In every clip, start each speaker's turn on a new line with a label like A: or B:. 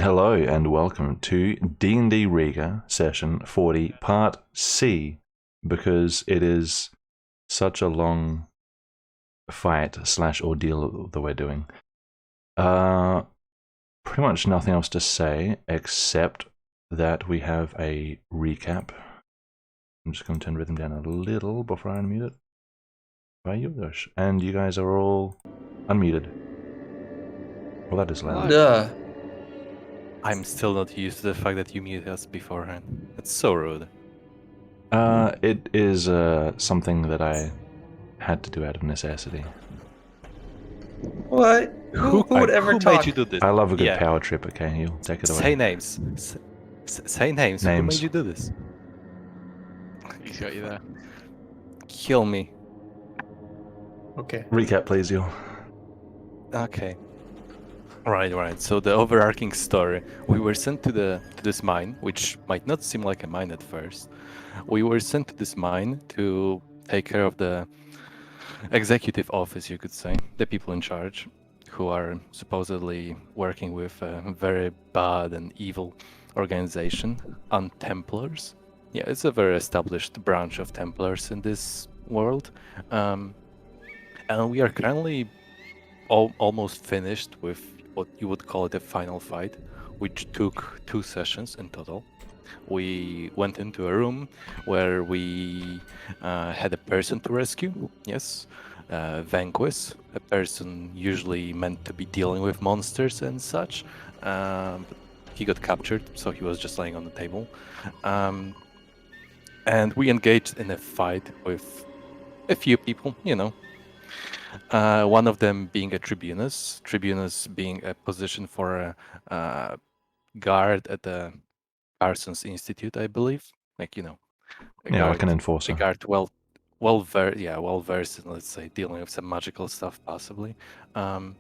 A: Hello and welcome to DnD Riiga session 40 part C, because it is such a long fight / ordeal that we're doing. Pretty much nothing else to say except that we have a recap. I'm just going to turn rhythm down a little before I unmute it. And you guys are all unmuted. Well, that is loud.
B: Duh.
C: I'm still not used to the fact that you muted us beforehand. It's so rude.
A: It is something that I had to do out of necessity.
B: What? Who would ever
C: who
B: talk?
C: made you do this?
A: I love a good power trip, okay? You'll take it away.
C: Say names. Say names. Who made you do this?
D: He's got you there.
C: Kill me.
B: Okay.
A: Recap, please, you.
C: Okay. Right. So the overarching story: we were sent to this mine, which might not seem like a mine at first. We were sent to this mine to take care of the executive office, you could say, the people in charge, who are supposedly working with a very bad and evil organization, Templars. Yeah, it's a very established branch of Templars in this world, and we are currently almost finished with what you would call the final fight, which took 2 sessions in total. We went into a room where we had a person to rescue, yes, Vanquish, a person usually meant to be dealing with monsters and such. But he got captured, so he was just laying on the table. And we engaged in a fight with a few people, you know. One of them being a Tribunus being a position for a guard at the Parsons Institute, I believe. Like, you know,
A: Like an enforcer.
C: a guard well versed in, let's say, dealing with some magical stuff, possibly. The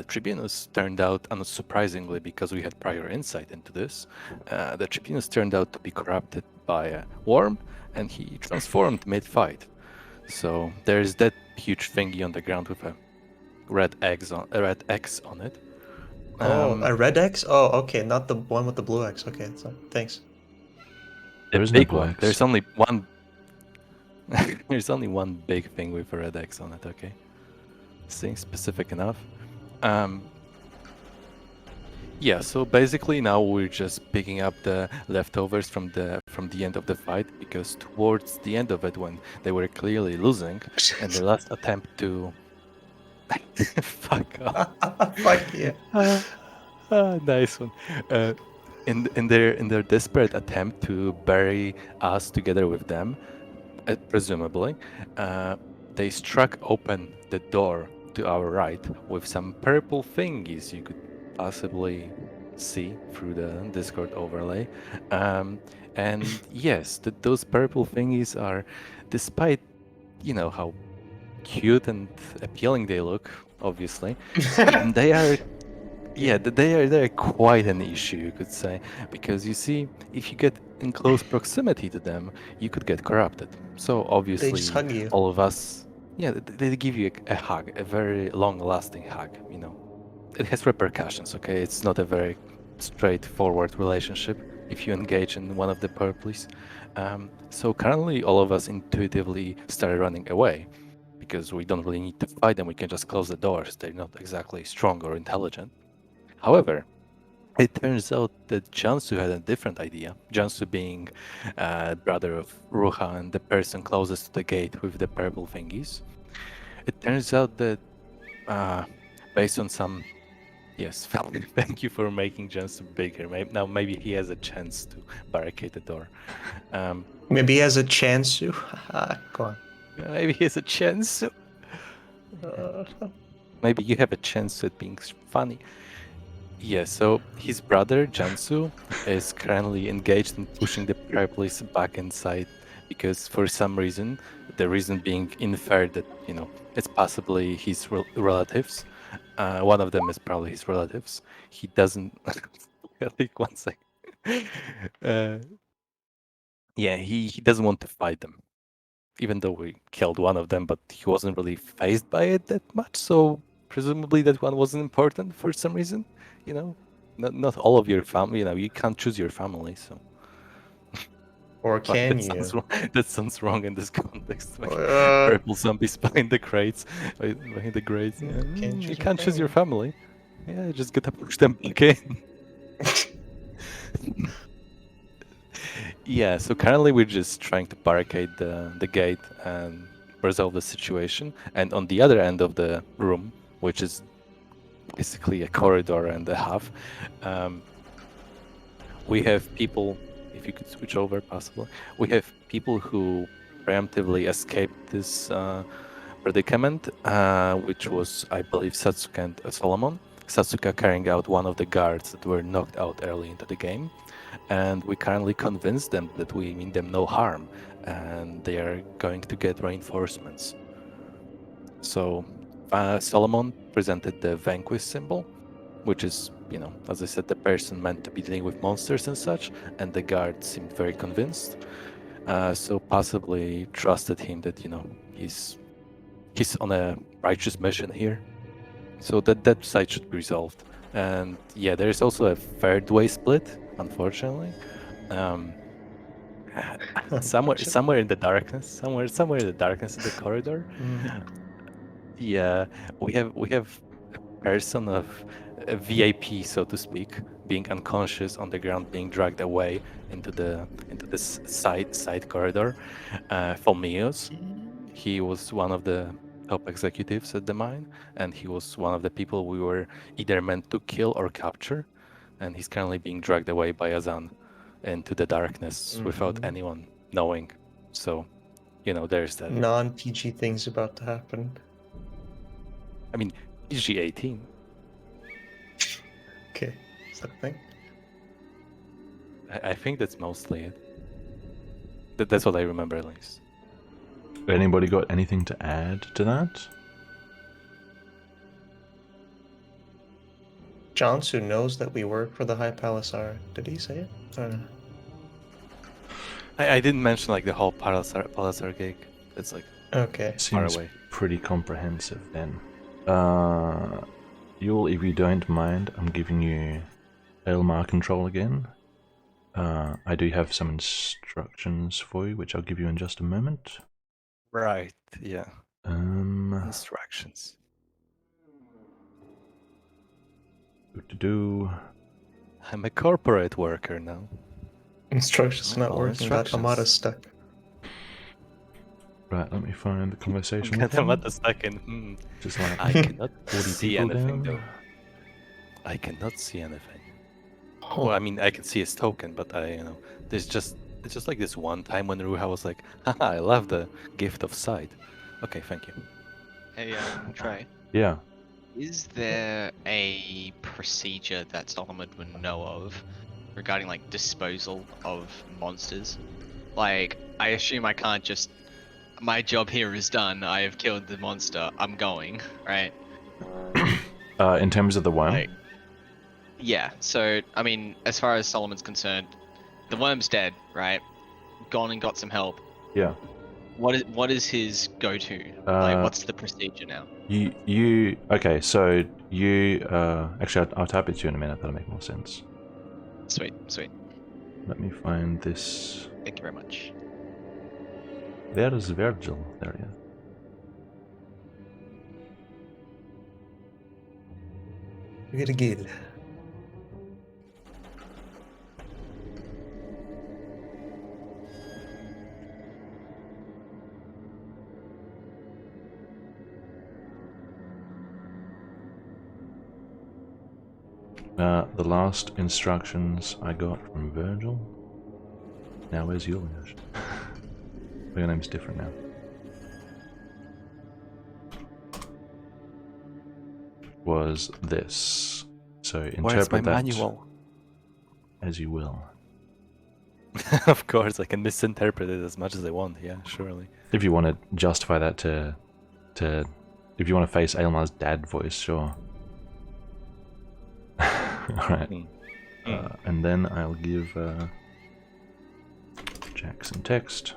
C: Tribunus turned out, unsurprisingly, because we had prior insight into this, the Tribunus turned out to be corrupted by a worm, and he transformed mid-fight. So there's that huge thingy on the ground with a red X on it.
B: A red X? Oh, okay, not the one with the blue X. Okay, so thanks.
A: There is no
C: Big
A: blue
C: one.
A: X.
C: There's only one. There's only one big thing with a red X on it. Okay, seems specific enough. So basically now we're just picking up the leftovers from the end of the fight, because towards the end of it, when they were clearly losing, and their last attempt to fuck off.
B: Fuck yeah.
C: Nice one. In their desperate attempt to bury us together with them, presumably, they struck open the door to our right with some purple thingies you could possibly see through the Discord overlay. And yes, those purple thingies are, despite, you know, how cute and appealing they look, obviously, they are Yeah, they're quite an issue, you could say, because you see, if you get in close proximity to them, you could get corrupted. So
B: They
C: obviously,
B: just hug you.
C: all of us, yeah, they give you a hug, a very long-lasting hug. You know, it has repercussions. Okay, it's not a very straightforward relationship if you engage in one of the purples. So currently, all of us intuitively started running away because we don't really need to fight them. We can just close the doors. They're not exactly strong or intelligent. However, it turns out that Jansu had a different idea. Jansu being brother of Ruha and the person closest to the gate with the purple thingies. It turns out that based on some yes, thank you for making Jansu bigger. Now maybe he has a chance to barricade the door.
B: Maybe he has a chance to. Go on.
C: Maybe he has a chance. Maybe you have a chance at being funny. Yeah, so his brother, Jansu, is currently engaged in pushing the purples back inside because for some reason, the reason being inferred that, you know, it's possibly his relatives. One of them is probably his relatives. He doesn't... I think 1 second. Yeah, he doesn't want to fight them. Even though we killed one of them, but he wasn't really phased by it that much, so presumably that one wasn't important for some reason, you know? Not all of your family, you know, you can't choose your family, so...
B: Or can
C: that
B: you?
C: sounds wrong. That sounds wrong in this context. Like,
B: Uh,
C: purple zombies behind the crates, behind the grates. Yeah. You can't choose your family. Yeah, you just gotta push them back in. Yeah, so currently we're just trying to barricade the gate and resolve the situation. And on the other end of the room, which is basically a corridor and a half, we have people, if you could switch over possibly, we have people who preemptively escaped this predicament, which was, I believe, Satsuka and Solomon. Satsuka carrying out one of the guards that were knocked out early into the game. And we currently convinced them that we mean them no harm and they are going to get reinforcements. So Solomon presented the Vanquish symbol, which is, you know, as I said, the person meant to be dealing with monsters and such, and the guard seemed very convinced. So possibly trusted him that, you know, he's on a righteous mission here. So that side should be resolved. And yeah, there's also a third way split, unfortunately. Somewhere in the darkness, somewhere in the darkness of the corridor. Yeah, we have a person of a VIP, so to speak, being unconscious on the ground, being dragged away into this side corridor. Folmios, he was one of the top executives at the mine, and he was one of the people we were either meant to kill or capture, and he's currently being dragged away by Azan into the darkness without anyone knowing. So, you know, there's that.
B: Non-PG things about to happen.
C: I mean, PG-18.
B: Okay, is that a thing?
C: I think that's mostly it. That's what I remember, at least.
A: Anybody got anything to add to that?
B: Jansu knows that we work for the High Palisar. Did he say it? I don't know.
C: I didn't mention like the whole Palisar gig. It's like
B: Okay.
C: far
A: Seems
C: away.
A: pretty comprehensive then. Yul, if you don't mind, I'm giving you Elmar control again. I do have some instructions for you, which I'll give you in just a moment.
C: Right, yeah. Instructions. I'm a corporate worker now.
B: Instructions not
C: All
B: working. Got
C: instructions.
B: Amada stuck.
A: Right, let me find the conversation.
C: Got
A: with them.
C: him at the second.
A: Just like
C: I cannot
A: 40
C: see
A: people
C: anything
A: down.
C: though. I cannot see anything.
B: Oh,
C: Well, I mean, I can see his token, but it's just like this one time when Ruha was like, haha, I love the gift of sight. Okay, thank you.
D: Hey, Trey.
A: Yeah.
D: Is there a procedure that Solomon would know of regarding like disposal of monsters? Like, I assume I can't just. My job here is done. I have killed the monster. I'm going, right?
A: In terms of the worm?
D: Like, Yeah. So I mean, as far as Solomon's concerned, the worm's dead, right? Gone and got some help.
A: Yeah.
D: What is his go-to? Like, what's the procedure now?
A: You okay? So you actually, I'll type it to you in a minute. That'll make more sense.
D: Sweet, sweet.
A: Let me find this.
D: Thank you very much.
A: There is Virgil. There he is.
B: Virgil.
A: The last instructions I got from Virgil. Now where's Julius? Your name's different now. Was this. So
C: Where's my
A: interpret that
C: manual?
A: as you will.
C: Of course, I can misinterpret it as much as I want. Yeah, surely.
A: If you want to justify that to if you want to face Aylmar's dad voice, sure. Alright. And then I'll give Jack some text.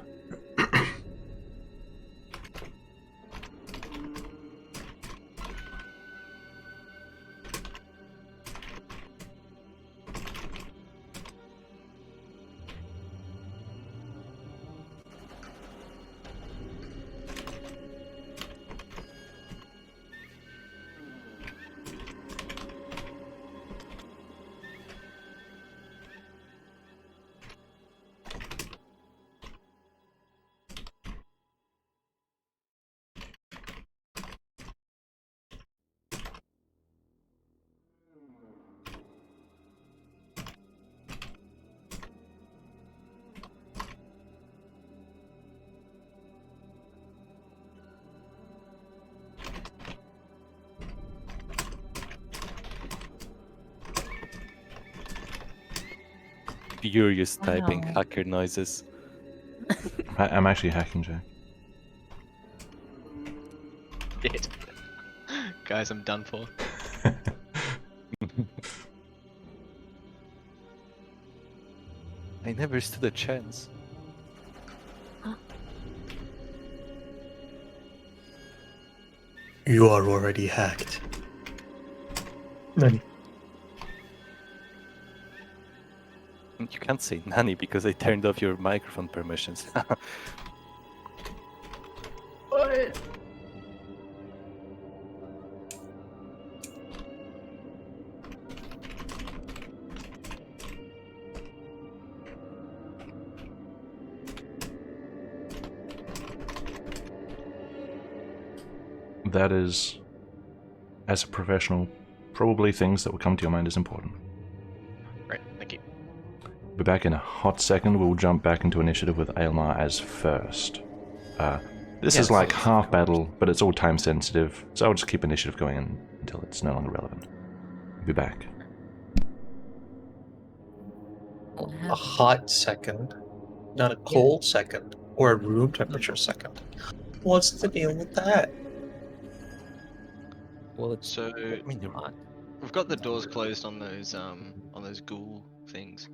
C: Furious typing,
E: Wow.
C: hacker noises.
A: I'm actually hacking Jack.
D: Shit. Guys, I'm done for.
C: I never stood a chance.
B: You are already hacked. Nani?
C: You can't say nanny because I turned off your microphone permissions.
A: That is, as a professional, probably things that will come to your mind as important.
D: Right, thank you.
A: Be back in a hot second. We'll jump back into initiative with Aylmar as first. This is
C: Yes.
A: like half battle, but it's all time sensitive, so I'll just keep initiative going until it's no longer relevant. Be back.
E: What
B: A
E: happened?
B: hot second, not a cold second, or a room temperature second. What's the deal with that?
E: Well, it's
D: So
C: I mean,
E: hot.
D: we've got the doors closed on those ghoul things.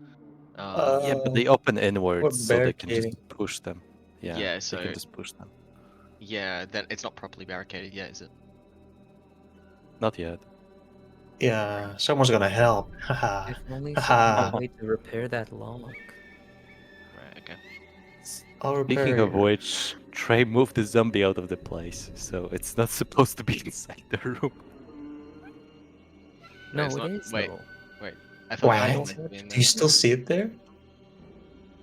C: yeah, but they open inwards, so they can
B: barricading.
C: just push them. Yeah,
D: Yeah,
C: they
D: so-
C: can just push them.
D: yeah, then it's not properly barricaded yet, is it?
C: Not yet.
B: Yeah, someone's gonna help. Haha.
E: If only
B: Haha.
E: some way to repair that lock.
D: Right, okay.
B: I'll
C: Speaking
B: repair
C: of
B: it.
C: which, Trey moved the zombie out of the place, so it's not supposed to be inside the room.
E: No,
D: it's
E: it
D: not-
E: is
D: wait.
E: though.
D: I thought
B: What?
D: mine was meant to be in
B: Do you
D: there.
B: still see it there?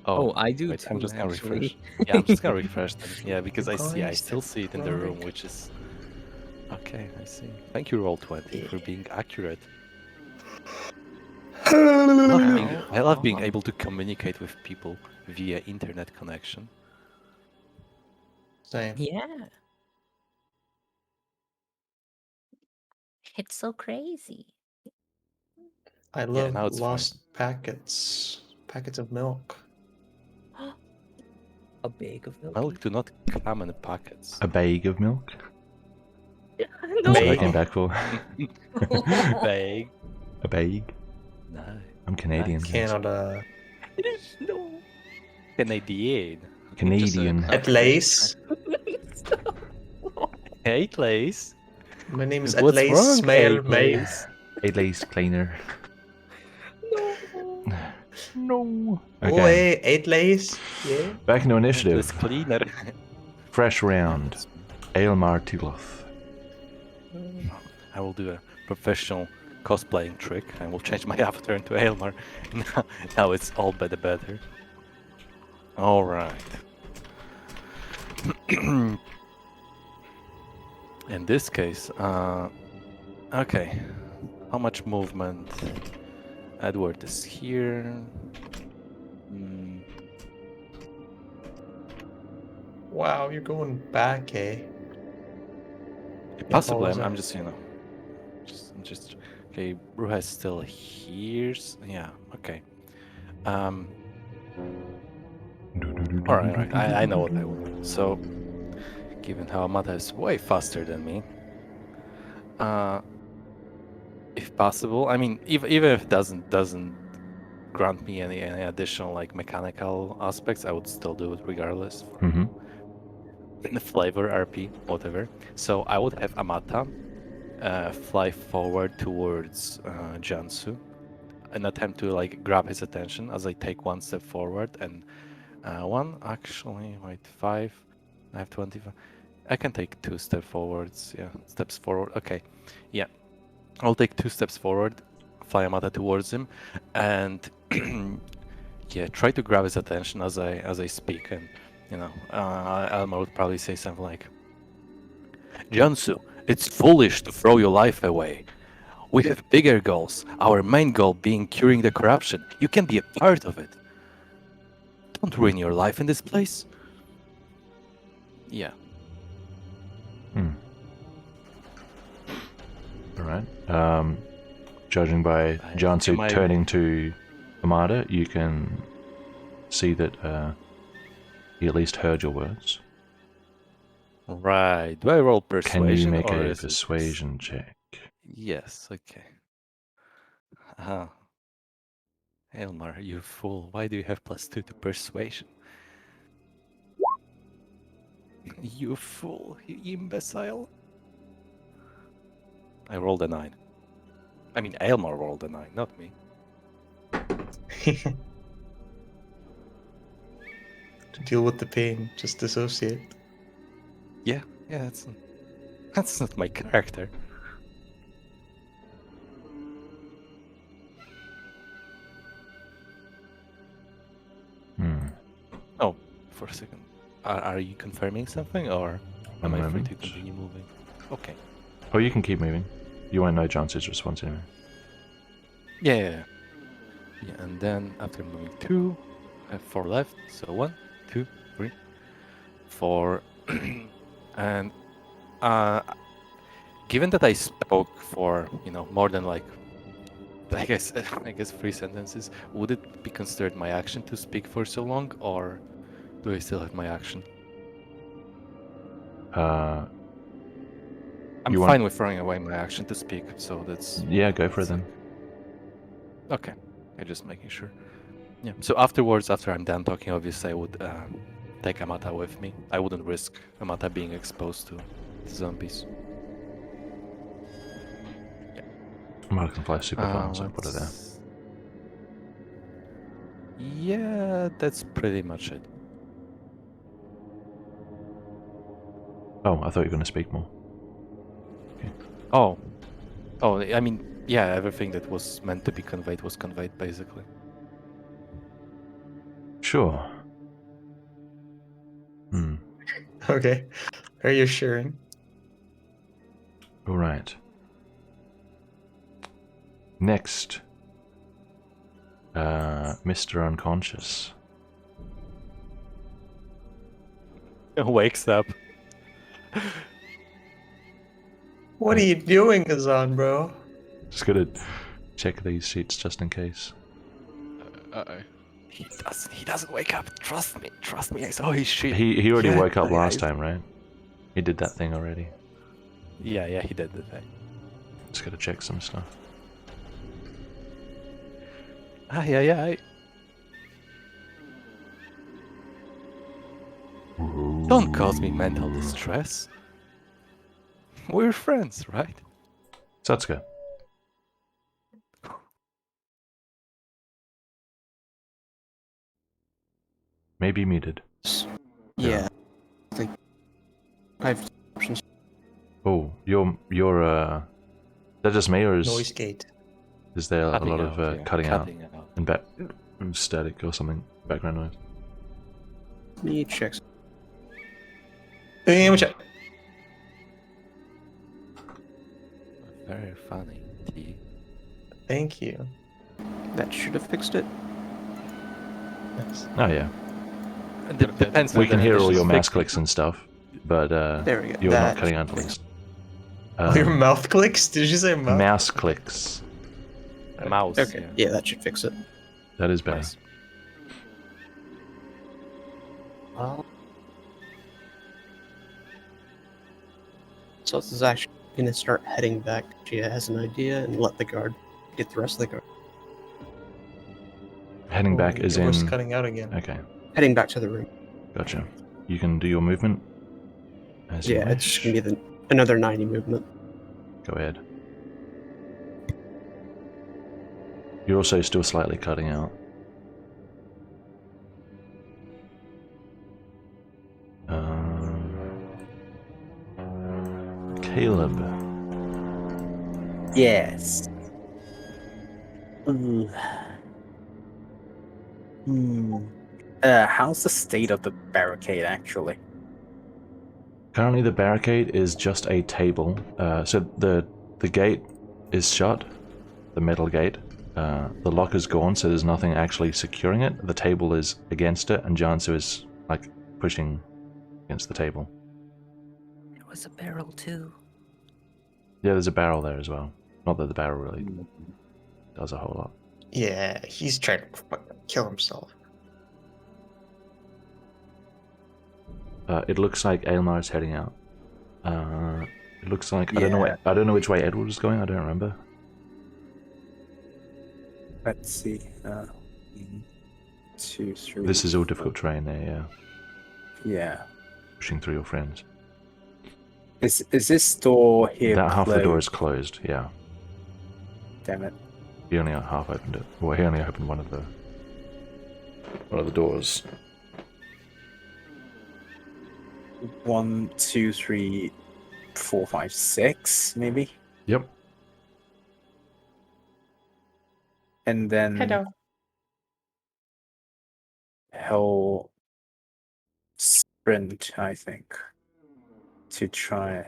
E: Oh, I do
C: wait,
E: too.
C: I'm just gonna
E: actually.
C: refresh. Yeah, I'm just gonna refresh them. Yeah, because I see, I
B: Guys,
C: still see it in the room,
B: like-
C: which is okay. I see. Thank you, Roll20, for being accurate. I love being able to communicate with people via internet connection.
B: Same.
E: Yeah. It's so crazy.
B: I
C: Yeah,
B: love
C: now it's fine.
B: lost packets. Packets of milk.
E: A bag of milk.
C: Milk do not come in packets.
A: A bag of milk?
E: No.
A: That's what I
B: Bag.
A: came back for.
C: Bag.
A: A bag?
C: Nice.
A: I'm Canadian.
C: Nice.
A: guys.
B: Canada.
C: No. Canadian.
A: Canadian.
B: At Lace.
C: Hey, Lace.
B: My name is
C: What's
B: Atlace
C: wrong,
B: Smail
C: hey,
B: May.
C: Lace?
A: A lace cleaner. No.
B: Oh,
A: Okay.
B: hey, Atlace. Yeah.
A: Back into initiative.
C: This cleaner.
A: Fresh round. Aylmar Tigloth.
C: I will do a professional cosplaying trick. I will change my avatar into Aylmar. Now it's all better. Alright. In this case, okay. How much movement? Edward is here.
B: Wow, you're going back, eh?
C: Possibly,
B: follows
C: I'm
B: us.
C: just, just okay. Bruha's still here. Yeah, okay. All right. I know what I will do. So, given how Amata is way faster than me, if possible, I mean, even if it doesn't grant me any additional like mechanical aspects, I would still do it regardless.
A: Mm-hmm.
C: The flavor, RP, whatever. So I would have Amata fly forward towards Jansu, an attempt to like grab his attention as I take one step forward and actually, wait, 5. I have 25. I can take 2 steps forwards. Yeah, steps forward. Okay, yeah, I'll take 2 steps forward, fly Amata towards him, and yeah, try to grab his attention as I speak. And you know, Elmer would probably say something like, "Jansu, it's foolish to throw your life away. We have bigger goals. Our main goal being curing the corruption. You can be a part of it. Don't ruin your life in this place." Yeah.
A: Alright. Judging by
C: I-
A: Jansu
C: am I-
A: turning to Amada, you can see that he at least heard your words.
C: Right. Do I roll persuasion?
A: Can you make
C: or
A: a
C: is it-
A: persuasion check?
C: Yes. Okay. Elmar, you fool. Why do you have +2 to persuasion? You fool. You imbecile. I rolled a 9. I mean, Elmar rolled a 9, not me.
B: To deal with the pain, just dissociate.
C: Yeah, that's not my character. Oh, for a second. Are you confirming something, or am
A: One
C: I free
A: moment.
C: to continue moving? Okay.
A: Oh, you can keep moving. You won't know Jansu's response anyway.
C: Yeah, and then after moving 2, I have 4 left. So 1, 2, 3, 4, and given that I spoke for more than like I guess 3 sentences, would it be considered my action to speak for so long, or do I still have my action? I'm
A: You
C: fine
A: want-
C: with throwing away my action to speak, so that's
A: Yeah, go for it then.
C: okay. I'm just making sure. Yeah. So afterwards, after I'm done talking, obviously I would take Amata with me. I wouldn't risk Amata being exposed to zombies.
A: Amada can fly super fast, so I'll put it there.
C: let's- Yeah, that's pretty much it.
A: Oh, I thought you were going to speak more.
C: Oh, I mean, yeah, everything that was meant to be conveyed was conveyed, basically.
A: Sure.
B: Okay. Are you sharing?
A: All right. Next, Mr. Unconscious.
C: Wakes up.
B: What are you doing, Kazan, bro?
A: Just gotta check these sheets just in case.
D: Uh-oh.
C: He doesn't wake up. Trust me. I saw his shit.
A: He already
C: Yeah,
A: woke up
C: I-
A: last time, right? He did that thing already.
C: Yeah, he did the thing.
A: Just gotta check some stuff.
C: Aye, aye, aye. Don't cause me mental distress. We're friends, right?
A: Satsuka. Maybe muted.
F: Yeah. I think I have options.
A: Oh, your is that just me, or
B: Noise gate.
A: is there a
C: Cutting
A: lot of
C: out, yeah.
A: cutting out
C: Cutting out.
A: and back static or something, background noise?
F: Let me check.
B: Check.
C: Very funny. T.
B: Thank you.
F: That should have fixed it.
B: Yes.
A: Oh yeah,
C: Depends.
A: we
C: on
A: can
C: the
A: hear all your
C: definition.
A: mouse clicks and stuff, but
F: There we go.
A: you're not
F: That
A: cutting out
F: should
A: the
F: fix
A: least.
B: Oh, your mouth clicks? Did you say mouth?
A: Mouse clicks.
C: Mouse.
F: it. Okay. Yeah, that should fix it.
A: That is better.
C: Nice.
F: So this is actually gonna start heading back. She has an idea and let the guard get the rest of the guard.
A: Heading back
B: Oh,
A: is
B: your voice
A: in.
B: is cutting out again.
A: Okay,
F: Heading back to the room.
A: gotcha. You can do your movement. As you
F: Yeah, it's just
A: wish.
F: gonna be another 90 movement.
A: Go ahead. You're also still slightly cutting out. Caleb.
G: Yes. Hmm. How's the state of the barricade actually?
A: Currently, the barricade is just a table. So the gate is shut, the metal gate. The lock is gone, so there's nothing actually securing it. The table is against it, and Jansu is like pushing against the table.
E: There was a barrel too.
A: Yeah, there's a barrel there as well. Not that the barrel really does a whole lot.
B: Yeah, he's trying to fucking kill himself.
A: It looks like Aelmar is heading out. It looks like I
G: Yeah.
A: don't know which way Edward is going. I don't remember.
G: Let's see. 2, 3.
A: This is all difficult terrain there. Yeah,
G: Yeah.
A: pushing through your friends.
G: Is this door here
A: That half of the door is
G: closed?
A: closed. Yeah,
G: Damn it.
A: he only half opened it. Well, he only opened one of the doors.
G: 1, 2, 3, 4, 5, 6, maybe.
A: Yep.
G: And then he'll sprint, I think, to try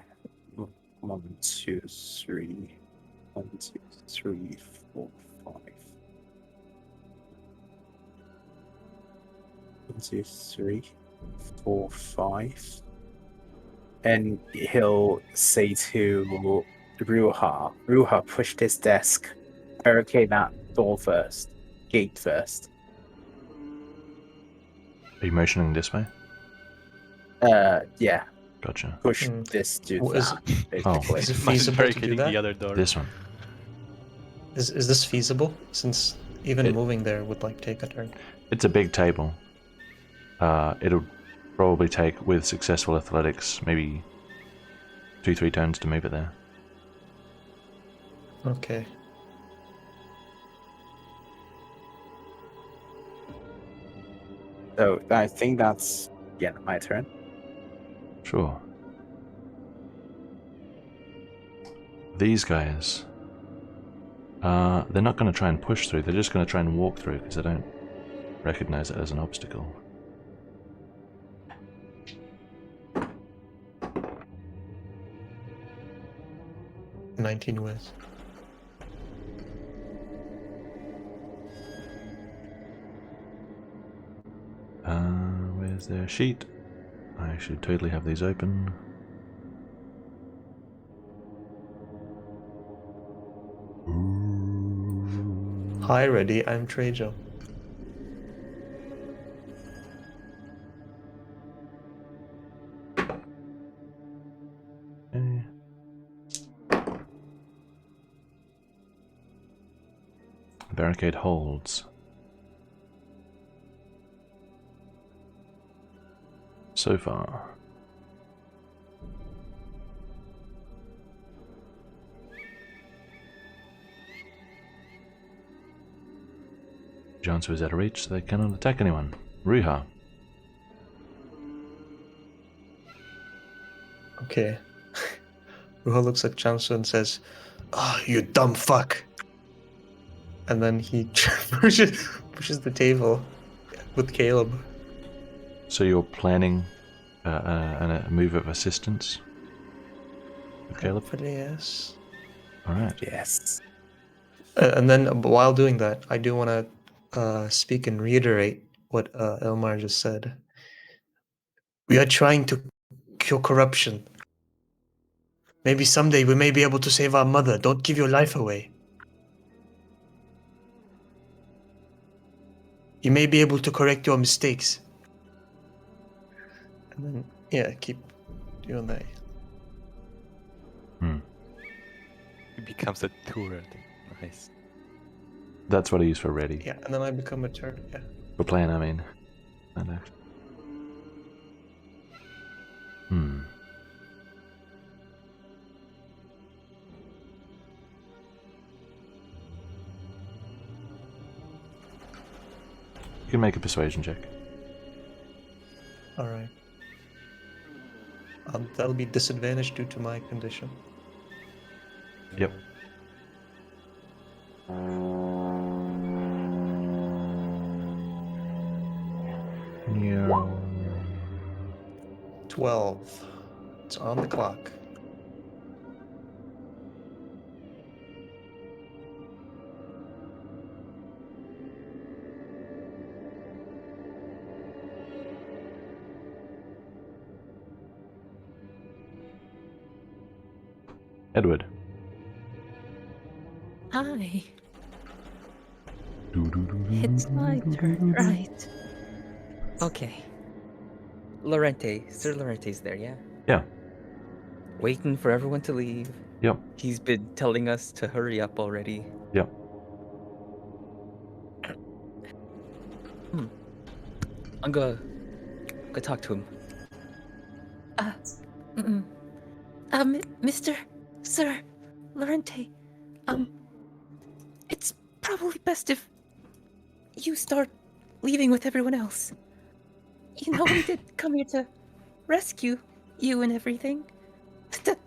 G: 1, 2, 3, 1, 2, 3, 4, 5. 1, 2, 3, 4, 5. And he'll say to Ruha, push this desk, barricade that door first, gate first.
A: Are you motioning this way?
G: Yeah,
A: Gotcha.
G: push
B: Hmm.
G: this to
B: Well, is-
G: that, basically.
B: Is it
C: Mine's
B: feasible to do
C: barricading
B: that?
C: the other door.
A: This one.
B: Is this feasible? Since even
A: It-
B: moving there would like take a turn.
A: It's a big table. It'll probably take, with successful athletics, maybe 2-3 turns to move it there.
B: Okay.
G: So I think that's my turn.
A: Sure. These guys, they're not going to try and push through. They're just going to try and walk through because they don't recognize it as an obstacle.
B: — 19 whiz.
A: Where's their sheet? I should totally have these open.
B: Hi, ready. I'm Trejo.
A: Okay. Barricade holds. so far. Jansu is out of reach, so they cannot attack anyone. Riiga.
B: Okay. Ruha looks at Jansu and says, "Oh, you dumb fuck." And then he pushes the table with Caleb.
A: So you're planning a move of assistance with Caleb?
B: Hopefully, yes.
A: Alright.
G: Yes.
B: And then while doing that, I do want to speak and reiterate what Elmar just said. We are trying to cure corruption. Maybe someday we may be able to save our mother. Don't give your life away. You may be able to correct your mistakes. And then, yeah, keep doing that.
C: It becomes a turret. Nice.
A: That's what I use for ready.
B: Yeah, and then I become a turd. Yeah.
A: For plan, I mean. Not actually. You can make a persuasion check.
B: All right. That'll be disadvantaged due to my condition.
A: Yep. Yeah.
B: 12. It's on the clock.
A: Edward.
E: Hi. It's my turn, right? Okay.
H: Lorente, Sir Lorente's there, yeah?
A: Yeah.
H: Waiting for everyone to leave.
A: Yep.
H: He's been telling us to hurry up already.
A: Yep.
H: I'm gonna talk to him.
E: Mr. Sir Lorente, it's probably best if you start leaving with everyone else. You know, we did come here to rescue you and everything.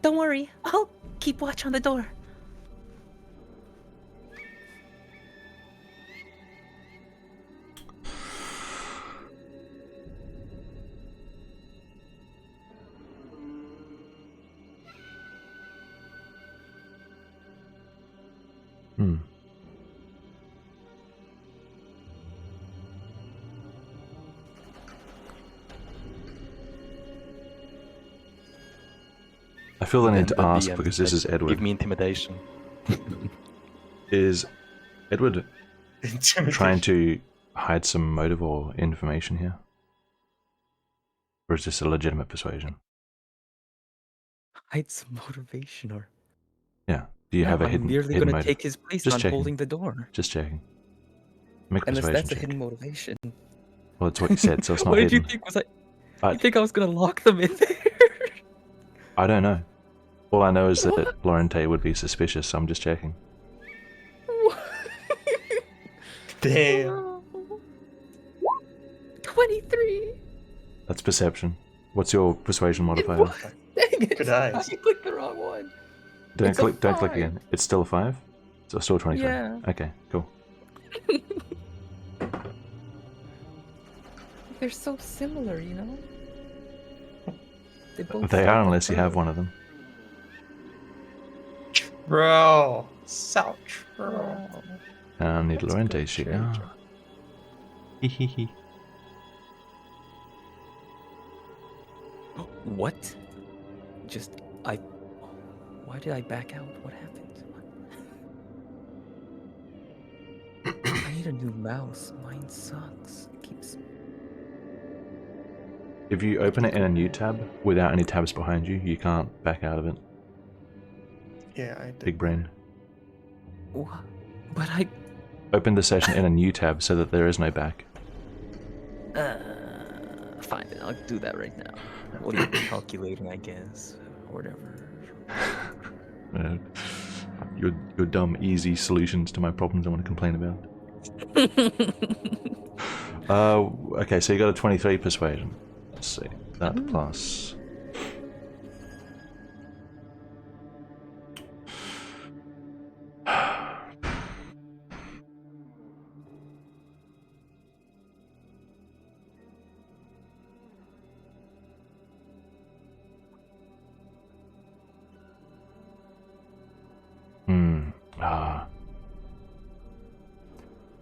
E: Don't worry, I'll keep watch on the door.
A: I feel the need
C: Then
A: to
C: the
A: ask
C: DM
A: because this
C: said,
A: is Edward.
C: Give me intimidation.
A: Is Edward
B: Intimidation.
A: trying to hide some motive or information here? Or is this a legitimate persuasion?
H: Hide some motivation or...
A: Yeah. Do you have a
H: I'm
A: hidden,
H: merely
A: hidden
H: gonna
A: motive?
H: take his place
A: Just
H: on
A: checking.
H: holding the door.
A: Just checking. Make a
H: Unless
A: persuasion
H: that's a
A: check.
H: hidden motivation.
A: Well, it's what you said, so it's not
H: What did
A: hidden.
H: you think? Was I...
A: I-
H: You think I was gonna lock them in there?
A: I don't know. All I know is that Lorente would be suspicious, so I'm just checking.
B: Damn.
E: 23.
A: That's perception. What's your persuasion modifier?
H: Dang it!
B: Good eyes.
H: You clicked the wrong one.
A: Don't
H: It's a
A: click. Don't click
H: 5.
A: again. It's still a 5. So still 23.
H: Yeah.
A: Okay. Cool.
H: They're so similar, you know? Both
A: They
H: start
A: are
H: with
A: unless you have
H: bird.
A: one of them.
B: Bro. So true.
A: I need
H: That's
A: Lorente's
H: good
A: sheet.
H: treasure.
A: Hehehe.
H: What? Just, why did I back out? What happened? I need a new mouse. Mine sucks. It keeps...
A: If you open it in a new tab without any tabs behind you, you can't back out of it.
B: Yeah, I did.
A: Big brain.
H: What? But I...
A: Open the session in a new tab so that there is no back.
H: Fine, then I'll do that right now. What are you calculating, I guess? Or whatever.
A: Your dumb, easy solutions to my problems I want to complain about. Okay, so you got a 23 persuasion. Let's see. That plus.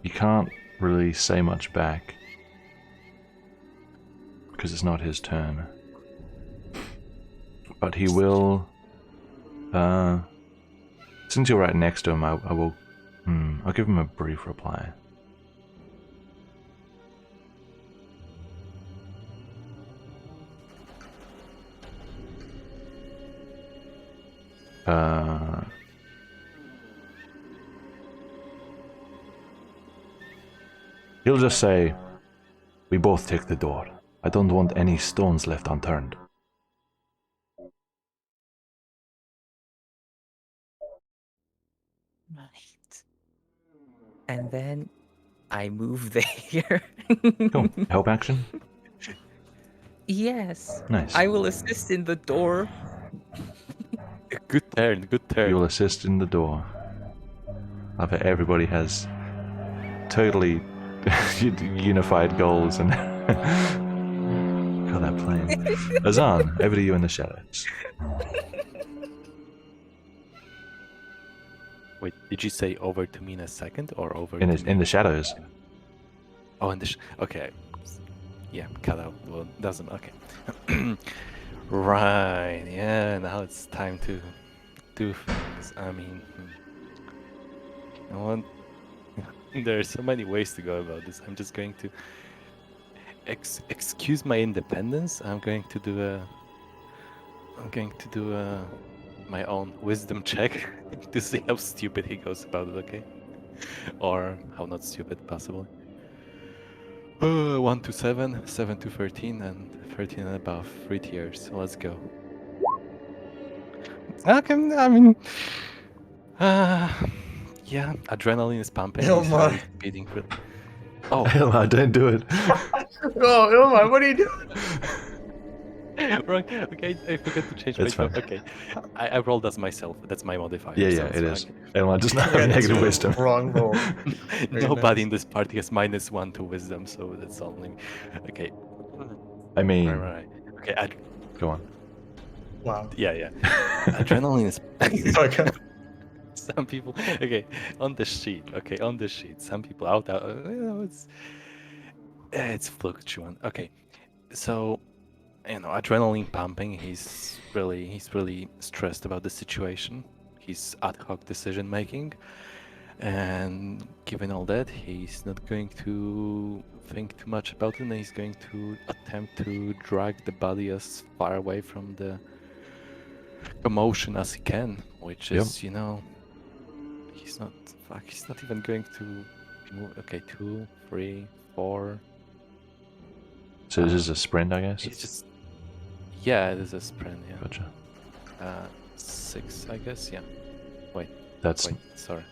A: You can't really say much back because it's not his turn. But he will. Since you're right next to him, I will. I'll give him a brief reply. He'll just say, "We both take the door. I don't want any stones left unturned."
H: Right. And then I move there.
A: Cool. Help action?
H: Yes.
A: Nice.
H: I will assist in the door.
C: Good turn, good turn.
A: You'll assist in the door. I bet everybody has totally unified goals and got that plan. Azan, over to you in the shadows.
C: Wait, did you say over to me in a second or over
A: In
C: to
A: the,
C: me?
A: in the shadows.
C: Oh, in the okay. Yeah, cut out. Well, doesn't. Okay. Right. Yeah. Now it's time to do things. I mean, you know what? There are so many ways to go about this. I'm just going to excuse my independence. I'm going to do my own wisdom check to see how stupid he goes about it. Okay, or how not stupid possibly. 1 to 7, 7 to 13, and 13 and above. 3 tiers. So let's go. Okay, I mean, yeah, adrenaline is pumping. His
B: Ilmar.
C: heart is beating. Oh,
A: Hell, don't do it.
B: Oh, Ilmar, what are you doing?
C: wrong. Okay, I forgot to change
A: It's
C: my.
A: fine.
C: Okay, I rolled as myself. That's my modifier.
A: Yeah,
C: so
A: yeah,
C: it's
A: it
C: fine.
A: is. Elmar does not have
B: Yeah,
A: negative
B: that's
A: wisdom.
B: Wrong roll. Very
C: Nobody
B: nice.
C: in this party has -1 to wisdom, so that's only. Okay.
A: I mean,
C: Right. Okay.
A: go on.
B: Wow.
C: Yeah. Adrenaline is.
B: Okay.
C: Some people. Okay, on the sheet. Okay, on the sheet. Some people out. You know, it's fluctuant. Okay, so adrenaline pumping. He's really stressed about the situation. His ad hoc decision making, and given all that, he's not going to think too much about it, and he's going to attempt to drag the body as far away from the commotion as he can, which is, he's not even going to move. Okay, 2, 3, 4.
A: So this is a sprint, I guess?
C: He's just, yeah, it is a sprint, yeah.
A: Gotcha.
C: 6, I guess, yeah.
A: That's...
C: Wait, sorry.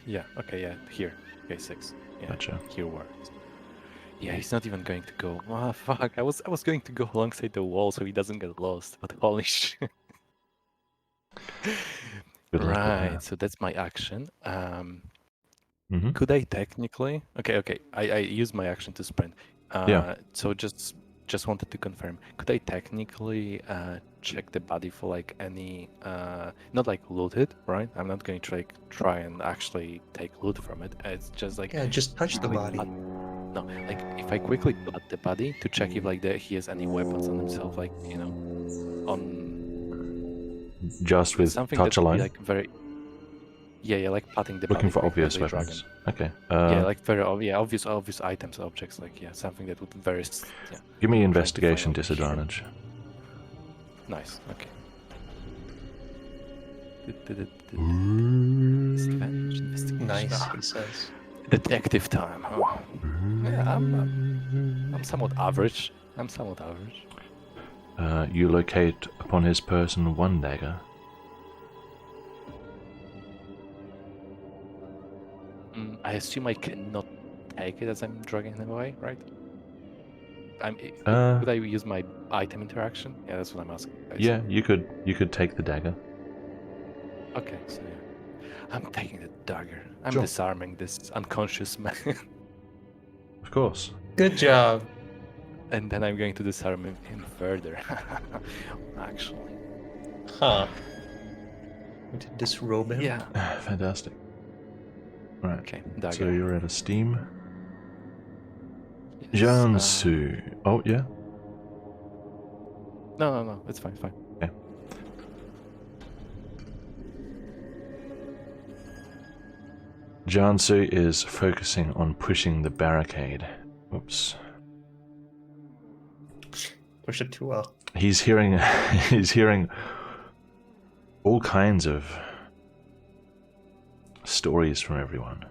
C: Yeah, okay, yeah, here. Okay, 6. Yeah,
A: Gotcha.
C: here works. Yeah, he's not even going to go. Ah, fuck, I was going to go alongside the wall so he doesn't get lost, but holy shit.
A: Good luck with
C: Right,
A: that.
C: so that's my action.
A: Mhm.
C: Could I technically? Okay. I use my action to sprint.
A: Yeah.
C: So just wanted to confirm. Could I technically check the body for like any not like loot it, right? I'm not going to try and actually take loot from it. It's just like
B: Yeah, just touch the
C: quickly
B: body.
C: No, like if I quickly pat the body to check if like he has any weapons on himself, like on
A: Just with
C: something
A: touch
C: that would be,
A: alone?
C: like very. Yeah, like patting the
A: Looking
C: body
A: for
C: quickly
A: obvious
C: as a dragon.
A: weapons. Okay.
C: Yeah, like very obvious items, objects, like something that would very
A: Give me
C: trying to
A: investigation
C: find out.
A: disadvantage.
C: Nice. Okay.
B: Nice, he says.
C: Detective time. Huh? Yeah, I'm somewhat average I'm somewhat average.
A: You locate upon his person 1 dagger.
C: I assume I cannot take it as I'm dragging him away, right? Could I use my item interaction? Yeah, that's what I'm asking.
A: Yeah, you could take the dagger.
C: Okay, so yeah. I'm taking the dagger. I'm
A: Sure.
C: disarming this unconscious man.
A: Of course.
B: Good job.
C: And then I'm going to disarm him further. Actually.
B: Huh. To disrobe him?
C: Yeah.
A: Fantastic. Right.
C: Okay, dagger.
A: So you're at a steam.
C: Yes,
A: Jansu. Oh, yeah?
C: No, it's fine, fine.
A: Okay. Jansu is focusing on pushing the barricade. Oops.
B: Push it too well.
A: He's hearing all kinds of stories from everyone.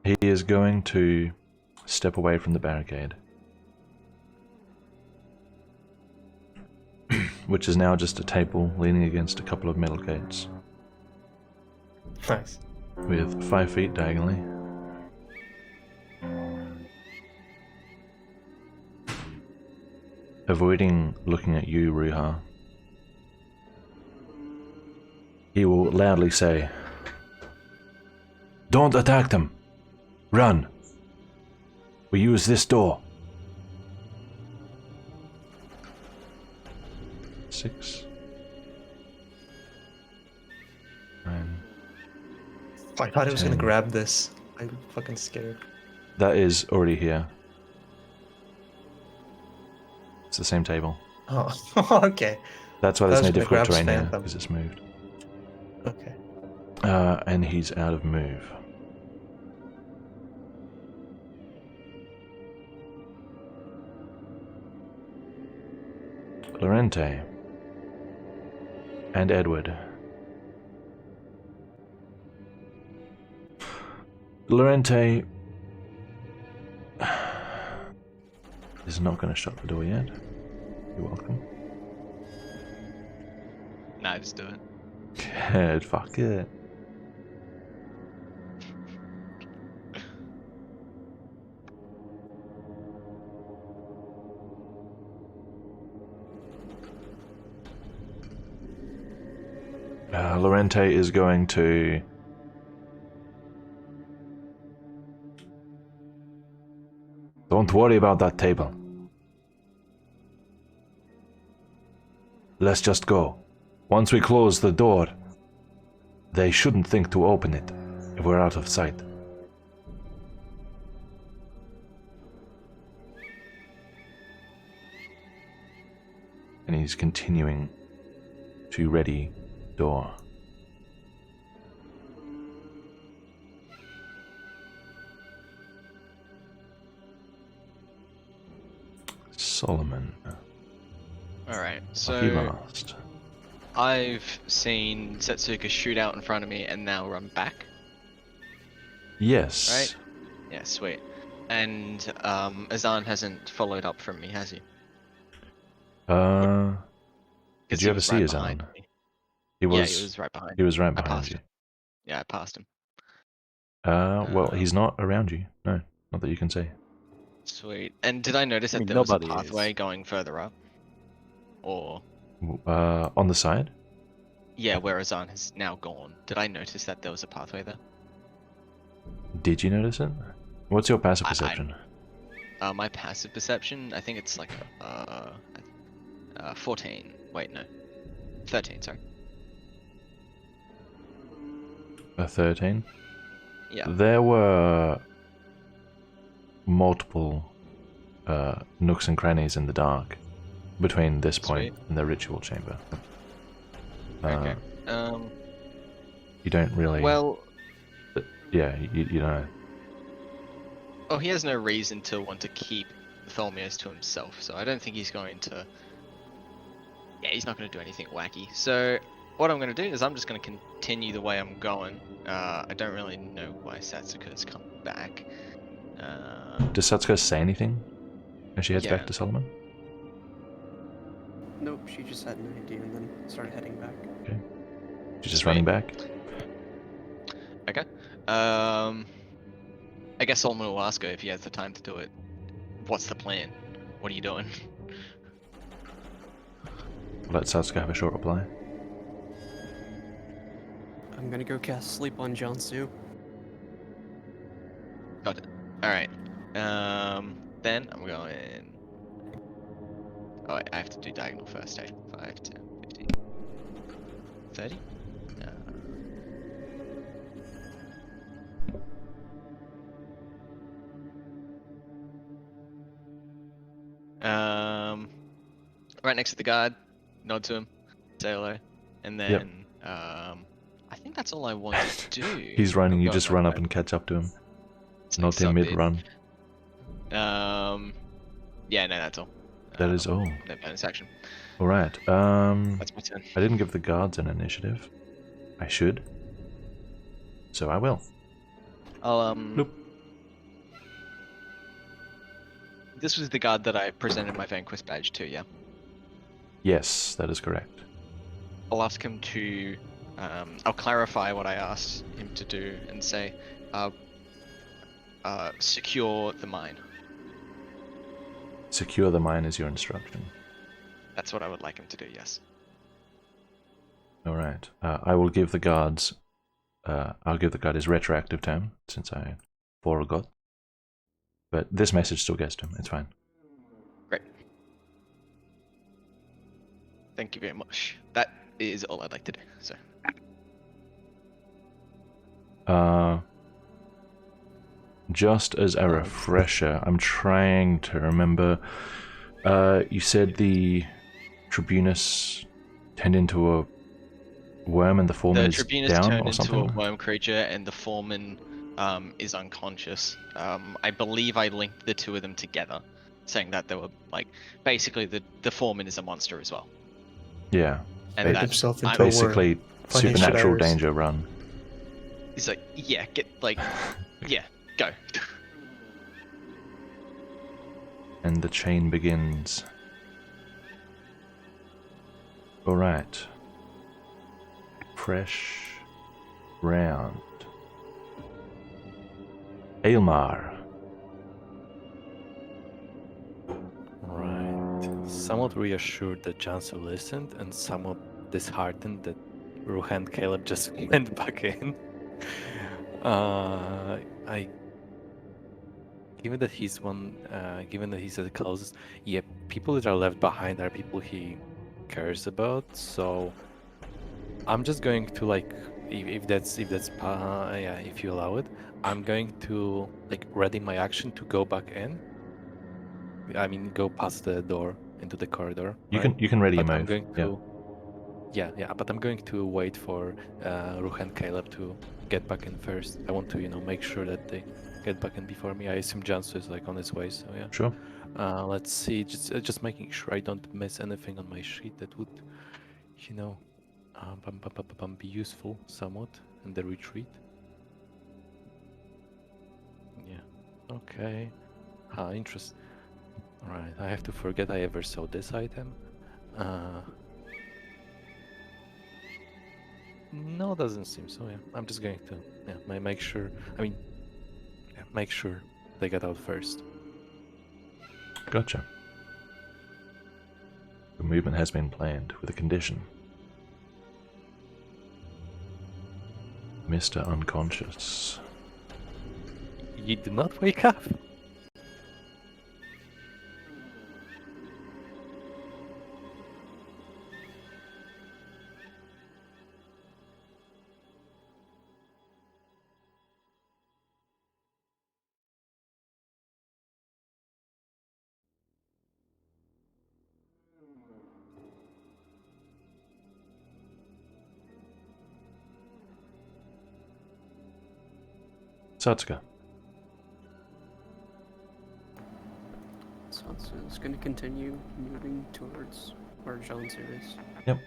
A: He is going to step away from the barricade, which is now just a table leaning against a couple of metal gates,
B: Nice.
A: with 5 feet diagonally. Avoiding looking at you, Ruha, he will loudly say, "Don't attack them! Run! We use this door." 6, 9.
B: I thought he was gonna
A: 10.
B: grab this. I'm fucking scared.
A: That is already here. It's the same table.
B: Oh, okay.
A: That's why there's
B: I
A: no
B: was gonna
A: difficult
B: grab
A: terrain here,
B: Phantom.
A: because it's moved.
B: Okay.
A: And he's out of move. Lorente and Edward. Lorente is not going to shut the door yet. You're welcome.
D: Nah, just do it.
A: Good, fuck it. Lorente is going to don't worry about that table. Let's just go. Once we close the door, they shouldn't think to open it if we're out of sight. And he's continuing to ready door. Solomon.
D: Alright,
A: He
D: so
A: last.
D: I've seen Setsuka shoot out in front of me and now run back.
A: Yes.
D: Right? Yeah, sweet. And Azan hasn't followed up from me, has he?
A: Did
D: 'Cause
A: you
D: he
A: ever
D: was
A: see
D: right
A: his
D: behind
A: own?
D: me.
A: He
D: Yeah,
A: was.
D: he was right behind.
A: He was right
D: I
A: behind
D: passed
A: you.
D: him. Yeah, I passed him.
A: Well, he's not around you. No, not that you can see.
D: Sweet. And did I notice
C: I
D: that
C: mean,
D: there was a
C: nobody
D: pathway
C: is.
D: going further up? Or
A: On the side.
D: yeah, where Azan has now gone. Did I notice that there was a pathway there?
A: Did you notice it? What's your passive
D: I-
A: perception?
D: My passive perception, I think it's like 14. Wait, no. 13, sorry.
A: A 13?
D: Yeah.
A: There were multiple nooks and crannies in the dark between this point
D: Sweet.
A: and the ritual chamber.
D: Okay.
A: You don't really...
D: Well,
A: Yeah, you don't know.
D: oh, he has no reason to want to keep Tholmios to himself, so I don't think he's going to... Yeah, he's not going to do anything wacky. So, what I'm going to do is I'm just going to continue the way I'm going. I don't really know why Satsuka's come back.
A: Does Satsuka say anything as she heads
D: Yeah.
A: back to Solomon?
F: Nope, she just had an idea and then started heading back.
A: She's just
D: Sweet.
A: running back?
D: Okay. I guess Solomon will ask her if he has the time to do it. What's the plan? What are you doing?
A: Let Satsuka have a short reply.
F: I'm gonna go cast Sleep on Jansu.
D: Got it. Alright. Then I'm going... Oh, wait, I have to do diagonal first, eh? 5, 10, 15, 30? Right next to the guard, nod to him, say hello, and then I think that's all I want to do.
A: He's running, you
D: Go
A: just
D: on,
A: run
D: go
A: up
D: on.
A: and catch up to him.
D: It's
A: Not in
D: like
A: mid-run.
D: Yeah, no, that's all.
A: That is all.
D: No bonus action.
A: Alright,
D: That's my turn.
A: I didn't give the guards an initiative. I should. So I will.
D: I'll
A: Bloop.
D: This was the guard that I presented my Vanquist badge to, yeah.
A: Yes, that is correct.
D: I'll ask him to, I'll clarify what I asked him to do and say, secure the mine.
A: Secure the mine is your instruction.
D: That's what I would like him to do, yes.
A: Alright. I will give the guards... I'll give the guard his retroactive term, since I forgot. But this message still gets to him, it's fine.
D: Great. Thank you very much. That is all I'd like to do, so.
A: Just as a refresher, I'm trying to remember... you said the Tribunus turned into a worm and the foreman
D: The
A: is
D: Tribunus
A: down
D: turned
A: or
D: into
A: something?
D: a worm creature and the foreman is unconscious. I believe I linked the two of them together, saying that they were, like, basically the foreman is a monster as well.
A: Yeah.
D: And
B: Made
D: that
B: himself into a
A: Basically,
B: worm. Funny
A: supernatural
B: shit, Iris.
A: danger run.
D: he's like, yeah, yeah, go.
A: And the chain begins. Alright. Fresh round. Aylmar.
C: Right. Somewhat reassured that Jansu listened, and somewhat disheartened that Ruha and Caleb just went back in. Given that he's at the closest, yeah, people that are left behind are people he cares about. So I'm just going to, like, if you allow it, I'm going to, like, ready my action to go back in. I mean, go past the door into the corridor.
A: You
C: right?
A: can ready your
C: But I'm
A: move.
C: going to, yeah, but I'm going to wait for Ruha and Caleb to get back in first. I want to, make sure that they get back in before me. I assume Jansu is, like, on his way, so yeah.
A: Sure.
C: Let's see, just making sure I don't miss anything on my sheet that would, be useful somewhat in the retreat. Yeah. Okay. Interesting. Alright, I have to forget I ever saw this item. No, doesn't seem so, yeah. I'm just going to, make sure, make sure they get out first.
A: Gotcha. The movement has been planned with a condition. Mr. Unconscious.
C: You do not wake up.
A: Satsuka.
F: So it's going to continue moving towards where John's is.
A: Yep.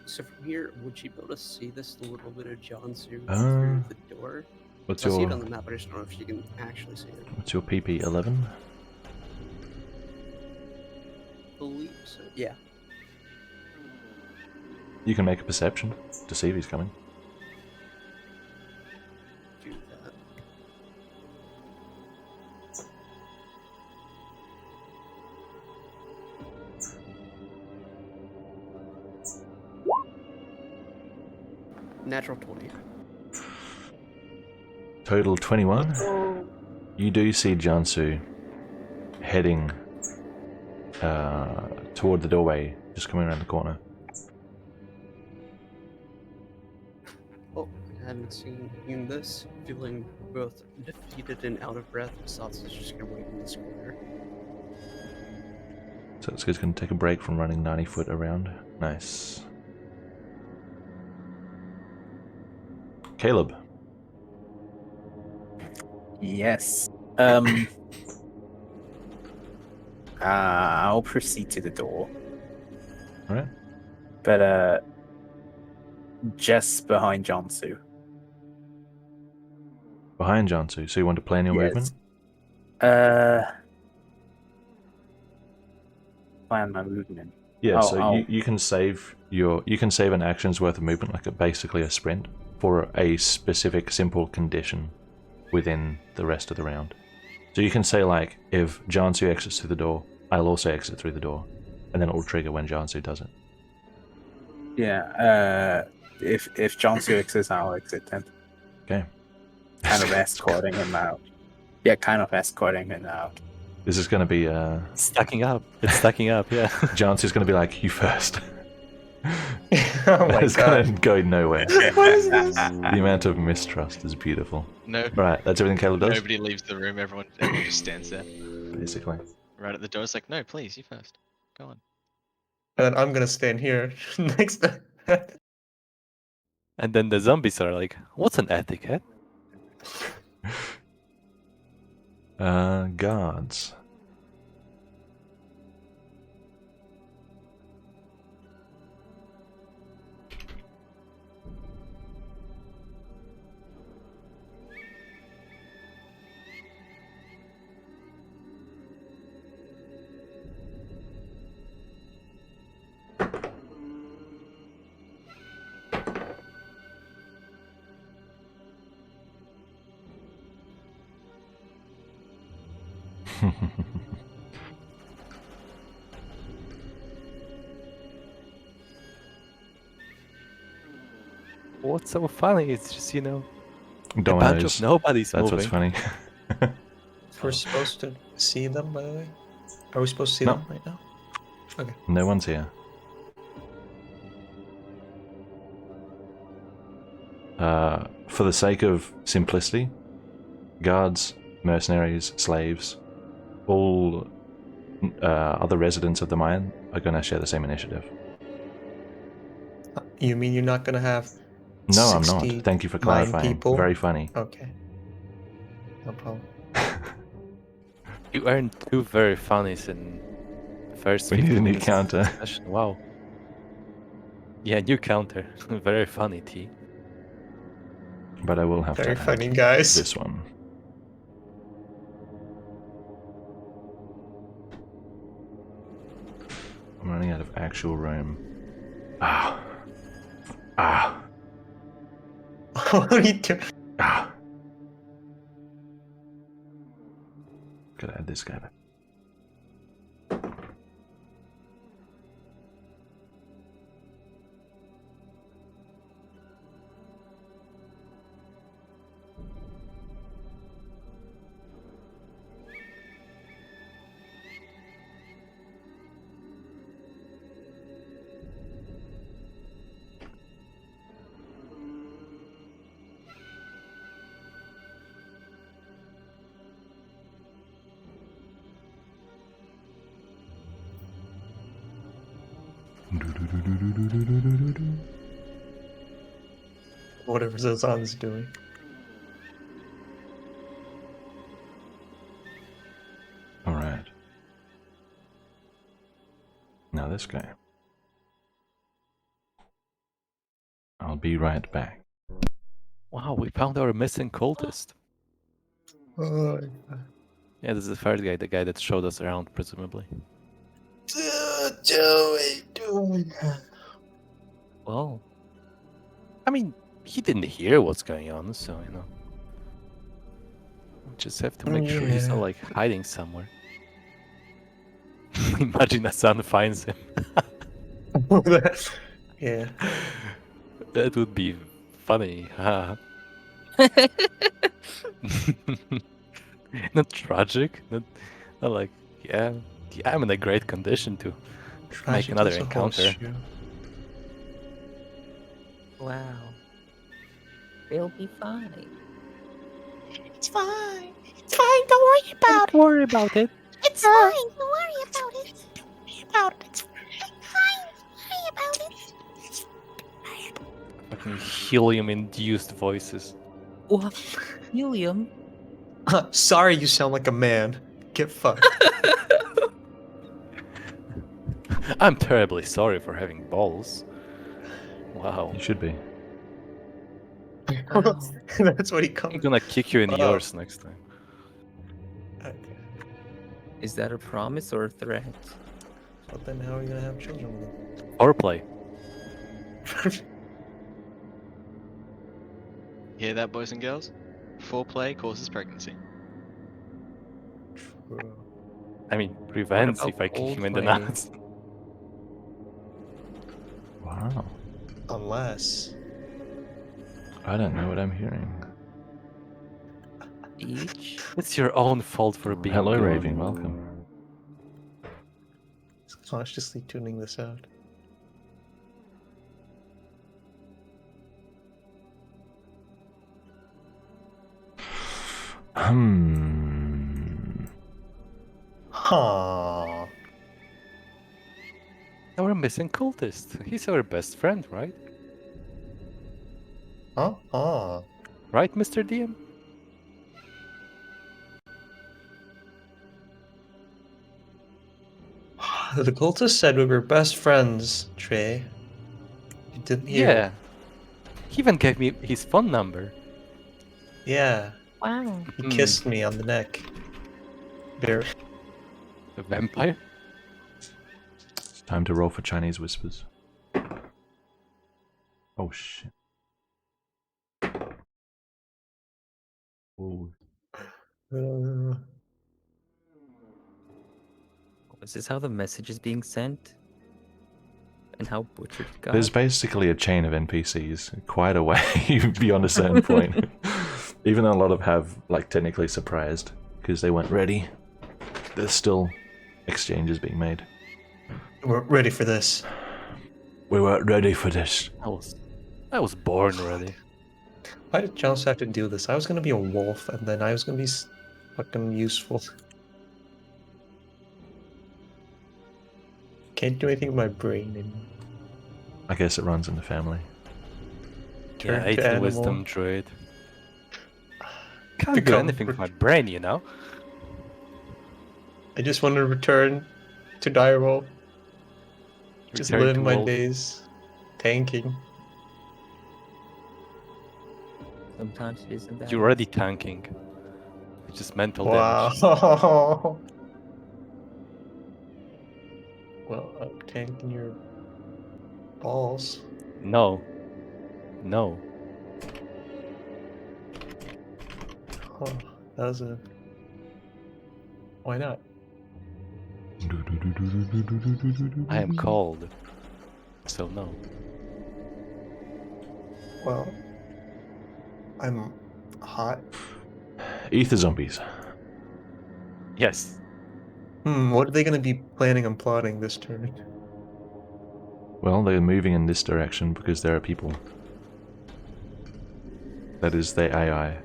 F: So from here, would you be able to see this little bit of John's through the door?
A: What's
F: I see it
A: your
F: on the map, I just don't know if you can actually see it.
A: what's your PP 11?
F: I believe so. Yeah.
A: You can make a perception to see if he's coming.
F: Do that. Natural 20.
A: Total 21. You do see Jansu heading toward the doorway, just coming around the corner.
F: Oh, I haven't seen this. Feeling both defeated and out of breath, Satsu's just gonna wait in the square.
A: So it's going to take a break from running 90 foot around. Nice. Caleb.
G: Yes. I'll proceed to the door,
A: Alright.
G: but just behind Jansu.
A: Behind Jansu, so you want to plan your movement?
G: Plan my movement.
A: Yeah, so
G: I'll-
A: you can save an action's worth of movement, like basically a sprint, for a specific simple condition within the rest of the round. So you can say, like, if Jansu exits through the door, I'll also exit through the door, and then it will trigger when Jansu does it.
G: Yeah. If Jansu exits, I'll exit him.
A: Okay.
G: Kind of escorting him out. Yeah, kind of escorting him out.
A: This is going to be
C: It's stacking up. It's stacking up, yeah.
A: Jansu's going to be like, you first.
B: Oh my
A: It's going
B: god.
A: to go nowhere.
B: What is this?
A: The amount of mistrust is beautiful.
D: No,
A: Right, that's everything Caleb does?
D: nobody leaves the room. Everyone just stands there.
A: Basically.
D: Right at the door. It's like, no, please, you first. Go on.
B: And then I'm gonna stand here next to
C: And then the zombies are like, what's an etiquette?
A: Guards.
C: What's so funny? It's just, a bunch
A: Dominoes.
C: of nobodies
A: That's
C: moving.
A: what's funny.
B: We're supposed to see them, by the way. Are we supposed to see
A: No.
B: them right now? Okay.
A: No one's here. For the sake of simplicity, guards, mercenaries, slaves, all other residents of the mine are going to share the same initiative.
B: You mean you're not gonna have?
A: No, I'm
B: 69
A: not. Thank you for clarifying.
B: people?
A: Very funny.
B: Okay. No problem.
C: You earned 2 very funnies in first
A: We need a
C: 15
A: new
C: minutes of
A: counter.
C: discussion. Wow. Yeah, new counter. Very funny, T.
A: But I will have
B: Very
A: to add
B: funny, guys.
A: this one. I'm running out of actual room. Ah.
B: What are you doing?
A: Gotta add this guy back.
B: Whatever Zazan's doing.
A: All right. Now this guy. I'll be right back.
C: Wow, we found our missing cultist.
B: Oh,
C: Yeah, this is the third guy, the guy that showed us around, presumably. Well, I mean, he didn't hear what's going on, so, you know. We just have to make sure he's not, like, hiding somewhere. Imagine Hassan finds him.
B: Yeah.
C: That would be funny, huh? Not tragic, not like, yeah, I'm in a great condition to make another
B: as a
C: encounter.
B: horseshoe.
E: Wow. They'll be fine.
I: It's fine. It's fine. Don't worry about it.
C: worry about it.
I: It's fine. Don't worry about it. Don't worry about it. It's fine. Don't worry about it.
C: Fucking helium-induced voices.
E: What? Helium?
B: Sorry, you sound like a man. Get fucked.
C: I'm terribly sorry for having balls. Wow.
A: You should be.
B: That's what he
C: I'm
B: comes.
C: gonna kick you in yours next time.
B: Okay.
H: Is that a promise or a threat?
B: Well, then how are you gonna have children with
C: Foreplay.
B: him?
D: Hear that, boys and girls? Foreplay causes pregnancy.
B: True.
C: I mean, prevents
H: about
C: if I kick him in the
H: foreplay?
C: nuts.
A: Wow.
B: Unless.
A: I don't know what I'm hearing.
H: Each?
C: It's your own fault for being
A: Hello,
C: gone.
A: Raving. Welcome.
B: Consciously tuning this out. Huh.
C: Our missing cultist. He's our best friend, right?
B: Huh?
C: Right, Mr. DM?
B: The cultist said we were best friends, Trey. You didn't hear
C: Yeah.
B: it.
C: He even gave me his phone number.
B: Yeah.
E: Wow.
B: He kissed me on the neck. Bear.
C: A vampire?
A: Time to roll for Chinese whispers. Oh shit. Oh.
H: Is this how the message is being sent? And how butchered it got?
A: There's basically a chain of NPCs quite a way beyond a certain point. Even though a lot of have like technically surprised because they weren't ready, there's still exchanges being made.
B: We're ready for this.
A: We weren't ready for this.
C: I was born ready.
B: Why did Jones have to do this? I was gonna be a wolf, and then I was gonna be fucking useful. Can't do anything with my brain anymore.
A: I guess it runs in the family.
B: Turn
C: Yeah,
B: to
C: 18
B: animal.
C: wisdom druid. Can't do
B: Become-
C: anything with my brain, you know?
B: I just want to return to direwolf. Just
C: Return
B: live
C: to
B: my
C: wolf.
B: days tanking.
H: Sometimes it isn't that.
C: You're already tanking. It's just mental damage.
B: Wow. Well, I'm tanking your balls.
C: No. No.
B: Huh, that was a. Why not?
C: I am cold. So no.
B: Well, I'm hot.
A: Ether zombies.
C: Yes.
B: What are they going to be planning on plotting this turn?
A: Well, they're moving in this direction because there are people. That is the AI.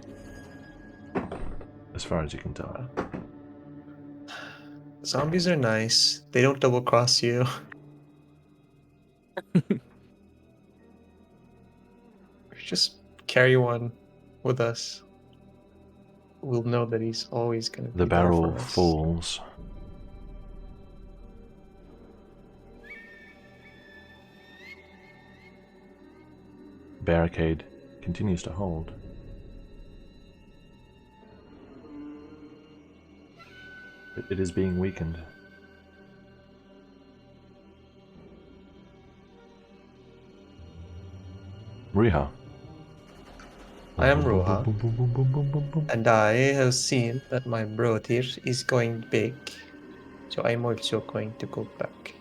A: As far as you can tell.
B: Zombies are nice. They don't double cross you. Just carry one with us. We'll know that he's always going to be
A: The
B: there
A: barrel
B: for us.
A: falls. Barricade continues to hold. It is being weakened. Riiga.
B: I am Ruha, and I have seen that my brother is going big, so I'm also going to go back.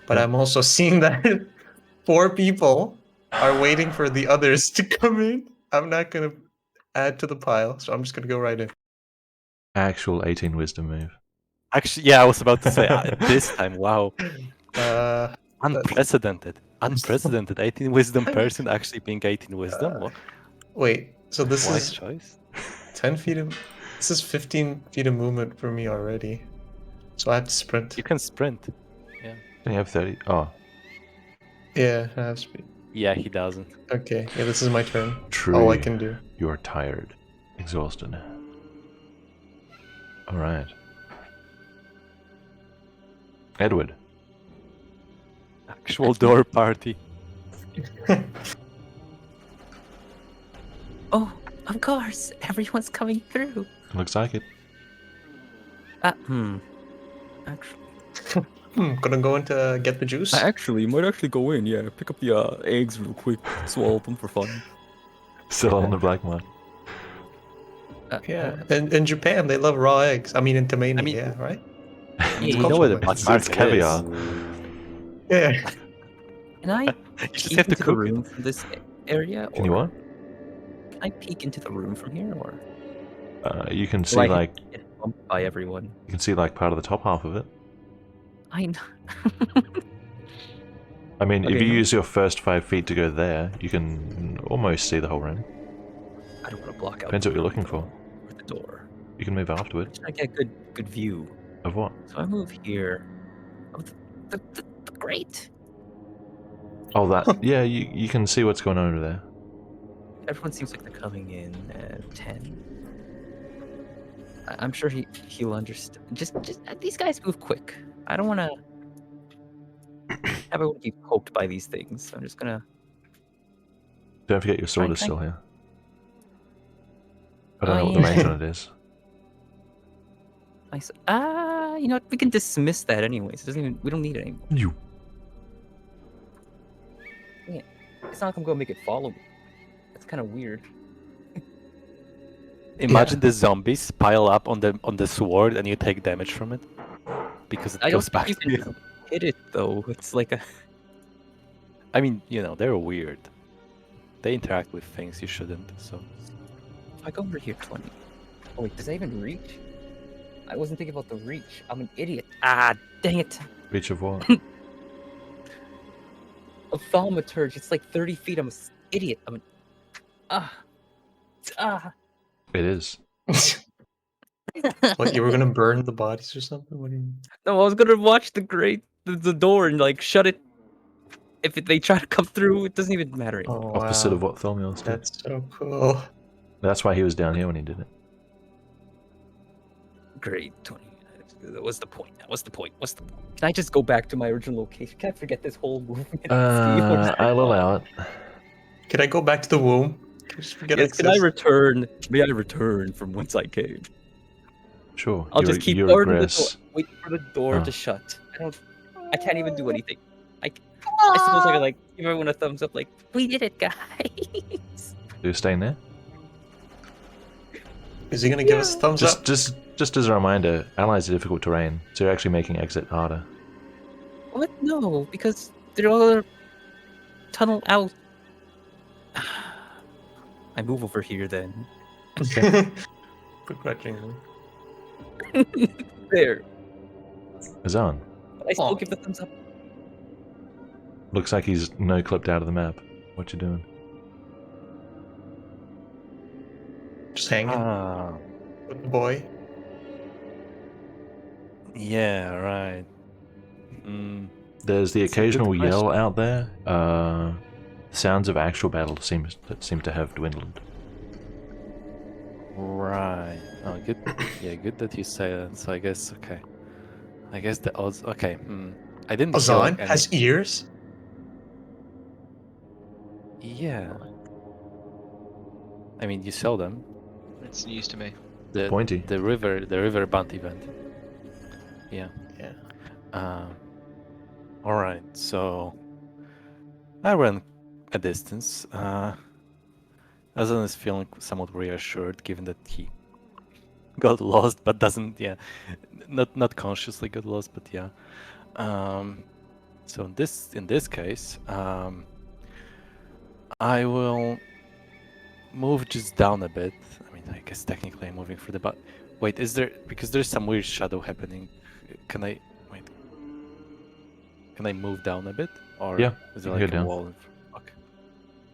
B: But I'm also seeing that 4 people are waiting for the others to come in. I'm not going to add to the pile, so I'm just going to go right in.
A: Actual 18 wisdom move.
C: Actually, yeah, I was about to say this time. Wow, unprecedented, unprecedented. 18 wisdom person actually being 18 wisdom. What?
B: Wait, so this
C: Wise
B: is
C: choice.
B: 10 feet of... This is 15 feet of movement for me already. So I have to sprint.
C: You can sprint.
A: You have 30. Oh,
B: Yeah, I have speed.
C: Yeah, he doesn't.
B: Okay, yeah, this is my turn.
A: true.
B: All I can do.
A: You are tired. Exhausted. Alright. Edward.
C: Actual door party.
E: Oh, of course. Everyone's coming through.
A: Looks like it.
H: Actually,
B: Gonna go in to get the juice?
H: you might actually go in. Yeah, pick up the eggs real quick, swallow them for fun.
A: Still on the black mark.
B: Yeah, in Japan they love raw eggs. I mean, in Tomania,
C: I mean-
B: yeah, right?
C: You
B: cultural
C: know what a
B: way.
C: black
A: It's
C: market
A: caviar.
B: Yeah.
E: Can I
C: You just
E: peek
C: have to
E: into the
C: cook it.
E: room from this area?
A: Can you
E: or
A: what?
E: Can I peek into the room from here, or
A: You can
E: do
A: see
E: I
A: like
E: get bumped by everyone?
A: you can see like part of the top half of it.
E: I know.
A: I mean, if
E: Okay,
A: you
E: no.
A: use your first 5 feet to go there, you can almost see the whole room.
E: I don't want to block out.
A: Depends
E: the
A: what you're
E: room,
A: looking for.
E: though, or the door.
A: You can move afterward.
E: Just trying to get a good view.
A: Of what?
E: So I move here. Of the grate.
A: Oh, that. Yeah, you can see what's going on over there.
E: Everyone seems like they're coming in at 10. I'm sure he'll understand. Just these guys move quick. I don't want to have everyone be poked by these things. So I'm just gonna.
A: Don't forget your sword
E: Try-
A: is
E: try-
A: still here. I don't
E: Oh,
A: know what the
E: yeah.
A: range on it is.
E: You know what? We can dismiss that anyways. It doesn't even. We don't need it anymore.
A: You.
E: It's not like I'm gonna make it follow me. That's kind of weird.
C: Imagine the zombies pile up on the sword and you take damage from it because it
E: I don't
C: goes back
E: think
C: to
E: you
C: you.
E: can hit it though. It's like a.
C: I mean, you know, they're weird. They interact with things you shouldn't. So
E: If I go over here 20. Oh wait, does that even reach? I wasn't thinking about the reach. I'm an idiot. Ah, dang it.
A: Reach of what?
E: A thaumaturge. It's like 30 feet. I'm an idiot. I'm an.
A: It is.
B: What, you were gonna burn the bodies or something? What do you mean?
E: No, I was gonna watch the door and like shut it. If they try to come through, it doesn't even matter anymore.
B: Oh,
A: Opposite
B: wow.
A: of what Thelmios did.
B: That's so cool.
A: That's why he was down here when he did it.
E: Great, 20. That was the point. What's the point? Can I just go back to my original location? Can I forget this whole movement?
A: I'll allow it.
B: Can I go back to the womb? Can we just forget
E: Yes, can I
B: exist?
E: return? May I return from whence I came?
A: Sure.
E: I'll
A: you
E: just keep
A: you
E: guarding the door,
A: regress.
E: wait for the door
A: Oh.
E: to shut. I can't even do anything. I suppose I could like give everyone a thumbs up, like we did it, guys.
A: You're staying there?
B: Is he gonna give us a thumbs up?
A: Just as a reminder, allies are difficult terrain, so you're actually making exit harder.
E: What? No, because they're all tunnel out. I move over here then.
B: Begrudgingly.
E: There.
A: Azan.
E: But I still
B: Oh.
E: give the thumbs up.
A: Looks like he's no clipped out of the map. What you doing?
B: Just hanging
C: Ah,
B: with the boy.
C: yeah, right. Mm,
A: There's the
C: It's a good
A: occasional
C: question.
A: yell out there. Sounds of actual battle seem to have dwindled.
C: Right. Oh, good. Yeah, good that you say that. So I guess okay. I guess the odds. Okay. I didn't feel like
B: Azan
C: any.
B: has ears.
C: Yeah. I mean, you saw them.
D: It's news to me.
C: The
A: Pointy.
C: The river band event. Yeah.
B: Yeah.
C: All right. So I ran a distance. Azan is feeling somewhat reassured, given that he got lost, but doesn't. Yeah. Not consciously got lost, but yeah. So in this case, I will move just down a bit. I mean, I guess technically I'm moving for the but. Wait, is there because there's some weird shadow happening? Can I wait? Can I move down a bit, or
A: Yeah,
C: is
A: you
C: there
A: can
C: like
A: go
C: a
A: down.
C: wall? Okay.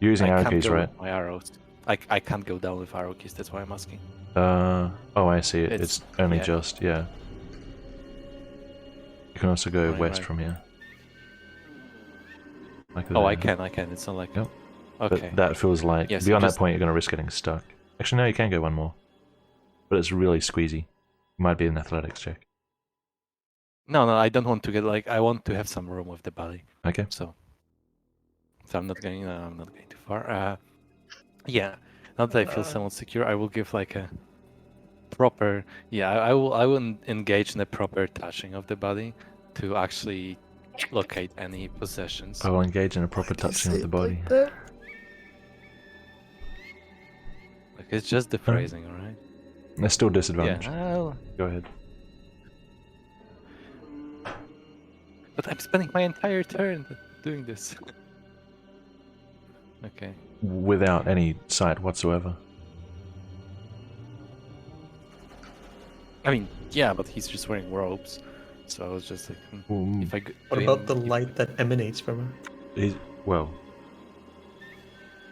A: You're using
C: I
A: arrow
C: can't
A: keys,
C: go
A: right?
C: with my arrows. I can't go down with arrow keys. That's why I'm asking.
A: Oh, I see it.
C: It's-
A: It's only
C: yeah.
A: just, yeah. You can also go
C: Right,
A: west
C: right.
A: from here. Like
C: Oh, I
A: there.
C: can. It's not like.
A: Yep.
C: Okay.
A: But that feels like,
C: Yeah, so
A: beyond
C: just-
A: that point, you're going to risk getting stuck. Actually, no, you can go one more. But it's really squeezy. Might be an athletics check.
C: No, I don't want to get like. I want to have some room with the body.
A: Okay.
C: So I'm not going. I'm not going too far. Yeah. Now that I feel somewhat secure, I will give like a proper. Yeah, I will engage in a proper touching of the body to actually locate any possessions.
A: I will engage in a proper touching of the body.
C: Like it's just the phrasing, all right?
A: There's still disadvantage.
C: Yeah.
A: Go ahead.
C: But I'm spending my entire turn doing this. Okay.
A: Without any sight whatsoever.
C: I mean, yeah, but he's just wearing robes, so I was just like, if I.
B: What about the light that emanates from him?
A: Well,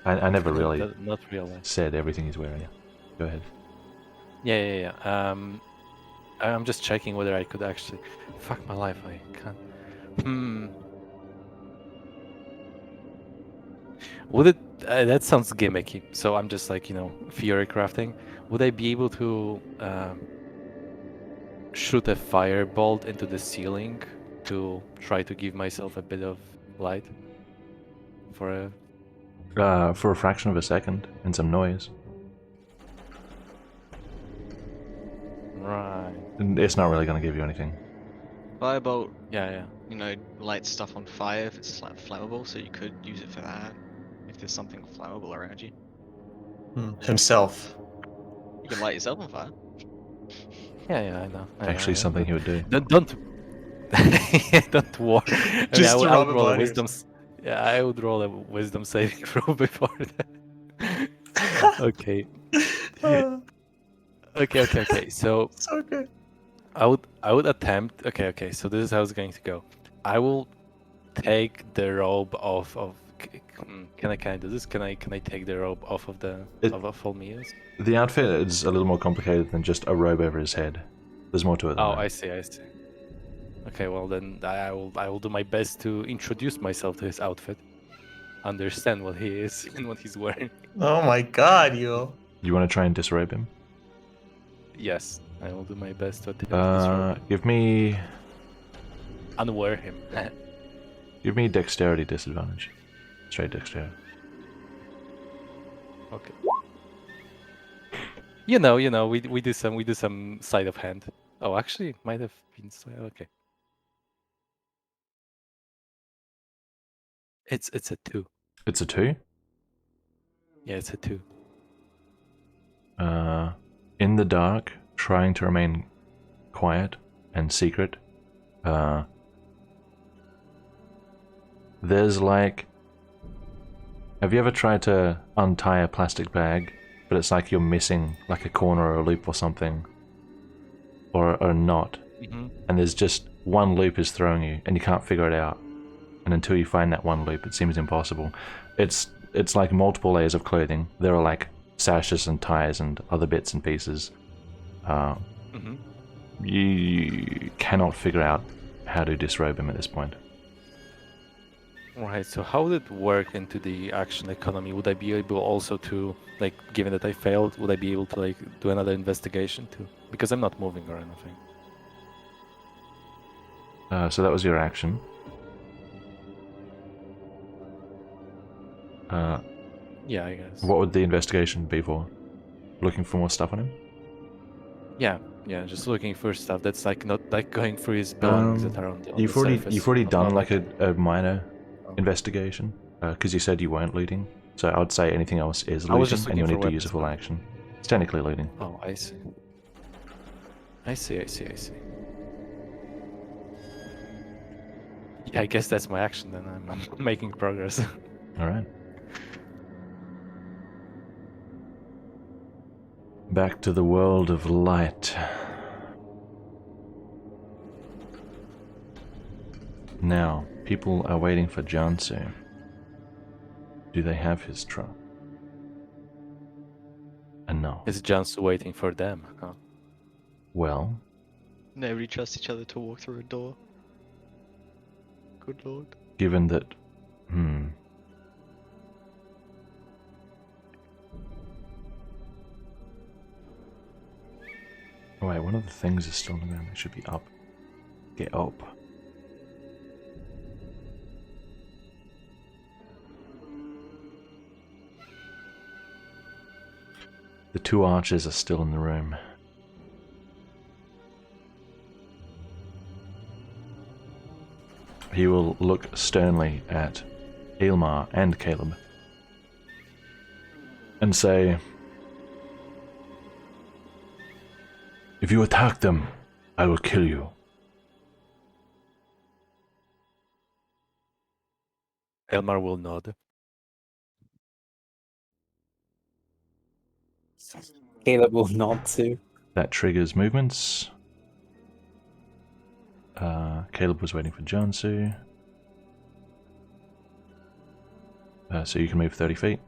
A: I never really
C: Not real life.
A: said everything he's wearing. Go ahead.
C: Yeah. I'm just checking whether I could actually. Fuck my life, I can't. Would it? That sounds gimmicky. So I'm just like, theory crafting. Would I be able to shoot a firebolt into the ceiling to try to give myself a bit of light for a?
A: For a fraction of a second and some noise.
C: Right.
A: And it's not really going to give you anything.
D: Firebolt,
C: Yeah.
D: lights stuff on fire if it's like flammable, so you could use it for that. If there's something flammable around you,
B: Himself.
D: you can light yourself on fire.
C: Yeah, I know.
A: Actually, something he would do.
C: Don't don't worry. I
B: Just
C: would
B: rub it
C: roll a
B: on
C: wisdom. Yeah, I would roll a wisdom saving throw before that. Okay. Okay. So
B: So good.
C: I would attempt. Okay. So this is how it's going to go. I will take the robe off of. Can I do this? Can I take the robe off of of Olmia's?
A: The outfit is a little more complicated than just a robe over his head. There's more to it than
C: Oh,
A: that.
C: I see. Okay, well then I will do my best to introduce myself to his outfit, understand what he is and what he's wearing.
B: Oh my god, you.
A: You want to try and disrobe him?
C: Yes, I will do my best to attempt to disrobe him.
A: Give me
C: Unwear him.
A: dexterity disadvantage. Straight dexterity.
C: Okay. You know, we do some sleight of hand. Oh, actually, it might have been okay. It's a 2.
A: It's a 2?
C: Yeah, it's a 2.
A: In the dark, trying to remain quiet and secret. There's like... Have you ever tried to untie a plastic bag, but it's like you're missing like a corner or a loop or something? Or a knot.
C: Mm-hmm.
A: And there's just one loop is throwing you, and you can't figure it out. And until you find that one loop, it seems impossible. It's like multiple layers of clothing. There are like sashes and ties and other bits and pieces.
C: Mm-hmm.
A: You cannot figure out how to disrobe him at this point.
C: Right, so how would it work into the action economy? Would I be able also to, like, given that I failed, would I be able to, like, do another investigation too? Because I'm not moving or anything.
A: So that was your action.
C: Yeah, I guess.
A: What would the investigation be for? Looking for more stuff on him?
C: Yeah, just looking for stuff that's, like, not, like, going through his belongings that are on the
A: You've
C: surface.
A: already
C: Not
A: done like
C: like
A: a minor
C: Oh.
A: investigation, because you said you weren't looting. So I would say anything else is
C: I was
A: looting,
C: just
A: and you'll
C: looking
A: need
C: for
A: to use a
C: weapons,
A: full
C: but-
A: action. It's technically looting.
C: Oh, I see. I see. Yeah, I guess that's my action then. I'm making progress.
A: All right. Back to the world of light. Now, people are waiting for Jansu. Do they have his truck? And no.
C: Is Jansu waiting for them? Huh?
A: Well,
D: Nobody trusts each other to walk through a door. Good lord.
A: given that... Oh wait, one of the things is still on the ground. It should be up. Get up. The two archers are still in the room. He will look sternly at Aylmar and Caleb and say, "If you attack them, I will kill you."
C: Elmar will nod.
G: Caleb will nod too.
A: That triggers movements. Caleb was waiting for Jansu. So you can move 30 feet.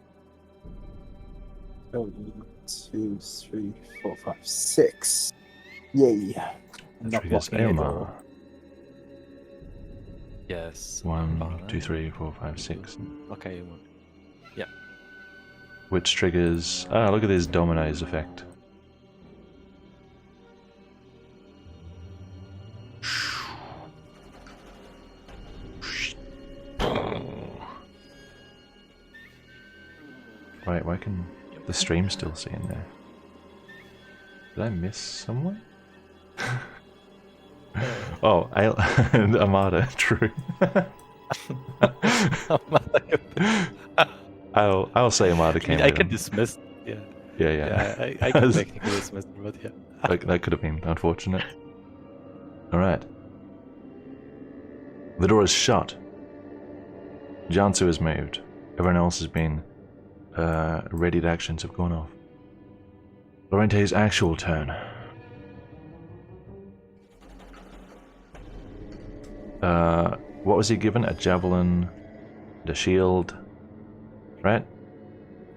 G: 1, 2, 3, 4, 5, 6. Yay. I'm not
A: Triggers
G: blocking it
A: Aylmar.
G: all.
C: Yes.
A: 1, 2, 3, 4, 5, 6.
C: Okay.
A: Which triggers... Ah, look at this dominoes effect. Right, why can the stream still see in there? Did I miss someone? Oh, Amada, true. I'll say Amada came.
C: I can dismiss. Yeah.
A: Yeah.
C: I can technically dismiss her, but yeah.
A: That could have been unfortunate. Alright. The door is shut. Jansu has moved. Everyone else has been readied actions have gone off. Lorente's actual turn. What was he given? A javelin, and a shield, right?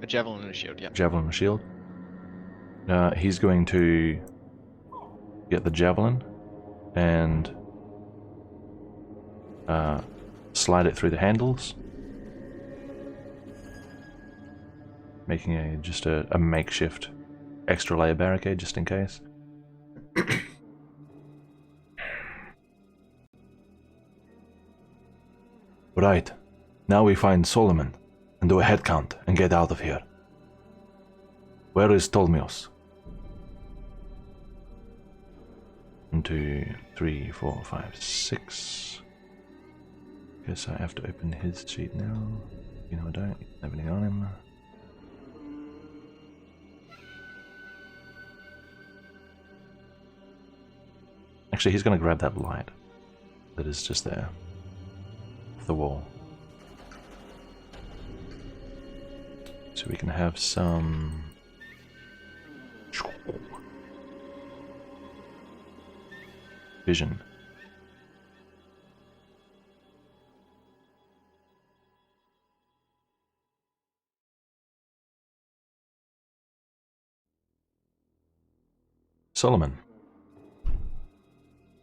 D: A javelin and a shield, yeah.
A: Javelin and a shield. He's going to get the javelin and slide it through the handles, making just a makeshift extra layer barricade just in case. Right, now we find Solomon and do a head count and get out of here. Where is Tolmios? 1, 2, 3, 4, 5, 6. Guess I have to open his sheet now. You know I don't. Everything on him. Actually, he's going to grab that light that is just there, off the wall, so we can have some vision. Solomon.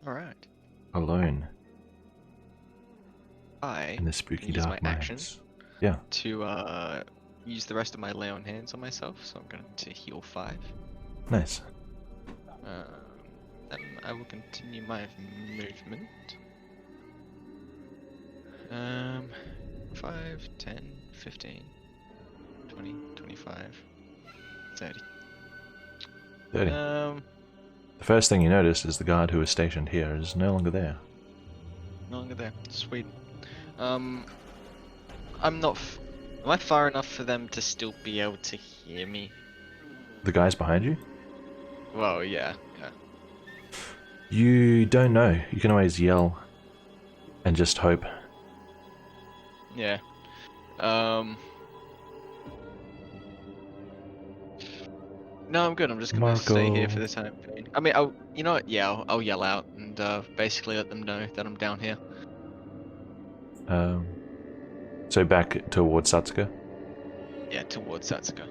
D: Alright.
A: Alone.
D: I
A: in the spooky
D: use
A: dark
D: my action.
A: mines. Yeah.
D: to use the rest of my lay on hands on myself, so I'm going to heal 5.
A: Nice.
D: Then I will continue my movement. 5, 10, 15, 20, 25, 30.
A: 30. The first thing you notice is the guard who was stationed here is no longer there.
D: No longer there. Sweet. I'm not. Am I far enough for them to still be able to hear me?
A: The guys behind you?
D: Well, yeah.
A: You don't know. You can always yell and just hope.
D: Yeah. No, I'm good. I'm just gonna stay here for the time being. I mean, you know what? Yeah, I'll yell out and basically let them know that I'm down here.
A: So back towards Satsuka?
D: Yeah, towards Satsuka.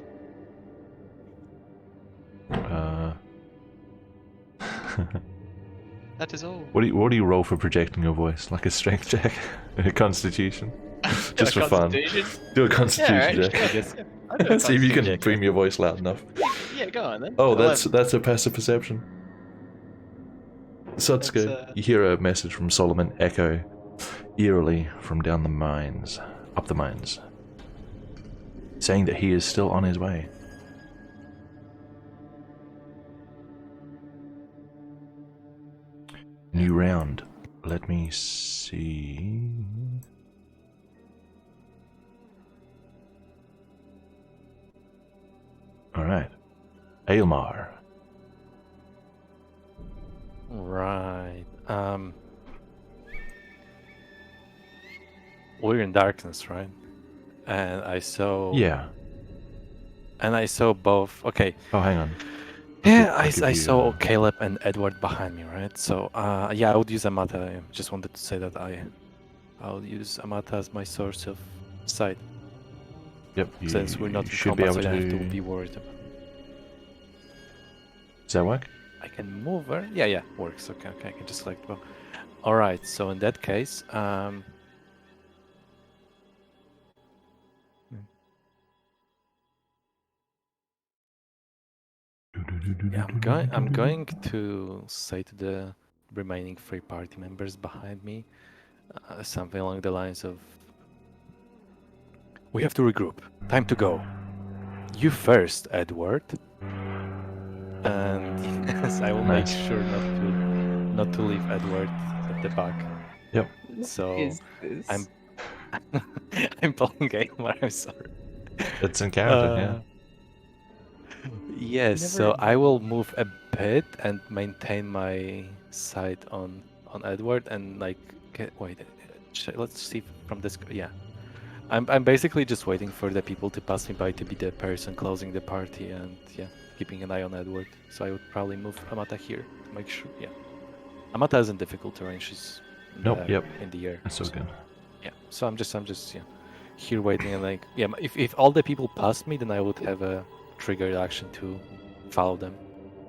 D: That is all.
A: What do you roll for projecting your voice? Like a strength check? A constitution? Just for fun. Do a constitution check. See if you can boom your voice loud enough.
D: Yeah, go on then.
A: Oh, that's a passive perception. Satsuka, you hear a message from Solomon echo eerily from down the mines, up the mines, saying that he is still on his way. New round. Let me see. Alright. Aylmar.
C: Right. We're in darkness, right? And I saw.
A: Yeah.
C: And I saw both. Okay.
A: Oh, hang on.
C: Yeah, I saw Caleb and Edward behind me, right? So, yeah, I would use Amata. I just wanted to say that I'll use Amata as my source of sight.
A: Yep.
C: Since we're not in
A: should
C: combat,
A: be able
C: so I
A: to...
C: don't have to be worried about.
A: Does that work?
C: I can move her. Yeah, works. Okay, I can just select both. All right. So in that case, yeah, I'm going to say to the remaining 3 party members behind me something along the lines of, "We have to regroup. Time to go. You first, Edward." And yes, I will make sure not to leave Edward at the back.
A: Yep.
C: So I'm I'm pulling Aylmar. I'm sorry.
A: It's encountered, yeah.
C: Yes, so I will move a bit and maintain my sight on Edward and like wait, let's see from this. Yeah, I'm basically just waiting for the people to pass me by to be the person closing the party and yeah, keeping an eye on Edward. So I would probably move Amata here to make sure. Yeah, Amata is in difficult terrain. She's in the air.
A: That's so good.
C: Yeah, so I'm just yeah, here waiting and like yeah, if all the people pass me, then I would have a triggered action to follow them.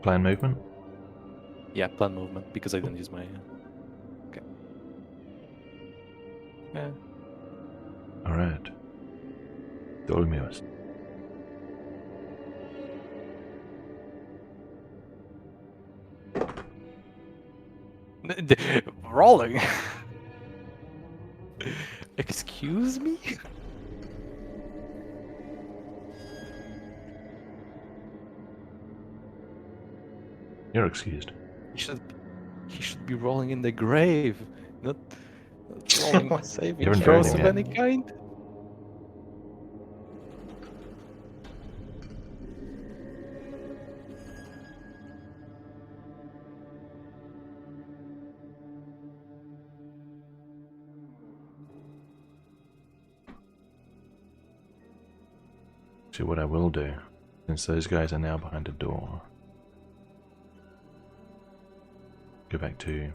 A: Plan movement?
C: Yeah, plan movement because I didn't use my. Okay. Yeah.
A: All right. Dormios.
C: Rolling. Excuse me.
A: You're excused.
C: He should be rolling in the grave, not rolling saving
A: You haven't
C: throws
A: buried
C: of
A: him
C: any kind.
A: See what I will do, since those guys are now behind a door. Go back to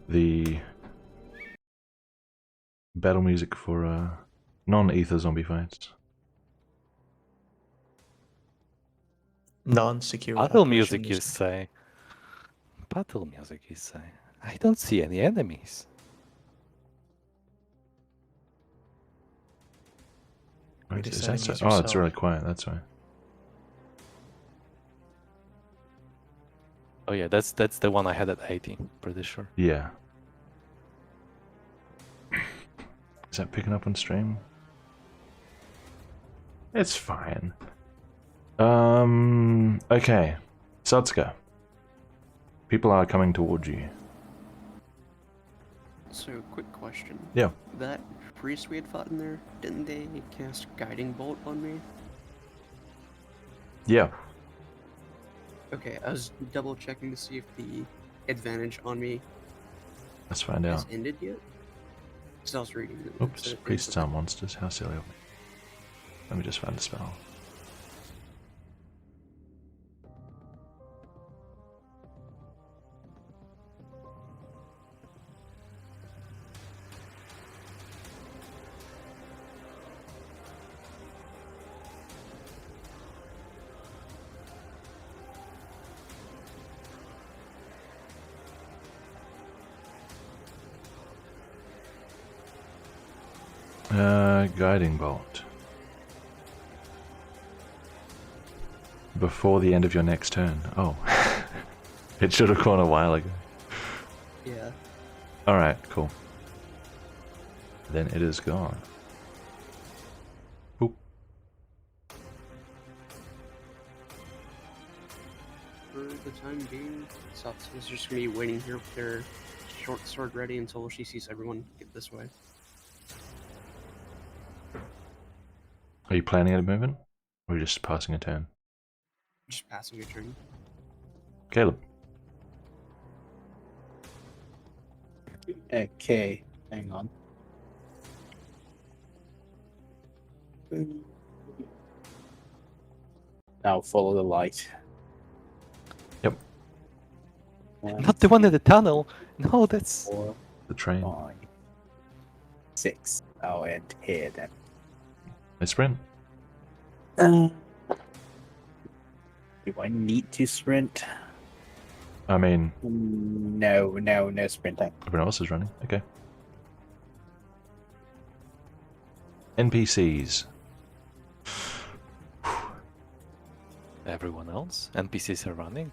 A: the battle music for non-ether zombie fights.
B: Non-secure.
C: Battle music, you say? Battle music, you say? I don't see any enemies.
B: You
A: Is
B: decided
A: that
B: to use
A: so? Oh, it's
B: yourself.
A: really quiet. That's why.
C: Oh yeah, that's the one I had at 80. Pretty sure.
A: Yeah. Is that picking up on stream? It's fine. Okay. Satsuka. People are coming towards you.
F: So, quick question.
A: Yeah.
F: That priest we had fought in there, didn't they cast Guiding Bolt on me?
A: Yeah.
F: Okay, I was double checking to see if the advantage on me
A: Let's find
F: has
A: out.
F: ended yet. Because I was reading it.
A: Oops.
F: said it did,
A: Priests
F: but
A: are monsters. How silly of me. Let me just find a spell. Guiding bolt. Before the end of your next turn. Oh. It should have gone a while ago.
F: Yeah.
A: Alright, cool. Then it is gone. Oop.
F: For the time being, Satsuka's just gonna be waiting here with their short sword ready until she sees everyone get this way.
A: Are you planning a movement? Or are you just passing a turn?
F: Just passing a turn.
A: Caleb.
G: Okay, hang on. Now follow the light.
A: Yep.
C: Not the one in the tunnel. No, that's
G: 4,
A: The train.
G: 5, 6. Oh, and here then.
A: I sprint.
G: Do I need to sprint?
A: I mean,
G: No sprinting.
A: everyone else is running. Okay. NPCs.
C: everyone else. NPCs are running.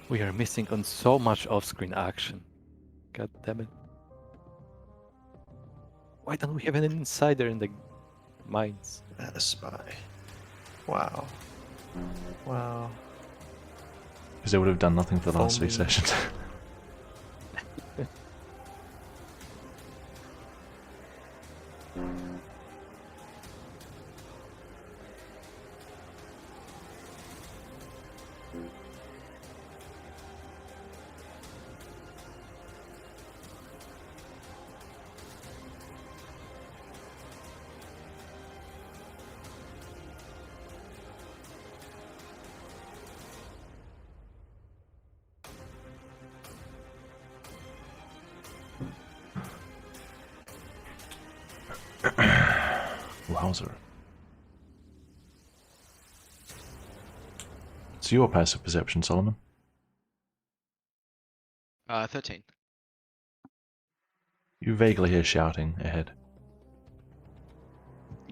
C: We are missing on so much off-screen action. God damn it. Why don't we have an insider in the mines?
B: Add a spy. Wow. Wow.
A: Because they would have done nothing for the last 6
B: If only-
A: sessions. Wowzer. It's your passive perception, Solomon.
D: 13.
A: You vaguely hear shouting ahead.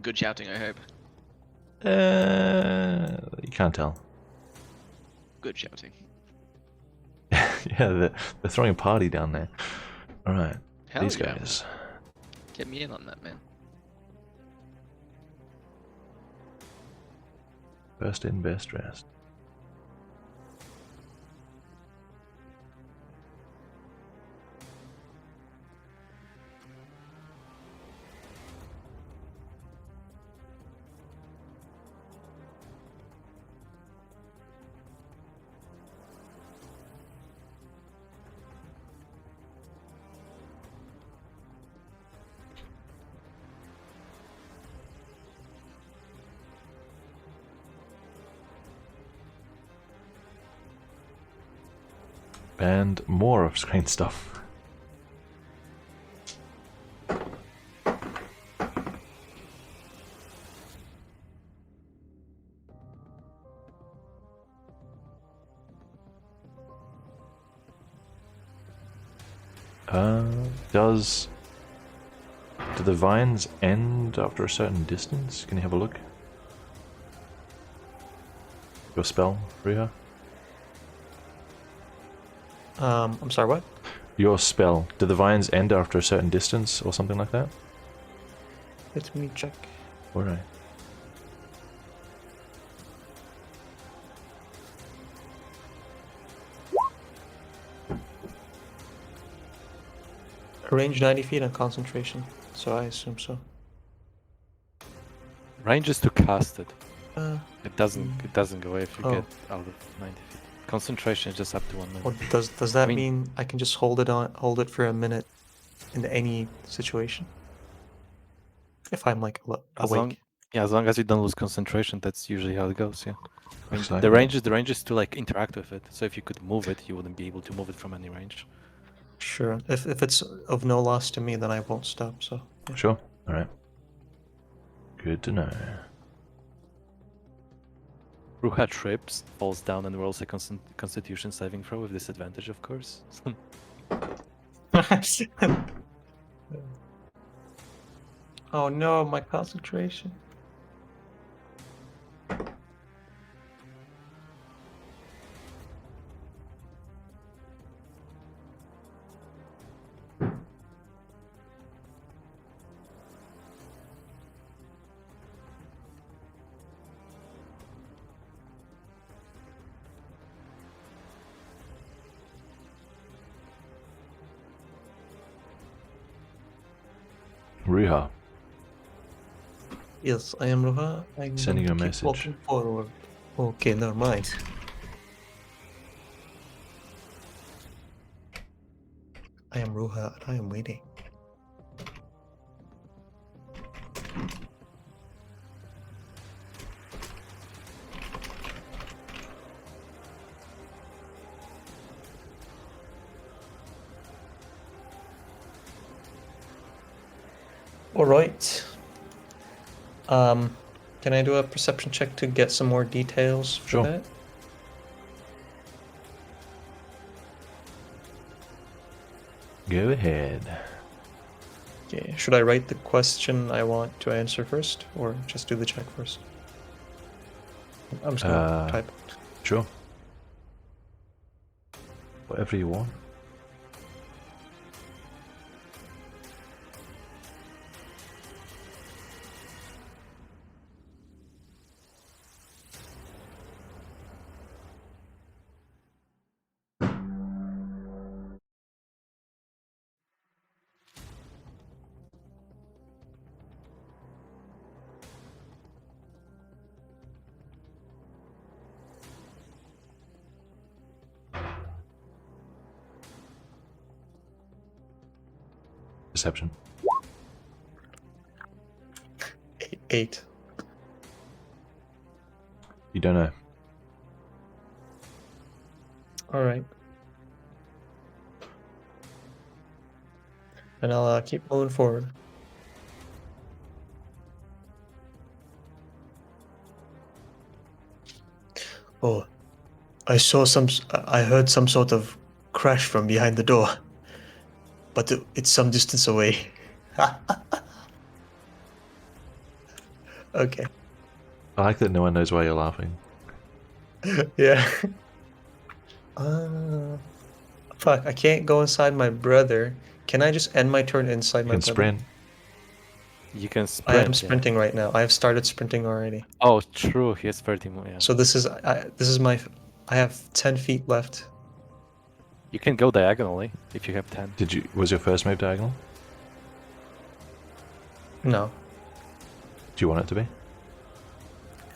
D: Good shouting, I hope.
A: You can't tell.
D: Good shouting.
A: Yeah, they're throwing a party down there. Alright,
D: Hell
A: these
D: yeah.
A: guys.
D: Get me in on that, man.
A: First in, best dressed. And more off-screen stuff. Do the vines end after a certain distance? Can you have a look? Your spell, Riiga?
B: I'm sorry, what?
A: Your spell. Do the vines end after a certain distance or something like that?
B: Let me check.
A: Alright.
B: Range 90 feet and concentration, so I assume so.
C: Range is to cast it.
B: Uh,
C: It doesn't go away if you
B: Oh.
C: get out of 90 feet. Concentration is just up to 1 minute.
B: or does that
C: I mean-
B: mean I can just hold it for a minute in any situation? If I'm like
C: As
B: awake.
C: long, yeah, as long as you don't lose concentration, that's usually how it goes. Yeah. I mean,
A: Looks like
C: the
A: it.
C: range is to like interact with it. So if you could move it, you wouldn't be able to move it from any range.
B: Sure. If it's of no loss to me, then I won't stop. So yeah.
A: Sure. Alright. Good to know.
C: Ruha trips, falls down, and rolls a Constitution saving throw with disadvantage, of course.
B: Oh no, my concentration.
A: Riiga,
B: Yes, I am Ruha. I'm
A: Sending
B: going to
A: a
B: keep
A: message.
B: walking forward. Okay, never mind. I am Ruha and I am waiting. All right. Can I do a perception check to get some more details for
A: Sure.
B: that?
A: go ahead.
B: Okay. Should I write the question I want to answer first, or just do the check first? I'm just gonna type it.
A: Sure. Whatever you want. Perception.
B: 8.
A: You don't know.
B: All right. And I'll keep moving forward. Oh, I heard some sort of crash from behind the door, but it's some distance away. Okay.
A: I like that no one knows why you're laughing.
B: Yeah. Fuck, I can't go inside my brother. Can I just end my turn inside
A: You
B: my
A: can
B: brother?
A: sprint.
C: You can
B: I
C: sprint.
B: am
C: yeah.
B: sprinting right now. I have started sprinting already.
C: Oh, true. He has 30 more. Yeah.
B: So this is my. I have 10 feet left.
C: You can go diagonally if you have 10.
A: Was your first move diagonal?
B: No,
A: Do you want it to be?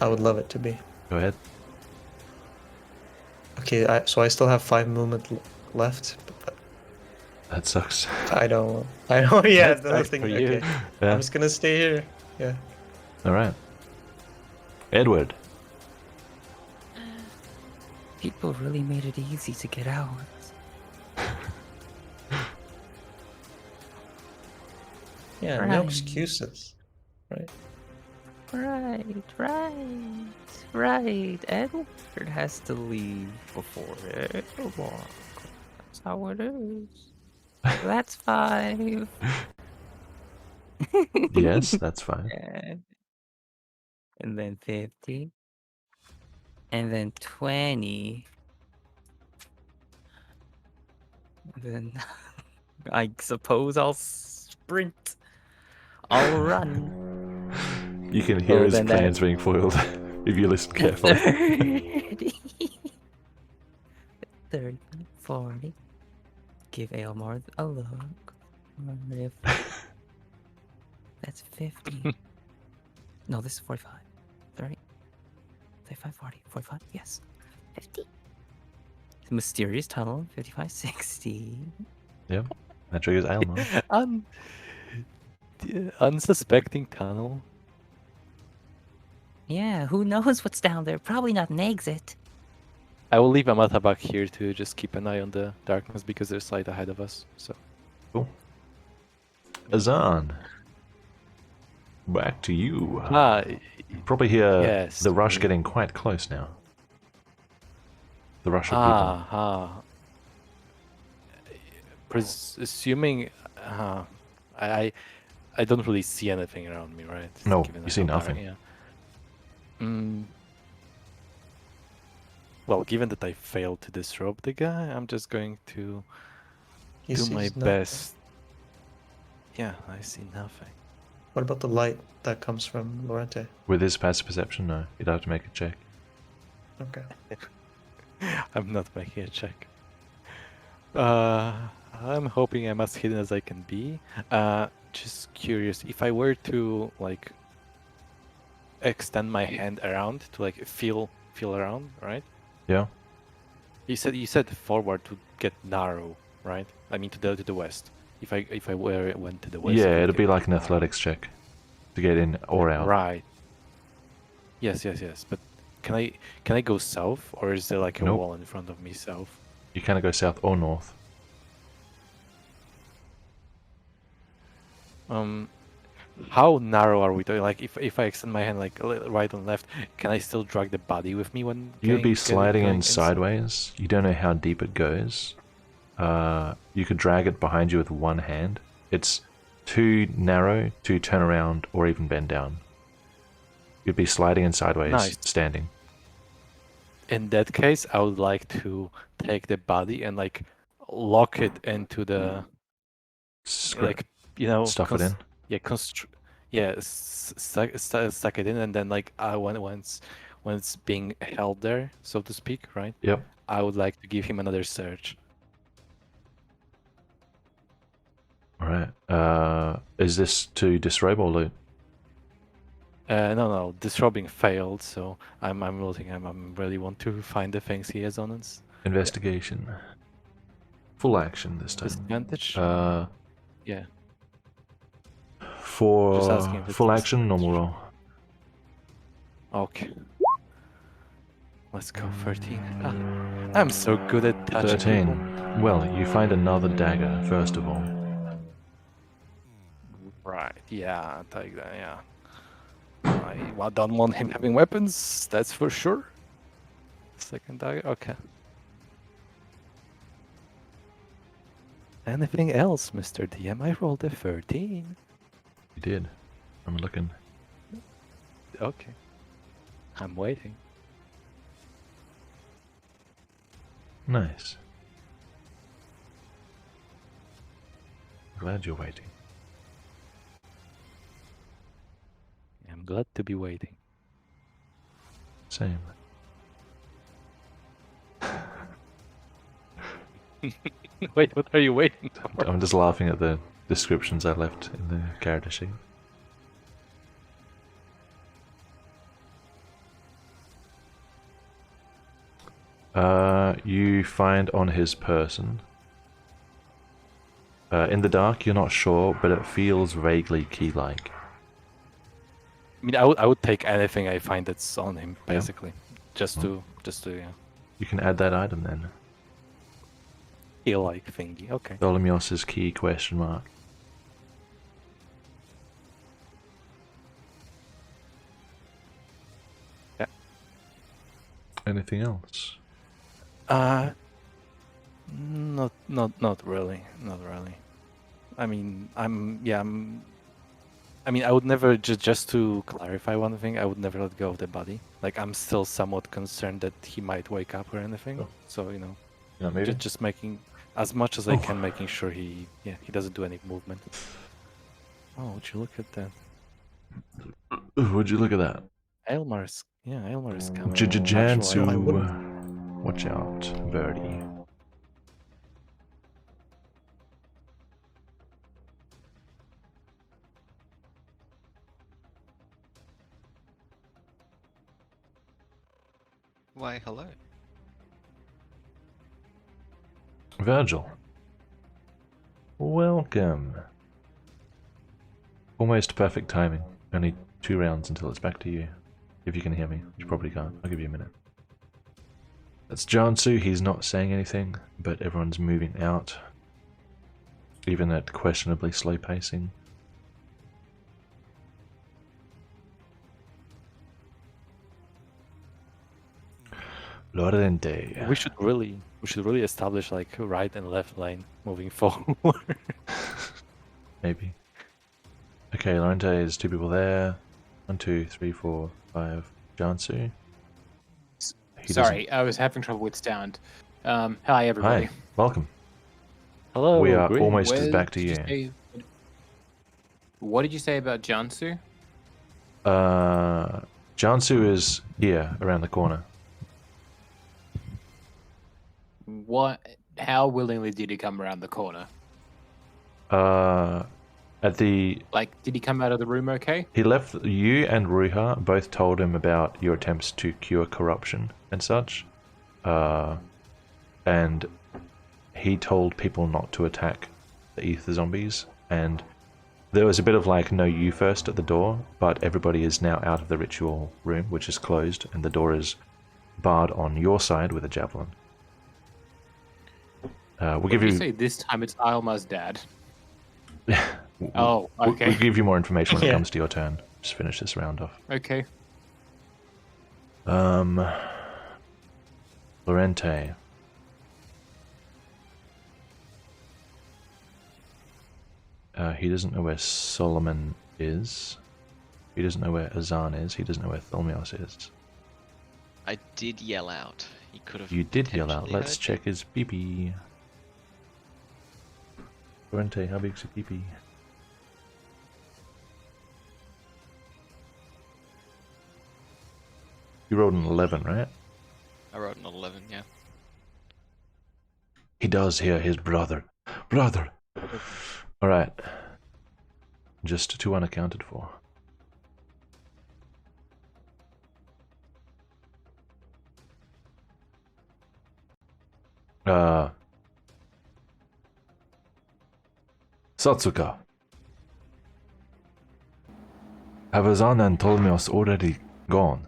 B: I would love it to be.
A: Go ahead.
B: Okay, so I still have 5 movement left. But
A: That sucks.
B: I don't. Yeah,
C: That's
B: the
C: nice
B: thing.
C: for you.
B: Okay,
A: Yeah.
B: I'm just gonna stay here. Yeah.
A: Alright. Edward.
H: People really made it easy to get out.
B: Yeah. No
E: Right.
B: excuses. Right.
H: Right. Edward has to leave before it long. That's how it is. That's 5.
A: Yes, that's fine.
H: And then 50. And then 20. And then I suppose I'll sprint. I'll run.
A: You can hear
H: Oh,
A: his
H: then
A: plans being foiled if you listen carefully.
H: 30. 30, 40. Give Aylmar a look. If that's 50. No, this is 45. 30. 35, 40. 45. Yes. 50. Mysterious tunnel. 55, 60.
A: Yep, that triggers Aylmar.
C: Unsuspecting tunnel.
H: Yeah, who knows what's down there? Probably not an exit.
C: I will leave Amata back here to just keep an eye on the darkness because there's light ahead of us. So
A: Cool. Azan. Back to you. You probably hear
C: yes.
A: the rush getting quite close now. The rush of people.
C: Assuming, I don't really see anything around me, right?
A: No,
C: Given
A: you
C: that
A: see
C: how dark-
A: nothing.
C: Yeah. Well, given that I failed to disrobe the guy, I'm just going to
B: He
C: do my
B: sees nothing.
C: best. Yeah, I see nothing.
B: What about the light that comes from Lorente?
A: With his passive perception, no. You'd have to make a check.
B: Okay.
C: I'm not making a check. I'm hoping I'm as hidden as I can be. Just curious, if I were to like extend my hand around to like feel around, right?
A: Yeah?
C: You said forward to get narrow, right? I mean to the west. If I went to the west.
A: Yeah,
C: it would
A: it'd be
C: get
A: like an
C: narrow.
A: athletics check to get in or out.
C: Right. Yes. But can I go south, or is there like a
A: Nope.
C: wall in front of me south?
A: You kind of go south or north.
C: How narrow are we doing? Like if I extend my hand like right and left, can I still drag the body with me when
A: You'd be
C: getting-
A: sliding
C: going
A: in sideways. You don't know how deep it goes. You could drag it behind you with one hand. It's too narrow to turn around or even bend down. You'd be sliding in sideways,
C: Nice.
A: standing.
C: In that case, I would like to take the body and like lock it into the like
A: Stuff it in.
C: Yeah, suck it in, and then like once it's being held there, so to speak, right?
A: Yep.
C: I would like to give him another search.
A: Alright. Is this to disrobe or loot?
C: No, disrobing failed, so I'm looting. I'm really want to find the things he has on us.
A: Investigation. Full action this time.
C: Disadvantage. Yeah.
A: For
C: Just asking if it's
A: full action, normal roll.
C: Okay. Let's go 13. I'm so good at touching
A: 13.
C: people.
A: Well, you find another dagger, first of all.
C: Right, yeah, take that, yeah. I don't want him having weapons, that's for sure. Second dagger, okay. Anything else, Mr. DM? I rolled a 13.
A: You did. I'm looking.
C: Okay. I'm waiting.
A: Nice. Glad you're waiting.
C: I'm glad to be waiting.
A: Same.
C: Wait, what are you waiting for?
A: I'm just laughing at the descriptions I left in the character sheet. You find on his person. In the dark, you're not sure, but it feels vaguely key-like.
C: I mean, I would take anything I find that's on him,
A: Yeah.
C: basically. Just to yeah.
A: You can add that item then.
C: Key-like thingy, okay.
A: Dolomios' key question mark.
C: Yeah.
A: Anything else?
C: Not really. Not really. I mean, I mean, I would never just to clarify one thing. I would never let go of the body. Like, I'm still somewhat concerned that he might wake up or anything.
A: Oh.
C: So you know,
A: You're not moving?
C: just making as much as I can, making sure he doesn't do any movement. Oh, would you look at that?
A: Ooh, would you look at that?
C: Aylmar's coming.
A: Jansu.
C: Actually,
A: Watch out, birdie.
D: Why, hello.
A: Virgil. Welcome. Almost perfect timing. Only 2 rounds until it's back to you. If you can hear me. You probably can't. I'll give you a minute. That's Jansu. He's not saying anything, but everyone's moving out. Even at questionably slow pacing. Lorente.
C: we should really establish like right and left lane moving forward.
A: Maybe. Okay, Lorente is 2 people there. 1, 2, 3, 4, 5. Jansu. He
J: Sorry, I was having trouble with sound. Hi, everybody.
A: Hi, welcome.
C: Hello.
A: We are
C: Green.
A: almost
J: Where
A: back to
J: did
A: you.
J: say- what did you say about Jansu?
A: Jansu is here, around the corner.
J: How willingly did he come around the corner?
A: At the
J: Like, did he come out of the room okay?
A: he left. You and Ruha both told him about your attempts to cure corruption and such, and he told people not to attack the ether zombies. And there was a bit of like, no, you first at the door, but everybody is now out of the ritual room, which is closed, and the door is barred on your side with a javelin. We'll give
J: Did
A: you.
J: you say this time it's Alma's dad?
A: we'll-
J: Oh, okay.
A: We'll give you more information when it
B: Yeah.
A: comes to your turn. Just finish this round off.
J: Okay.
A: Lorente. He doesn't know where Solomon is. He doesn't know where Azan is. He doesn't know where Tholmios is.
D: I did yell out. He could have.
A: You did yell out.
D: potentially
A: Let's
D: heard
A: check his pee-pee. Lorente, how big's your pee-pee? You rolled an 11, right?
D: I wrote an 11, yeah.
A: He does hear his brother. Brother! Alright. Just 2 unaccounted for. Satsuka. Have Azan and Tolmios already gone?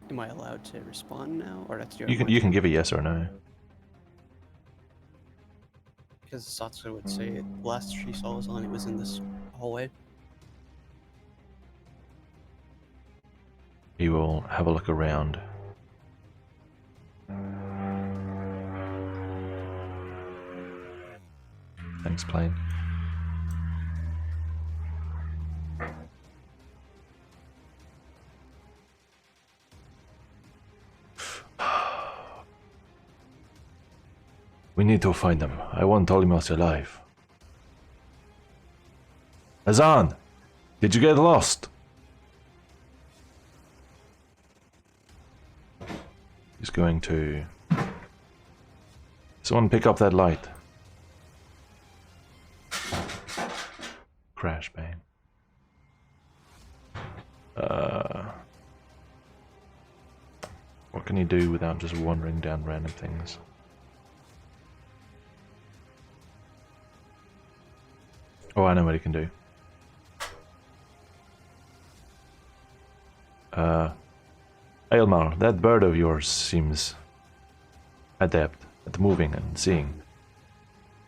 F: Am I allowed to respond now, or that's your?
A: You can give a yes or no.
F: Because Satsuka would say the last she saw was on. It was in this hallway.
A: He will have a look around. Thanks, plane. We need to find them. I want Tolimos alive. Azan! Did you get lost? He's going to... Someone pick up that light. Crash bang. What can you do without just wandering down random things? Oh, I know what he can do. Aylmar, that bird of yours seems adept at moving and seeing.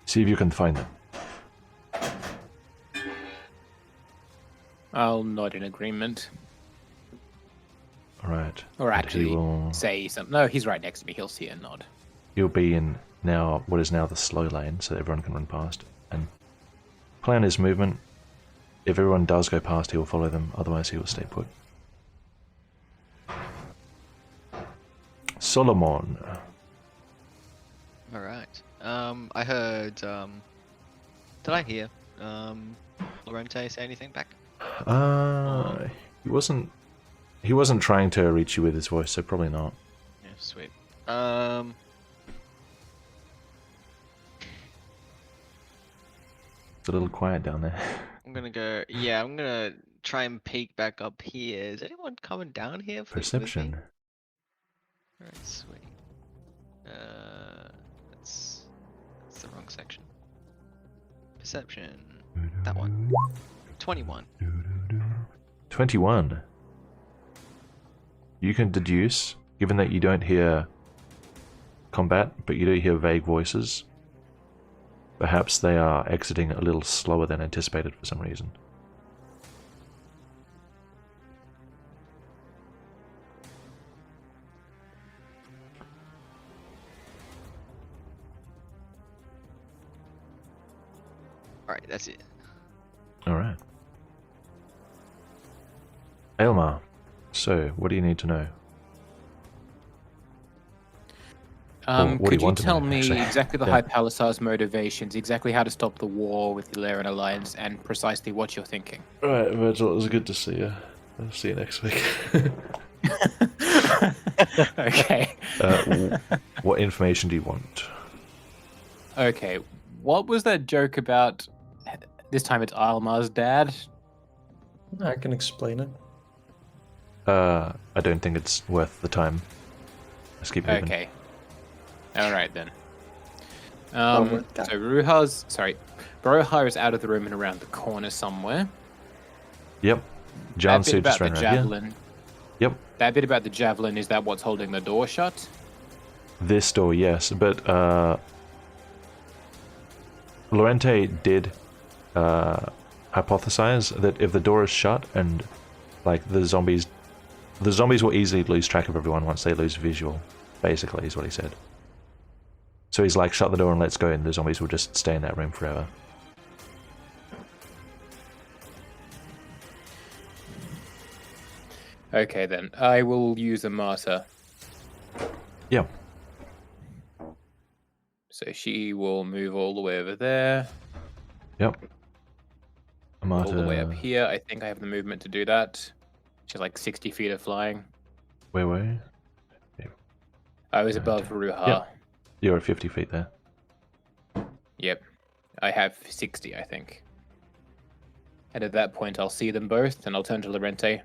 A: See if you can find them.
J: I'll nod in agreement.
A: Right.
J: Or
A: And
J: actually
A: he will,
J: say something. No, he's right next to me. He'll see a nod.
A: he'll be in now what is now the slow lane, so everyone can run past. And plan his movement. If everyone does go past, he will follow them. Otherwise, he will stay put. Solomon.
D: Alright. I heard, did I hear, Lorente say anything back?
A: He wasn't trying to reach you with his voice, so probably not.
D: Yeah, sweet.
A: It's a little quiet down there.
D: I'm gonna try and peek back up here. Is anyone coming down here? With me?
A: Perception.
D: Alright, sweet. That's the wrong section. Perception. That one. 21.
A: 21. You can deduce, given that you don't hear combat, but you do hear vague voices. Perhaps they are exiting a little slower than anticipated for some reason.
D: Alright, that's it.
A: Alright. Elmar, so what do you need to know? What do
J: Could
A: you
J: you
A: want to
J: tell
A: know,
J: me
A: actually?
J: exactly the
A: Yeah.
J: Hypalisar's motivations, exactly how to stop the war with the Illyrian Alliance, and precisely what you're thinking?
A: Alright, Virgil, it was good to see you. I'll see you next week.
J: Okay.
A: What information do you want?
J: Okay. What was that joke about? This time it's Almar's dad.
B: I can explain it.
A: I don't think it's worth the time. Let's keep moving.
J: Okay. All right then.
B: Over
J: So
B: that.
J: Brohar is out of the room and around the corner somewhere.
A: Yep. John
J: That bit
A: Suit
J: about
A: just
J: the
A: ran around here.
J: javelin.
A: Yep.
J: That bit about the javelin, is that what's holding the door shut?
A: This door, yes, but Lorente did hypothesize that if the door is shut and like the zombies will easily lose track of everyone once they lose visual, basically, is what he said. So he's like, shut the door and let's go, and the zombies will just stay in that room forever.
J: Okay then, I will use a martyr.
A: Yeah.
J: So she will move all the way over there,
A: Yep.
J: all the way up
A: Amata,
J: here. I think I have the movement to do that. She's like 60 feet of flying.
A: where were you?
J: I was above Ruha.
A: Yep. You're at 50 feet there.
J: Yep. I have 60, I think. And at that point, I'll see them both, and I'll turn to Lorente.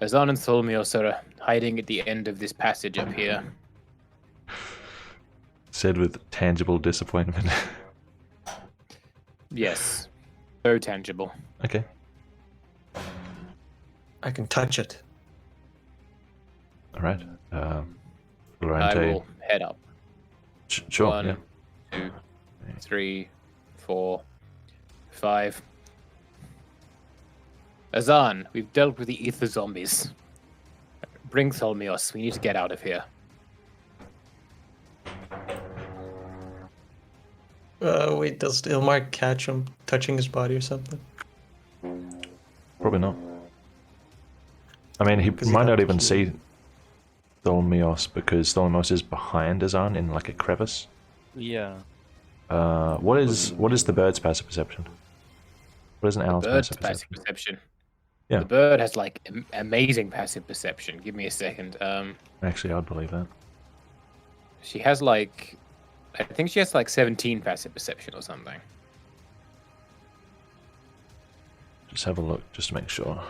J: Azan and Solmios are hiding at the end of this passage up here.
A: Said with tangible disappointment.
J: Yes. So tangible.
A: Okay.
B: I can touch it.
A: Alright.
J: I
A: Lorente.
J: will head up.
A: Sure,
J: One,
A: yeah.
J: 2, 3, 4, 5. Azan, we've dealt with the ether zombies. Bring Solmios. We need to get out of here.
B: Wait, does Ilmar catch him touching his body or something?
A: Probably not. I mean, he
B: 'Cause he
A: might
B: got
A: not even
B: killed.
A: see Tholmios because Tholmios is behind Azan in like a crevice.
C: Yeah.
A: What is the bird's passive perception? What is an owl's
J: Bird's
A: passive
J: passive
A: perception?
J: perception.
A: Yeah.
J: The bird has like amazing passive perception. Give me a second.
A: Actually, I'd believe that.
J: She has like, I think she has like 17 passive perception or something.
A: Just have a look, just to make sure.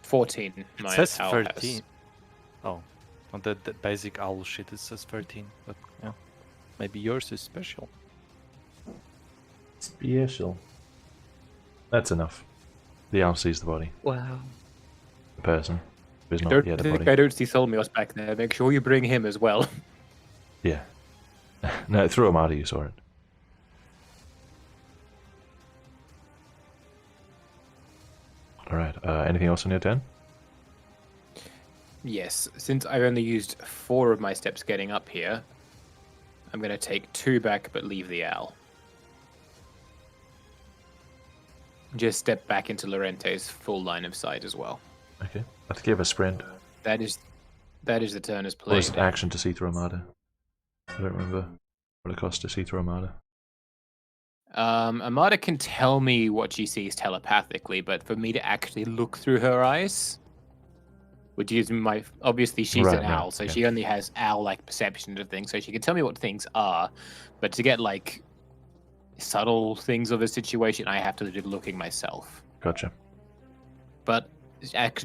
J: 14.
C: It
J: My
C: says
J: owl
C: 13.
J: has.
C: Oh, on the basic owl shit it says 13, but yeah, maybe yours is special.
A: Special. That's enough. The owl sees the body.
F: Wow.
A: The person. Who's not
J: Don't
A: yet a
J: think
A: body.
J: I don't see Solmios back there. Make sure you bring him as well.
A: Yeah. No, through Armada you saw it. Alright, anything else on your turn?
J: Yes, since I've only used 4 of my steps getting up here, I'm going to take 2 back but leave the owl. Just step back into Lorente's full line of sight as well.
A: Okay. Let's give a sprint.
J: That is the turn as
A: Or
J: played.
A: is it action to see through Armada? I don't remember what it costs to see through Armada.
J: Armada can tell me what she sees telepathically, but for me to actually look through her eyes, which is my... Obviously, she's
A: Right,
J: an
A: right,
J: owl, so
A: yeah.
J: she only has owl-like perception of things, so she can tell me what things are, but to get, like, subtle things of a situation, I have to do looking myself.
A: Gotcha.
J: But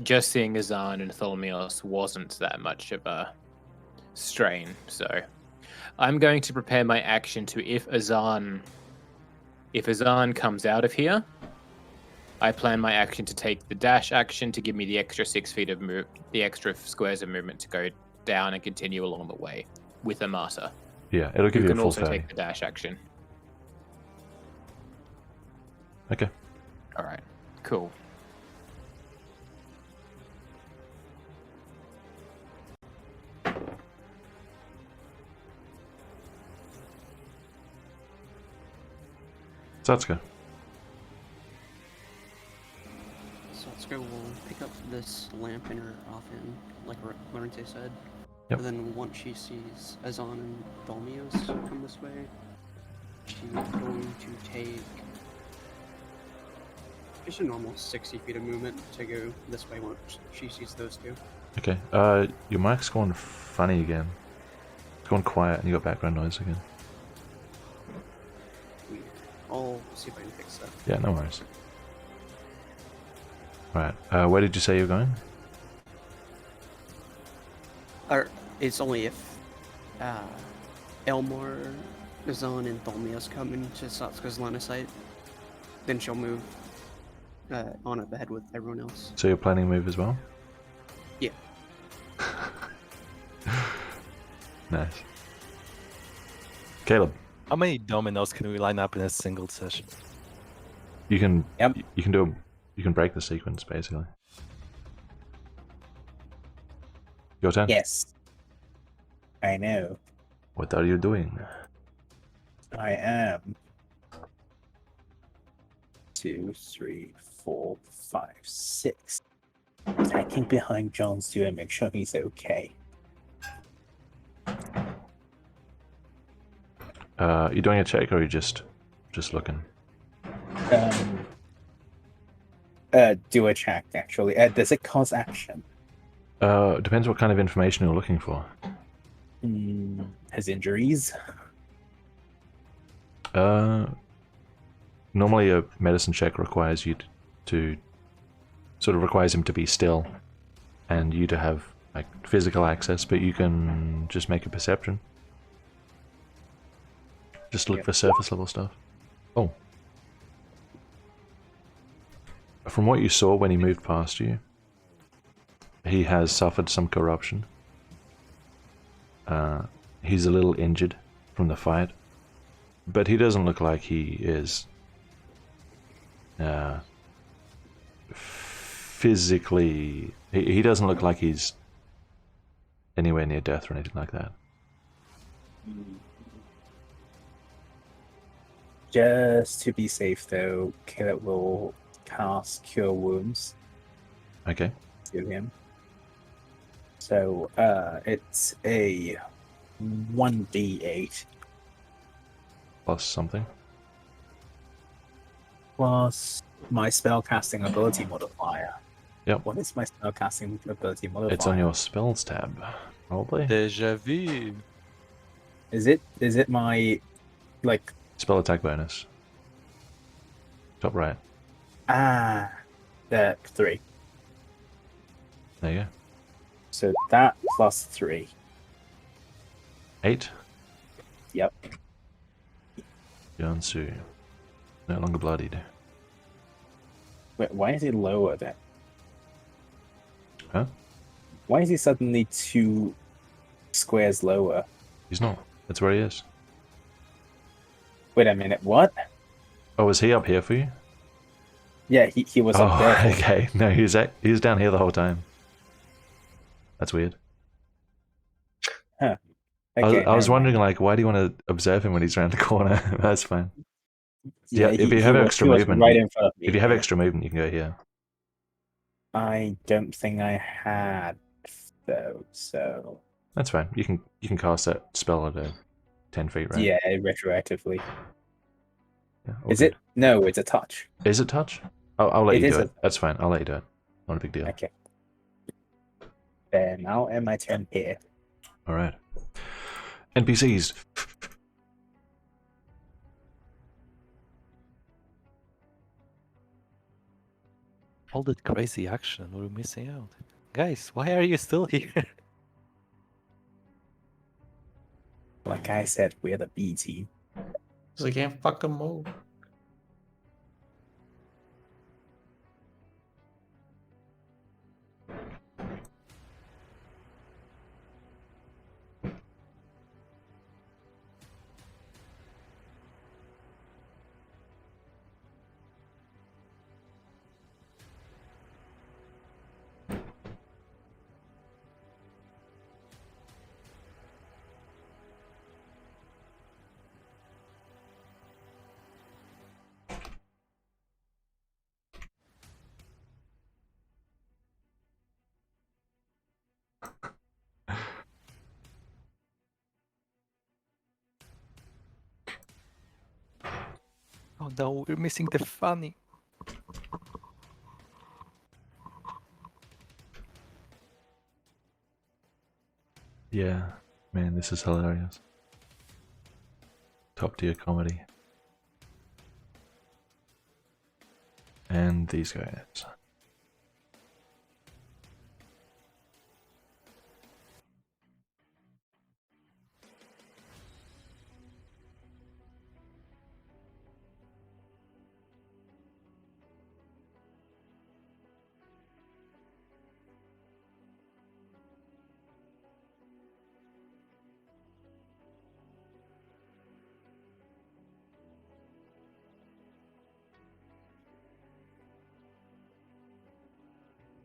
J: just seeing Azan and Tholmios wasn't that much of a strain, so I'm going to prepare my action to if Azan comes out of here, I plan my action to take the dash action to give me the extra 6 feet of the extra squares of movement to go down and continue along the way with Amata.
A: Yeah, it'll give
J: You
A: you a
J: can
A: full
J: also
A: 30.
J: take the dash action.
A: Okay.
J: All right, cool.
A: Satsuka.
F: Satsuka will pick up this lamp in her offhand, like Lorente said.
A: Yep.
F: And then once she sees Azan and Dolmios come this way, she's going to take just a normal 60 feet of movement to go this way once she sees those two.
A: Okay. Your mic's gone funny again. It's gone quiet and you got background noise again.
F: I'll see if I can fix that.
A: Yeah, no worries. Right. Where did you say you're going?
F: Or it's only if Elmore, Azan, and Dolmios come into Satsuka's line of sight, then she'll move on up ahead with everyone else.
A: So you're planning a move as well?
F: Yeah.
A: Nice. Caleb,
C: How many dominoes can we line up in a single session?
A: you can
G: Yep.
A: you can do you can break the sequence basically. Your turn.
G: Yes. I know.
A: What are you doing?
G: I am. 2, 3, 4, 5, 6. Attacking behind John's to make sure he's okay.
A: You doing a check or are you just looking?
G: Do a check actually. Does it cause action?
A: Depends what kind of information you're looking for.
G: His injuries?
A: Normally a medicine check requires you to sort of requires him to be still and you to have like physical access, but you can just make a perception. Just look for surface level stuff. Oh. From what you saw when he moved past you, he has suffered some corruption. He's a little injured from the fight, but he doesn't look like he is physically... He doesn't look like he's anywhere near death or anything like that.
G: Just to be safe though, Caleb will cast Cure Wounds
A: Okay.
G: to him. So it's a 1d8
A: Plus something.
G: plus my spellcasting ability modifier.
A: Yep.
G: What is my spellcasting ability modifier?
A: It's on your spells tab, probably.
C: Déjà vu.
G: Is it my like
A: Spell attack bonus. Top right.
G: the 3.
A: There you go.
G: So that plus 3.
A: 8.
G: Yep.
A: Yansu. No longer bloodied.
G: Wait, why is he lower then?
A: Huh?
G: Why is he suddenly 2 squares lower?
A: He's not. That's where he is.
G: Wait a minute, what?
A: Oh, was he up here for you?
G: Yeah, he was
A: Oh,
G: up there. For me.
A: okay. No, he was down here the whole time. That's weird.
G: Huh.
A: I
G: Okay,
A: was
G: never
A: wondering,
G: mind.
A: like, why do you want to observe him when he's around the corner? That's fine.
G: Yeah,
A: If you have extra
G: he was
A: movement,
G: right in front of me.
A: if you have
G: yeah.
A: extra movement, you can go here.
G: I don't think I had though, so
A: That's fine. You can cast that spell at 10 feet, right?
G: yeah, retroactively.
A: Yeah,
G: Is
A: okay.
G: it? No, it's a touch.
A: Is it touch? I'll let
G: It
A: you
G: is
A: do
G: a-
A: it. That's fine. I'll let you do it. Not a big deal.
G: Okay. Then I'll end my turn here.
A: All right. NPCs.
C: All that crazy action we're missing out. Guys, why are you still here?
G: Like I said, we're the B team.
B: Because I can't fucking move.
C: Oh no, we're missing the funny.
A: Yeah, man, this is hilarious. Top tier comedy. And these guys.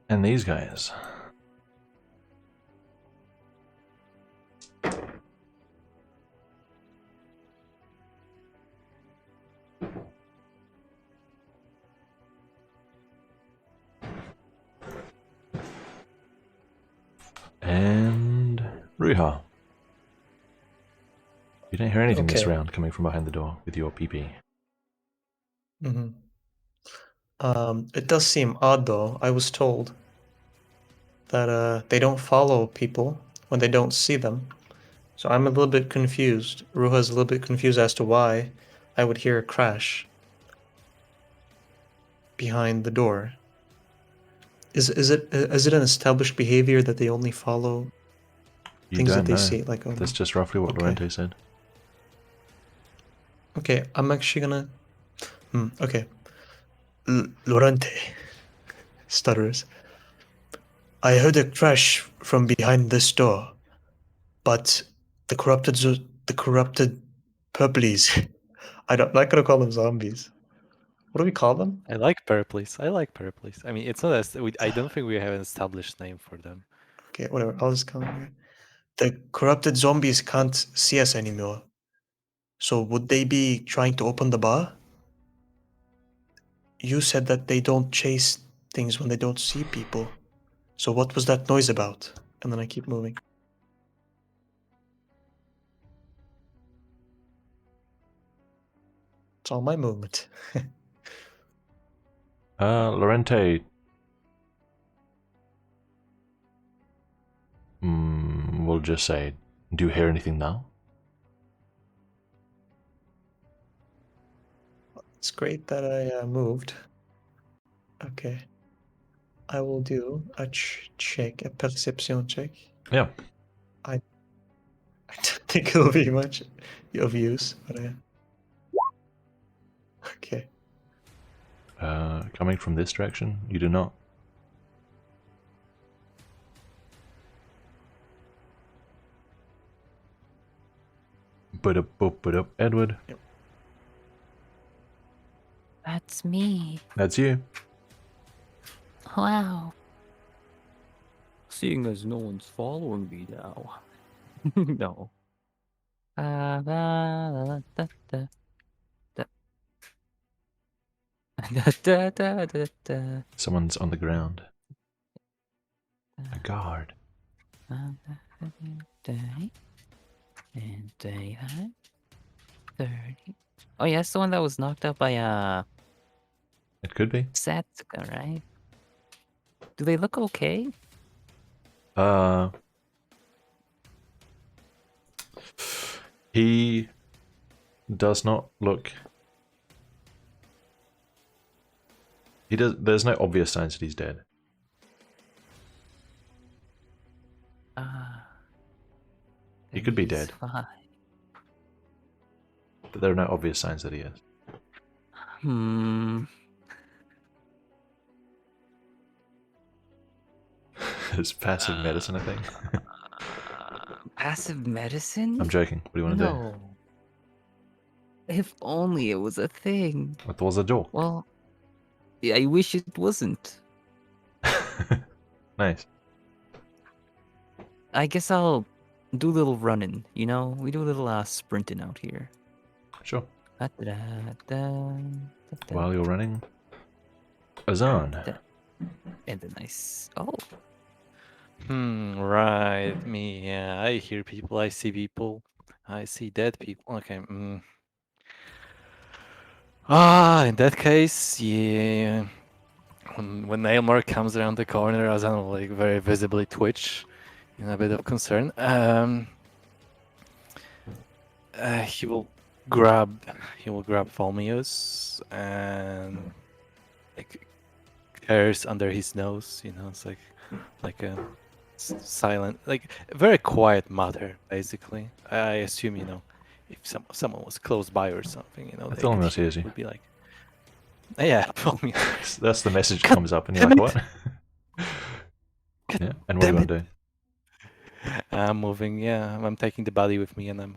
A: And these guys. And Riiga. You don't hear anything this
B: Okay.
A: round coming from behind the door with your PP.
B: Mm-hmm. It does seem odd, though. I was told that they don't follow people when they don't see them. So I'm a little bit confused. Ruha's a little bit confused as to why I would hear a crash behind the door. Is it an established behavior that they only follow
A: You
B: things that
A: don't
B: they
A: know.
B: see? Like, oh,
A: That's just roughly what
B: okay.
A: Lorente said.
B: Okay, I'm actually gonna. Okay. Lorente stutters. I heard a crash from behind this door, but the corrupted purplies. I'm not gonna call them zombies. What do we call them?
C: I like purplies. I like purplies. I mean, it's not as I don't think we have an established name for them.
B: Okay, whatever. I'll just call them here. The corrupted zombies can't see us anymore. So would they be trying to open the bar? You said that they don't chase things when they don't see people. So what was that noise about? And then I keep moving. It's all my movement.
A: Lorente. We'll just say, do you hear anything now?
B: It's great that I moved. Okay. I will do a check, a perception check.
A: Yeah.
B: I don't think it'll be much of use, but okay.
A: Coming from this direction, you do not. But up, Edward.
B: Yep.
H: That's me.
A: That's you.
E: Wow.
H: Seeing as no one's following me now. No. Da, da, da, da, da. Da, da, da, da,
A: Someone's on the ground. A guard.
H: and 25, 30. Oh yeah, that's the one that was knocked out by
A: It could be.
H: Satsuka, right? Do they look okay?
A: He does not look. He does. There's no obvious signs that he's dead. He could be
H: He's
A: dead,
H: fine.
A: but there are no obvious signs that he is. It's passive medicine, I think.
H: Passive medicine?
A: I'm joking. What do you want to do?
H: No. If only it was a thing.
A: It was a joke.
H: Well, yeah, I wish it wasn't.
A: Nice.
H: I guess I'll do a little running, you know? We do a little sprinting out here.
A: Sure.
H: Da-da-da-da,
A: While you're running, Azan.
H: and then oh.
C: Right. Me. Yeah. I hear people. I see people. I see dead people. Okay. In that case, yeah. When Aylmar comes around the corner, Azan will like very visibly twitch, in a bit of concern. He will grab Falmius and like curse under his nose. You know, it's like a silent, like a very quiet mutter, basically. I assume, you know, if someone was close by or something, you know,
A: I thought almost hears you.
C: would be like, yeah, Falmius.
A: That's the message that
C: God
A: comes up, and you're
C: damn
A: like, what? Yeah. And what are you gonna do?
C: I'm moving. Yeah, I'm taking the body with me, and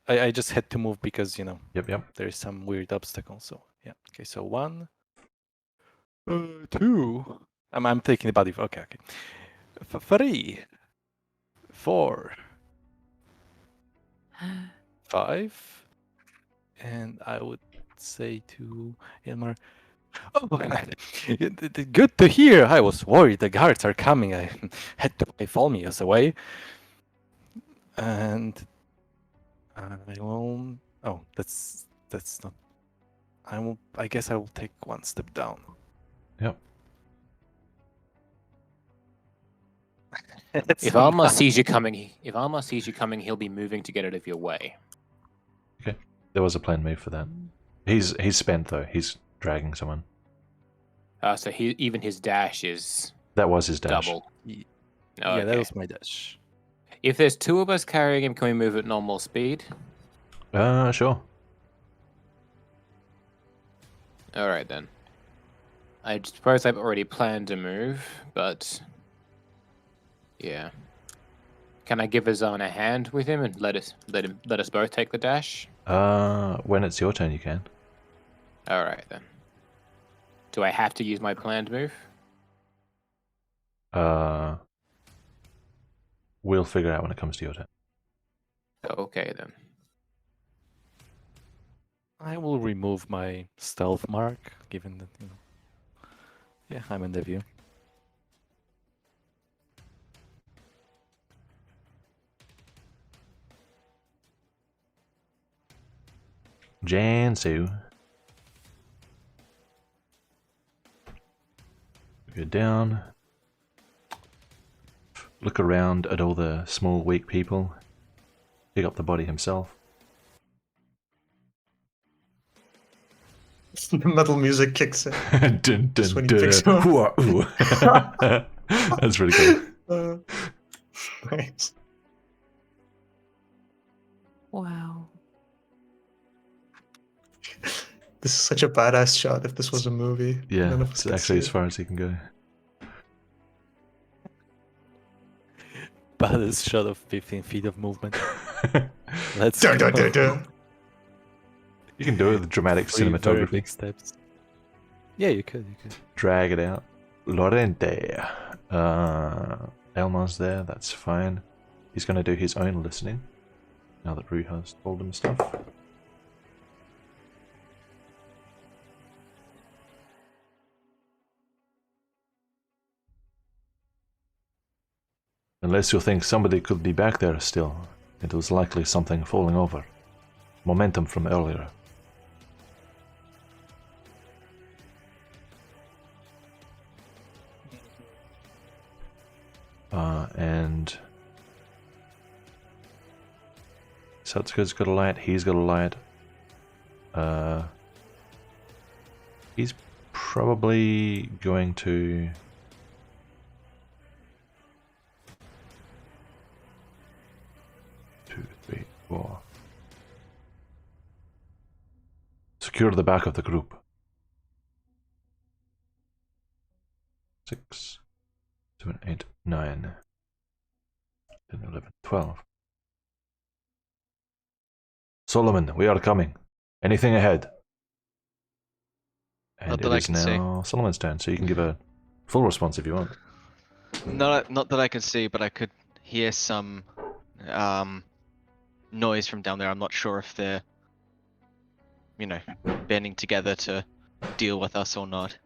C: I just had to move because, you know,
A: Yep.
C: there is some weird obstacle. So yeah. Okay. So 1, 2. I'm taking the body. Okay. 3, 4, 5, and I would say to Elmar, oh, good to hear. I was worried the guards are coming. I had to pay Falmius away. And I will. Oh, that's not. I guess I will take one step down.
A: Yep.
J: If Alma sees you coming, he'll be moving to get out of your way.
A: Okay. There was a planned move for that. He's spent though. He's dragging someone.
J: So even his dash is
A: That was his dash.
J: double.
C: Yeah,
J: Okay.
C: that was my dash.
J: If there's 2 of us carrying him, can we move at normal speed?
A: Sure.
J: All right then. I suppose I've already planned a move, but yeah. Can I give Azan a hand with him and let us both take the dash?
A: When it's your turn, you can.
J: All right then. Do I have to use my planned move?
A: We'll figure it out when it comes to your turn.
J: Okay then.
C: I will remove my stealth mark, given that, you know. Yeah, I'm in the view.
A: Jansu. Go down. Look around at all the small, weak people. Pick up the body himself.
B: The metal music kicks in.
A: Dun, dun,
B: Just when he
A: dun.
B: picks him up.
A: Hooah, ooh. That's pretty cool.
B: Nice.
E: Wow.
B: This is such a badass shot if this was a movie.
A: Yeah,
B: None of us
A: it's
B: could
A: actually
B: see
A: as far as he can go.
C: Baddest shot of 15 feet of movement. Let's
B: Dun,
C: go.
B: dun, dun, dun.
A: You can do it with dramatic
C: Three very
A: cinematography.
C: big steps. Yeah, you could.
A: Drag it out. Lorente. Elmar's there, that's fine. He's going to do his own listening, now that Rue has told him stuff. Unless you think somebody could be back there still. It was likely something falling over. Momentum from earlier. And Satsuka's got a light, he's got a light. He's probably going to... Two, three, four. Secure the back of the group. 6, 7, 8, 9, 10, 11, 12. Solomon, we are coming. Anything ahead? And
D: Not
A: it
D: that I
A: is
D: can see.
A: now Solomon's turn, so you can give a full response if you want.
D: Not that I can see, but I could hear some noise from down there. I'm not sure if they're, banding together to deal with us or not.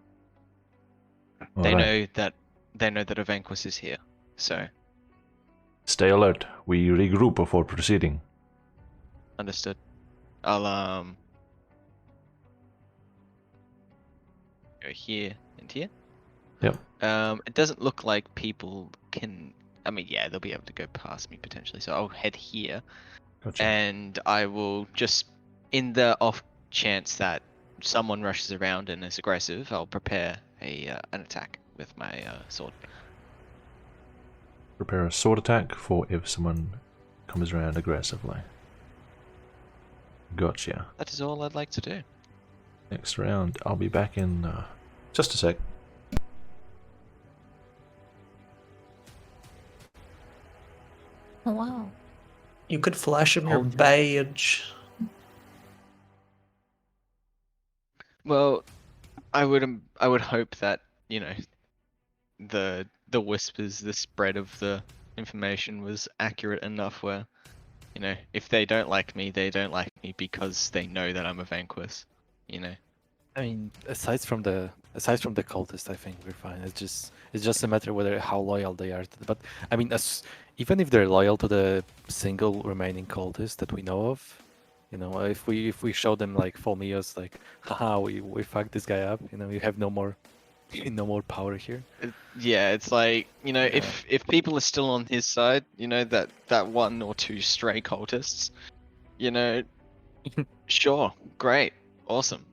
D: They know that a Vanquish is here, so
A: Stay alert. We regroup before proceeding.
D: understood. I'll go here and here.
A: Yep.
D: It doesn't look like people can. I mean, yeah, they'll be able to go past me potentially. So I'll head here,
A: Gotcha.
D: and I will just, in the off chance that someone rushes around and is aggressive, I'll prepare an attack with my sword.
A: Prepare a sword attack for if someone comes around aggressively. Gotcha.
D: That is all I'd like to do.
A: Next round, I'll be back in just a sec.
E: Oh, wow.
B: You could flash him your badge.
D: Well, I would hope that the whispers, the spread of the information was accurate enough where, if they don't like me, they don't like me because they know that I'm a Vanquish.
C: I mean, aside from the cultist, I think we're fine. It's just a matter whether how loyal they are to but I mean, even if they're loyal to the single remaining cultist that we know of, if we show them like Folmios, like, haha, we fucked this guy up, we have no more power here.
D: Yeah, it's like, if people are still on his side, that one or two stray cultists, sure, great, awesome.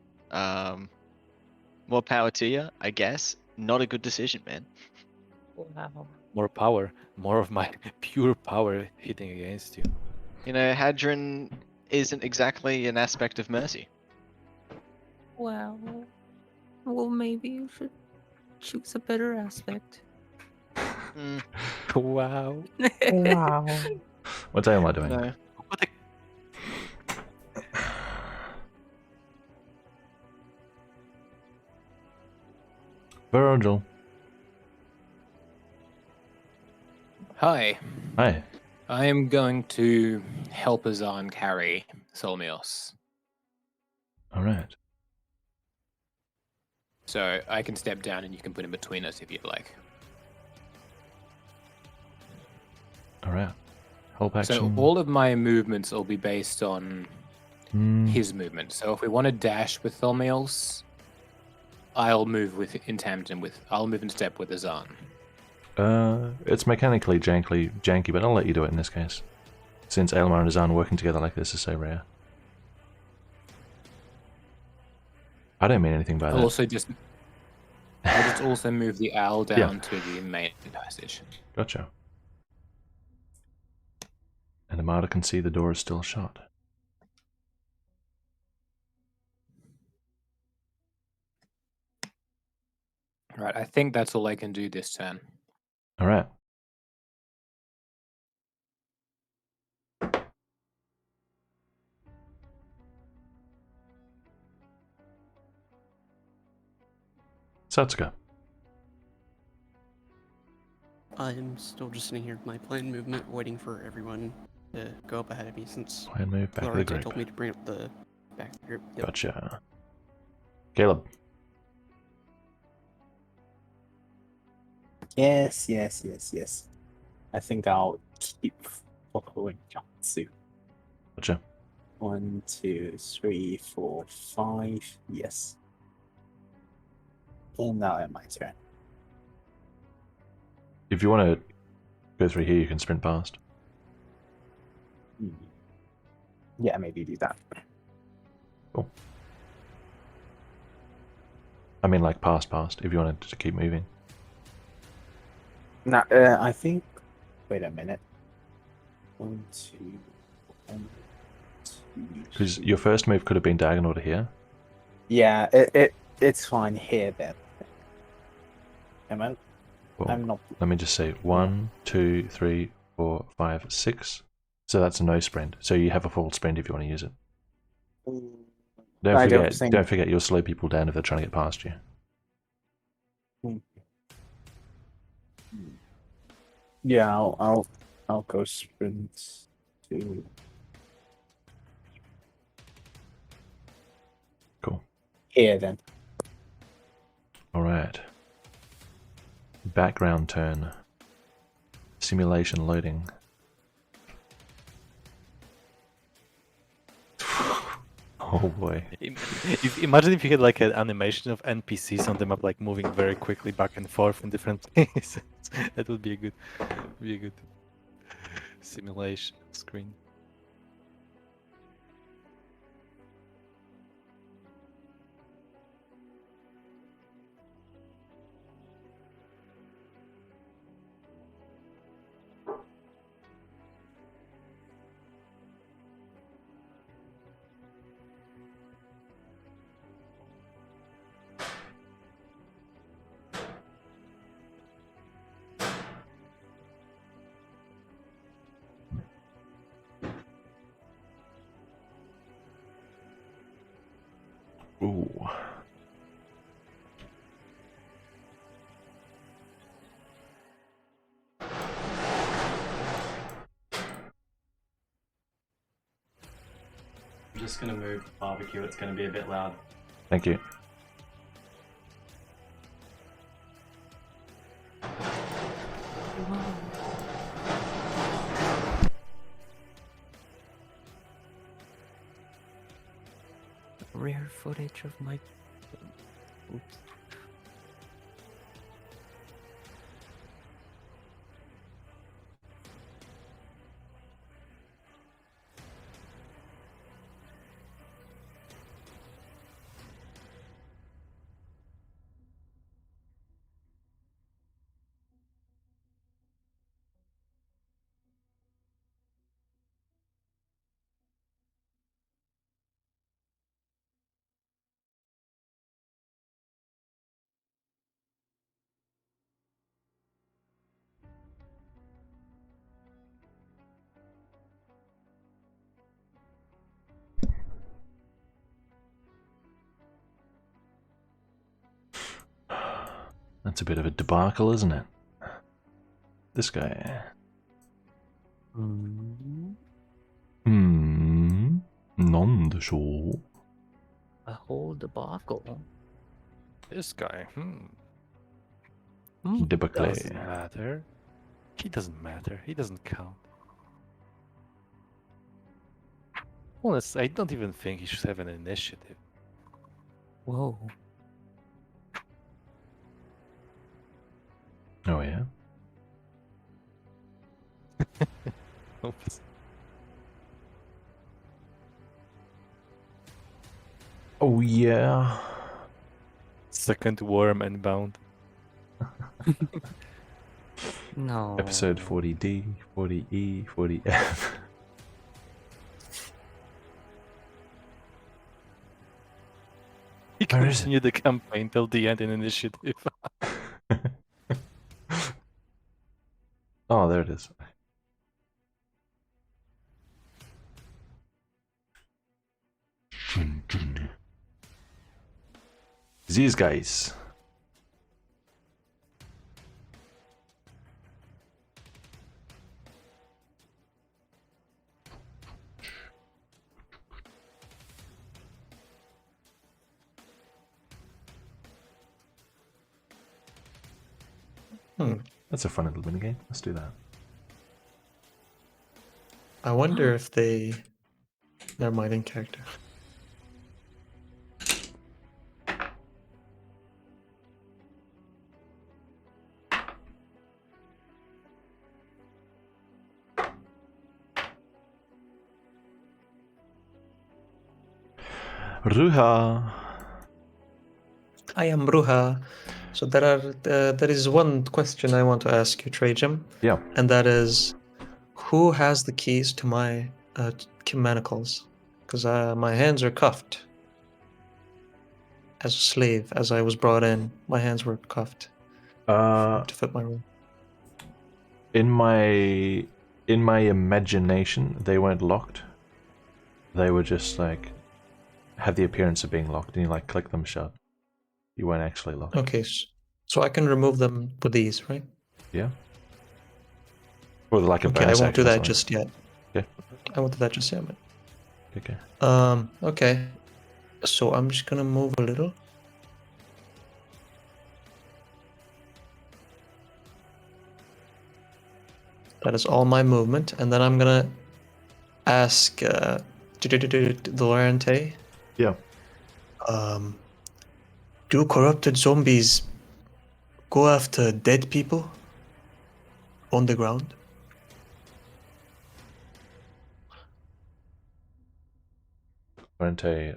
D: More power to you, I guess. Not a good decision, man.
E: Wow.
C: More power, more of my pure power hitting against you.
D: Hadron isn't exactly an aspect of mercy.
E: Wow. Well, maybe you should choose a better aspect.
C: Wow.
B: Wow.
A: What am I doing?
D: No.
A: Virgil.
J: Hi.
A: Hi.
J: I am going to help Azan carry Solmios.
A: Alright.
J: So I can step down and you can put him between us if you'd like.
A: Alright. Help action.
J: So all of my movements will be based on his movement. So if we want to dash with Solmios, I'll move I'll move in step with Azan.
A: It's mechanically janky, but I'll let you do it in this case. Since Aylmar and Azan working together like this is so rare. I don't mean anything by that.
J: I'll just also move the owl down to the main passage.
A: Gotcha. And Amada can see the door is still shut.
J: Right, I think that's all I can do this turn.
A: Alright. Satsuka.
F: I'm still just sitting here with my planned movement, waiting for everyone to go up ahead of me since
A: Plan move back to the
F: Lorente
A: group.
F: told me to bring up the back of the group. Yep.
A: Gotcha. Caleb.
G: Yes. I think I'll keep following Jatsu.
A: Gotcha.
G: 1, 2, 3, 4, 5. Yes. And now it's my turn.
A: If you want to go through here, you can sprint past.
G: Yeah, maybe do that.
A: Cool. I mean, like past, if you wanted to keep moving.
G: Now, I think. Wait a minute. 1, 2, 1, 2.
A: Because your first move could have been diagonal to here.
G: Yeah, it's fine here then.
A: Well,
G: I'm not.
A: let me just say 1, 2, 3, 4, 5, 6. So that's a no sprint. So you have a full sprint if you want to use it. Don't forget you'll slow people down if they're trying to get past you.
G: Yeah, I'll go sprint to.
A: Cool.
G: Here then.
A: Alright. Background turn. Simulation loading. Oh boy.
C: Imagine if you had like an animation of NPCs on the map, like moving very quickly back and forth in different places. That would be a good simulation screen.
A: Ooh.
K: I'm just gonna move barbecue, it's gonna be a bit loud.
A: Thank you.
H: Rare footage of my. Oops.
A: That's a bit of a debacle, isn't it? This guy. None the show.
H: A whole debacle.
C: This guy,
A: Debacle.
C: doesn't matter. He doesn't matter. He doesn't count. Honestly, I don't even think he should have an initiative.
H: Whoa.
A: Oh yeah?
C: Oops.
A: Oh yeah.
C: Second worm and bound.
H: No.
A: Episode 40D, 40E, 40F.
C: He
A: Where is it?
C: continued the campaign till the end in initiative.
A: Oh, there it is. These guys. That's a fun little mini game. Let's do that.
B: I wonder if they. Never mind, in character.
A: Ruha.
B: I am Bruja. So there is one question I want to ask you, Trajum,
A: Yeah.
B: and that is, who has the keys to my manacles? Because my hands are cuffed. As a slave, as I was brought in, my hands were cuffed to fit my role.
A: In my imagination, they weren't locked. They were just like had the appearance of being locked, and you like click them shut. You weren't actually locked.
B: Okay, so I can remove them with these, right?
A: Yeah. Or like a
B: Okay, I
A: bonus
B: won't do
A: action or
B: that
A: something.
B: just yet.
A: Okay.
B: I won't do that just yet.
A: Okay.
B: Okay. So I'm just gonna move a little. That is all my movement, and then I'm gonna ask the Lorente.
A: Yeah.
B: Do corrupted zombies go after dead people on the ground?
A: Lorente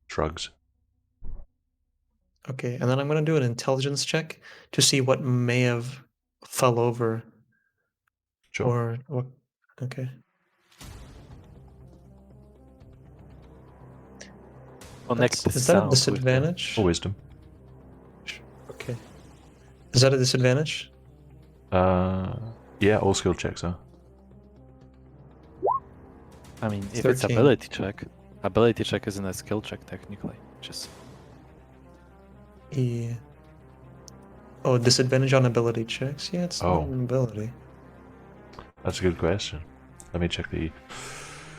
A: shrugs.
B: Okay, and then I'm gonna do an intelligence check to see what may have fell over.
A: Sure.
B: Or what? Okay.
C: Connect the
B: Is that a
C: sound with the-
B: disadvantage?
A: Or wisdom.
B: Okay. Is that a disadvantage?
A: Yeah, all skill checks are.
C: I mean, if it's
B: 13.
C: ability check isn't a skill check technically. Just
B: Yeah. Oh, disadvantage on ability checks? Yeah, it's not an ability.
A: That's a good question. Let me check the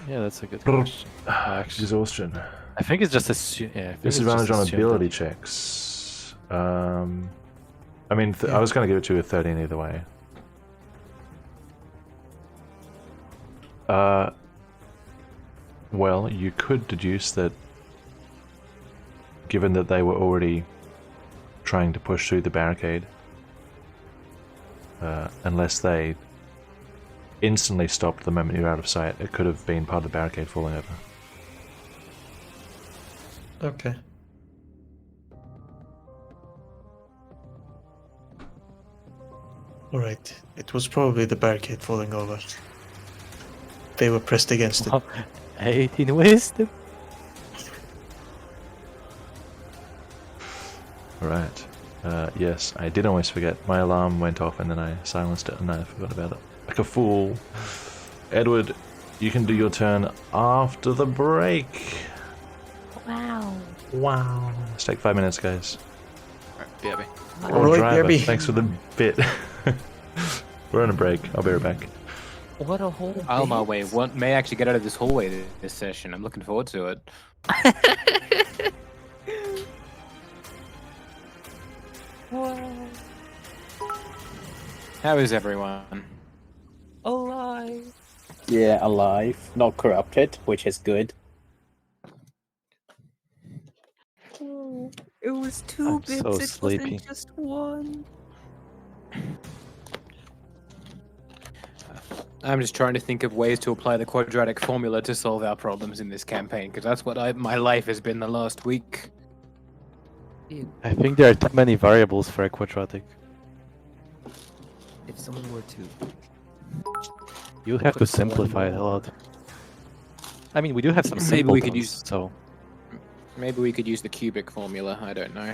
C: yeah, that's a good question.
A: exhaustion.
C: I think it's just a I think it's
A: Disadvantage
C: just
A: on
C: assumed
A: ability
C: that-
A: checks. I mean, I was going to give it to you a 13 either way. Well, you could deduce that given that they were already trying to push through the barricade, unless they instantly stopped the moment you were out of sight, it could have been part of the barricade falling over.
B: Okay. Alright, it was probably the barricade falling over. They were pressed against it.
C: 18 wisdom.
A: Right. Yes, I did almost forget. My alarm went off and then I silenced it and I forgot about it. Like a fool. Edward, you can do your turn after the break.
E: Wow.
A: Wow. Let's take 5 minutes, guys.
D: Alright, BRB.
A: Oh,
B: Right,
A: driver,
B: BRB.
A: thanks for the bit. We're on a break. I'll be right back.
H: What a whole.
J: Oh my
H: bit.
J: way! What may actually get out of this hallway this session? I'm looking forward to it.
H: Wow.
J: How is everyone?
H: Alive.
G: Yeah, alive, not corrupted, which is good.
E: Oh, it was 2
C: I'm
E: bits.
C: so
E: It
C: sleepy.
E: wasn't just 1.
J: I'm just trying to think of ways to apply the quadratic formula to solve our problems in this campaign, because that's what my life has been the last week.
C: I think there are too many variables for a quadratic.
H: If someone were to.
C: You have to
H: put one
C: simplify it a
H: more-
C: lot. I mean, we do have some
J: Maybe
C: simple
J: we could
C: ones,
J: use-
C: so
J: Maybe we could use the cubic formula. I don't know.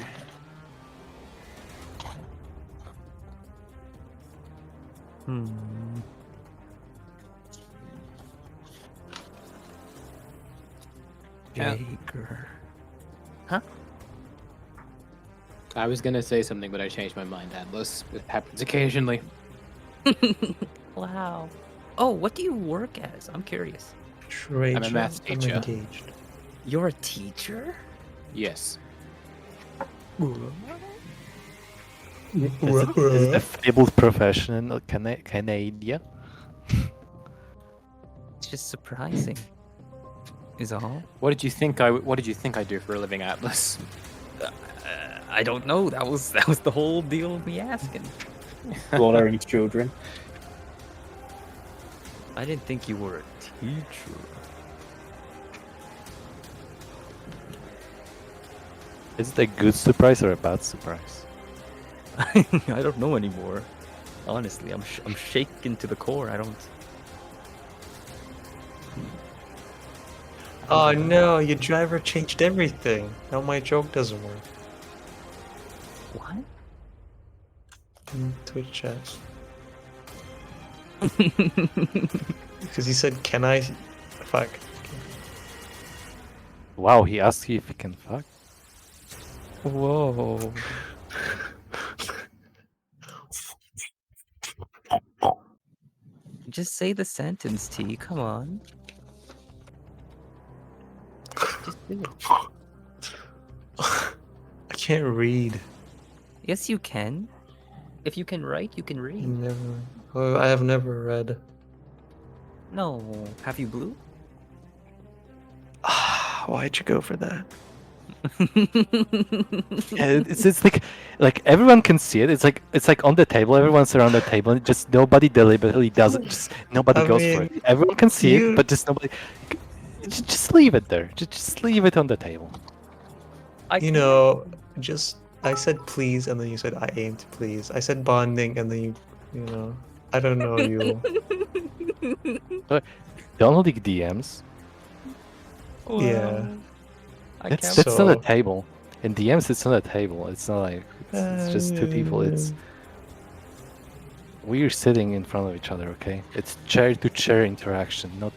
J: Yeah.
H: Jaeger.
J: I was gonna say something, but I changed my mind, Atlas. It happens occasionally.
H: Wow. Oh, what do you work as? I'm curious.
B: Trade
J: I'm a math
B: I'm
J: teacher.
B: engaged.
H: You're a teacher?
J: Yes.
C: Is a fabled professional Canadian?
H: It's just surprising. Is all.
J: What did you think I do for a living, Atlas?
H: I don't know. That was the whole deal of me asking.
G: Slaughtering children.
H: I didn't think you were a teacher.
C: Is it a good surprise or a bad surprise?
H: I don't know anymore. Honestly, I'm shaken to the core. I don't.
B: Oh no, your driver changed everything. Now my joke doesn't work.
H: What?
B: In Twitch chat. Because he said, "Can I fuck?"
C: Wow, he asked you if he can fuck.
H: Whoa. Just say the sentence, T. Come on. Just do it.
B: I can't read.
H: Yes, you can. If you can write, you can read.
B: Never. Oh, I have never read.
H: No. Have you blue?
B: Why'd you go for that?
C: Yeah, it's like everyone can see it. It's like on the table. Everyone's around the table. And just nobody deliberately does it. Just nobody
B: I
C: goes for
B: mean,
C: it. Everyone can see
B: you-
C: it, but just nobody. Just leave it there. Just leave it on the table.
B: You know, just I said please, and then you said I aim to please. I said bonding, and then you know, I don't know you.
C: Downloading DMs.
B: Yeah.
C: That's not a
B: So-
C: table. In DMs, it's not a table. It's not like it's just two people. It's we're sitting in front of each other. Okay, it's chair to chair interaction, not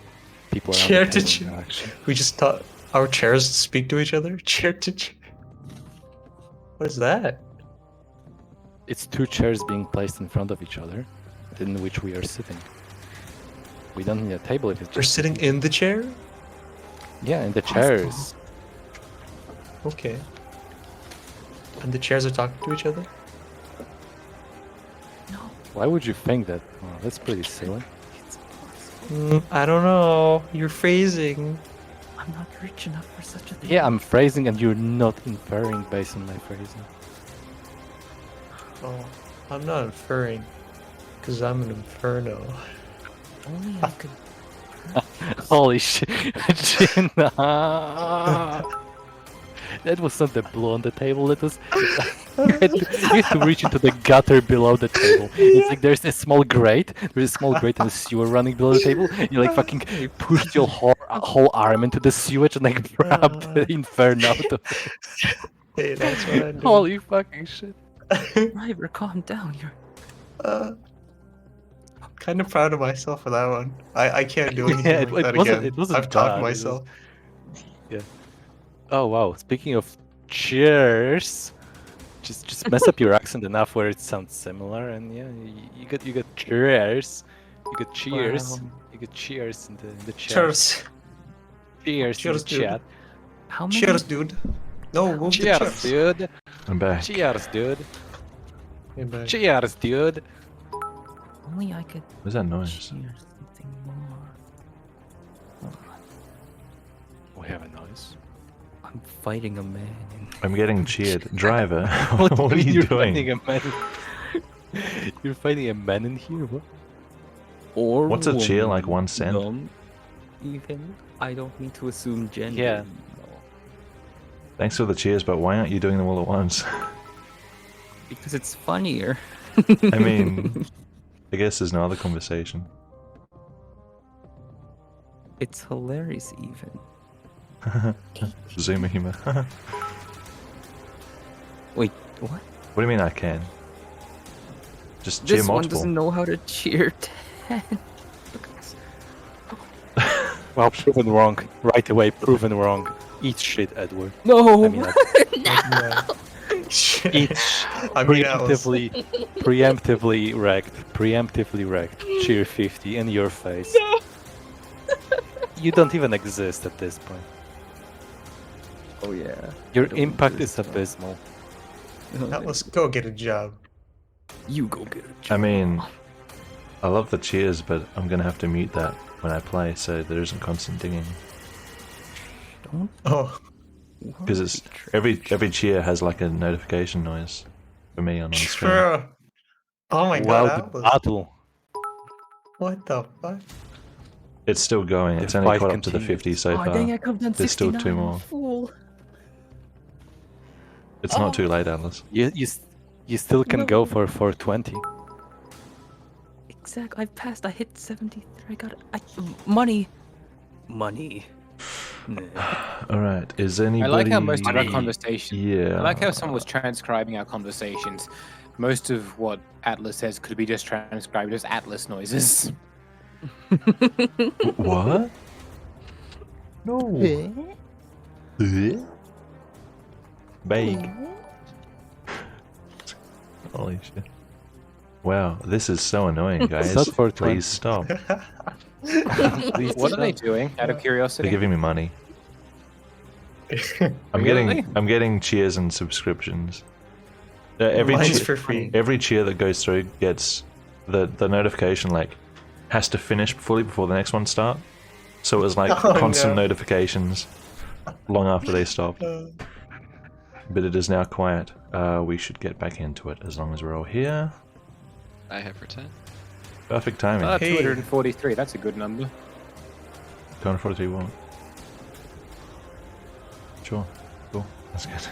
C: people around
B: Chair
C: the
B: to
C: table
B: chair.
C: interaction.
B: We just thought our chairs speak to each other. Chair to chair. What is that?
C: It's two chairs being placed in front of each other, in which we are sitting. We don't need a table if it's
B: We're
C: just
B: sitting in the chair.
C: yeah, in the chairs.
B: Okay. And the chairs are talking to each other.
C: Why would you think that? Oh, that's pretty silly.
B: I don't know. You're phrasing.
H: I'm not rich enough for such a thing.
C: Yeah, I'm phrasing, and you're not inferring based on my phrasing.
B: Oh, I'm not inferring, because I'm an inferno.
H: Only I could.
C: Holy shit! Gina. That was not the blow on the table. That was you have to reach into the gutter below the table. It's like there's a small grate. There's a small grate and a sewer running below the table. You like fucking pushed your whole arm into the sewage and like grabbed the inferno out of it.
B: Hey, that's what I do.
C: Holy fucking shit!
H: Ryver, calm down. You're.
B: Kind of proud of myself for that one. I can't do anything
C: Yeah,
B: like that again.
C: it wasn't
B: I've taught
C: bad, it was-
B: myself.
C: Yeah. Oh wow! Speaking of cheers, just mess up your accent enough where it sounds similar, and yeah, you got cheers, you got cheers,
H: Wow.
C: you got cheers in the chat.
B: Cheers.
C: Cheers,
B: Cheers,
C: in the
B: dude.
C: chat.
H: How many?
B: Cheers, dude. No, move the
C: Cheers,
B: chairs.
C: dude.
A: I'm back.
C: Cheers, dude.
B: Hey, bye.
C: Cheers, dude.
H: Only I could.
A: What's that noise?
H: Cheer something more. Hold on.
C: We have a noise.
H: I'm fighting a man.
A: I'm getting cheered. Driver,
C: What,
A: what are you
C: you're
A: doing?
C: Fighting a man. You're fighting a man in here. What?
H: Or
A: What's a cheer, like
H: woman.
A: 1 cent?
H: Don't even. I don't need to assume gender.
C: Yeah.
H: you know.
A: Thanks for the cheers, but why aren't you doing them all at once?
H: Because it's funnier.
A: I mean, I guess there's no other conversation.
H: It's hilarious, even.
A: Zoomer humor. What
H: Wait, what?
A: do you mean I can? Just cheer
H: This one
A: multiple.
H: doesn't know how to cheer 10. Look at this.
C: Well, proven wrong. Right away, proven wrong. Eat shit, Edward.
H: No!
C: I mean, eat
B: I mean, I was-
C: preemptively wrecked. Cheer 50 in your face. You don't even exist at this point.
H: Oh, yeah.
C: Your
H: don't
C: impact is
H: exist, no.
C: abysmal.
B: Now let's go get a job.
H: You go get it.
A: I mean, I love the cheers, but I'm gonna have to mute that when I play, so there isn't constant dinging.
H: Don't
B: Oh,
A: Because it's every cheer has like a notification noise for me on screen.
B: true. Oh my
C: wow,
B: god,
C: the
B: Atlas.
C: battle.
B: What the fuck?
A: It's still going.
C: The
A: It's only
C: fight
A: caught up to the
C: continues.
A: 50 so
E: Oh,
A: far.
E: dang, I come down
A: There's still
E: 69.
A: two
E: I'm a
A: more.
E: fool.
A: It's not too late, Atlas.
C: You still can go
E: No.
C: for 420.
E: Exactly. I passed. I hit 73. I got money.
H: Money.
A: Alright, is anybody...
J: I like how most of our conversation.
A: Yeah.
J: I like how someone was transcribing our conversations. Most of what Atlas says could be just transcribed as Atlas noises.
A: What? No. Bake. Holy shit. Wow, this is so annoying, guys.
C: Not for 20.
A: Please stop.
C: Please
J: What are they
C: stop.
J: doing? Out of
A: They're
J: curiosity.
A: giving me money.
J: Really?
A: I'm getting cheers and subscriptions.
B: Mine's for free.
A: Every cheer that goes through gets the notification like has to finish fully before the next one start. So it was like
B: Oh,
A: constant
B: no.
A: notifications long after they stopped. But it is now quiet. We should get back into it as long as we're all here.
D: I have returned.
A: Perfect timing.
J: 243. That's a good number.
A: 243 what? Sure. Cool. That's good.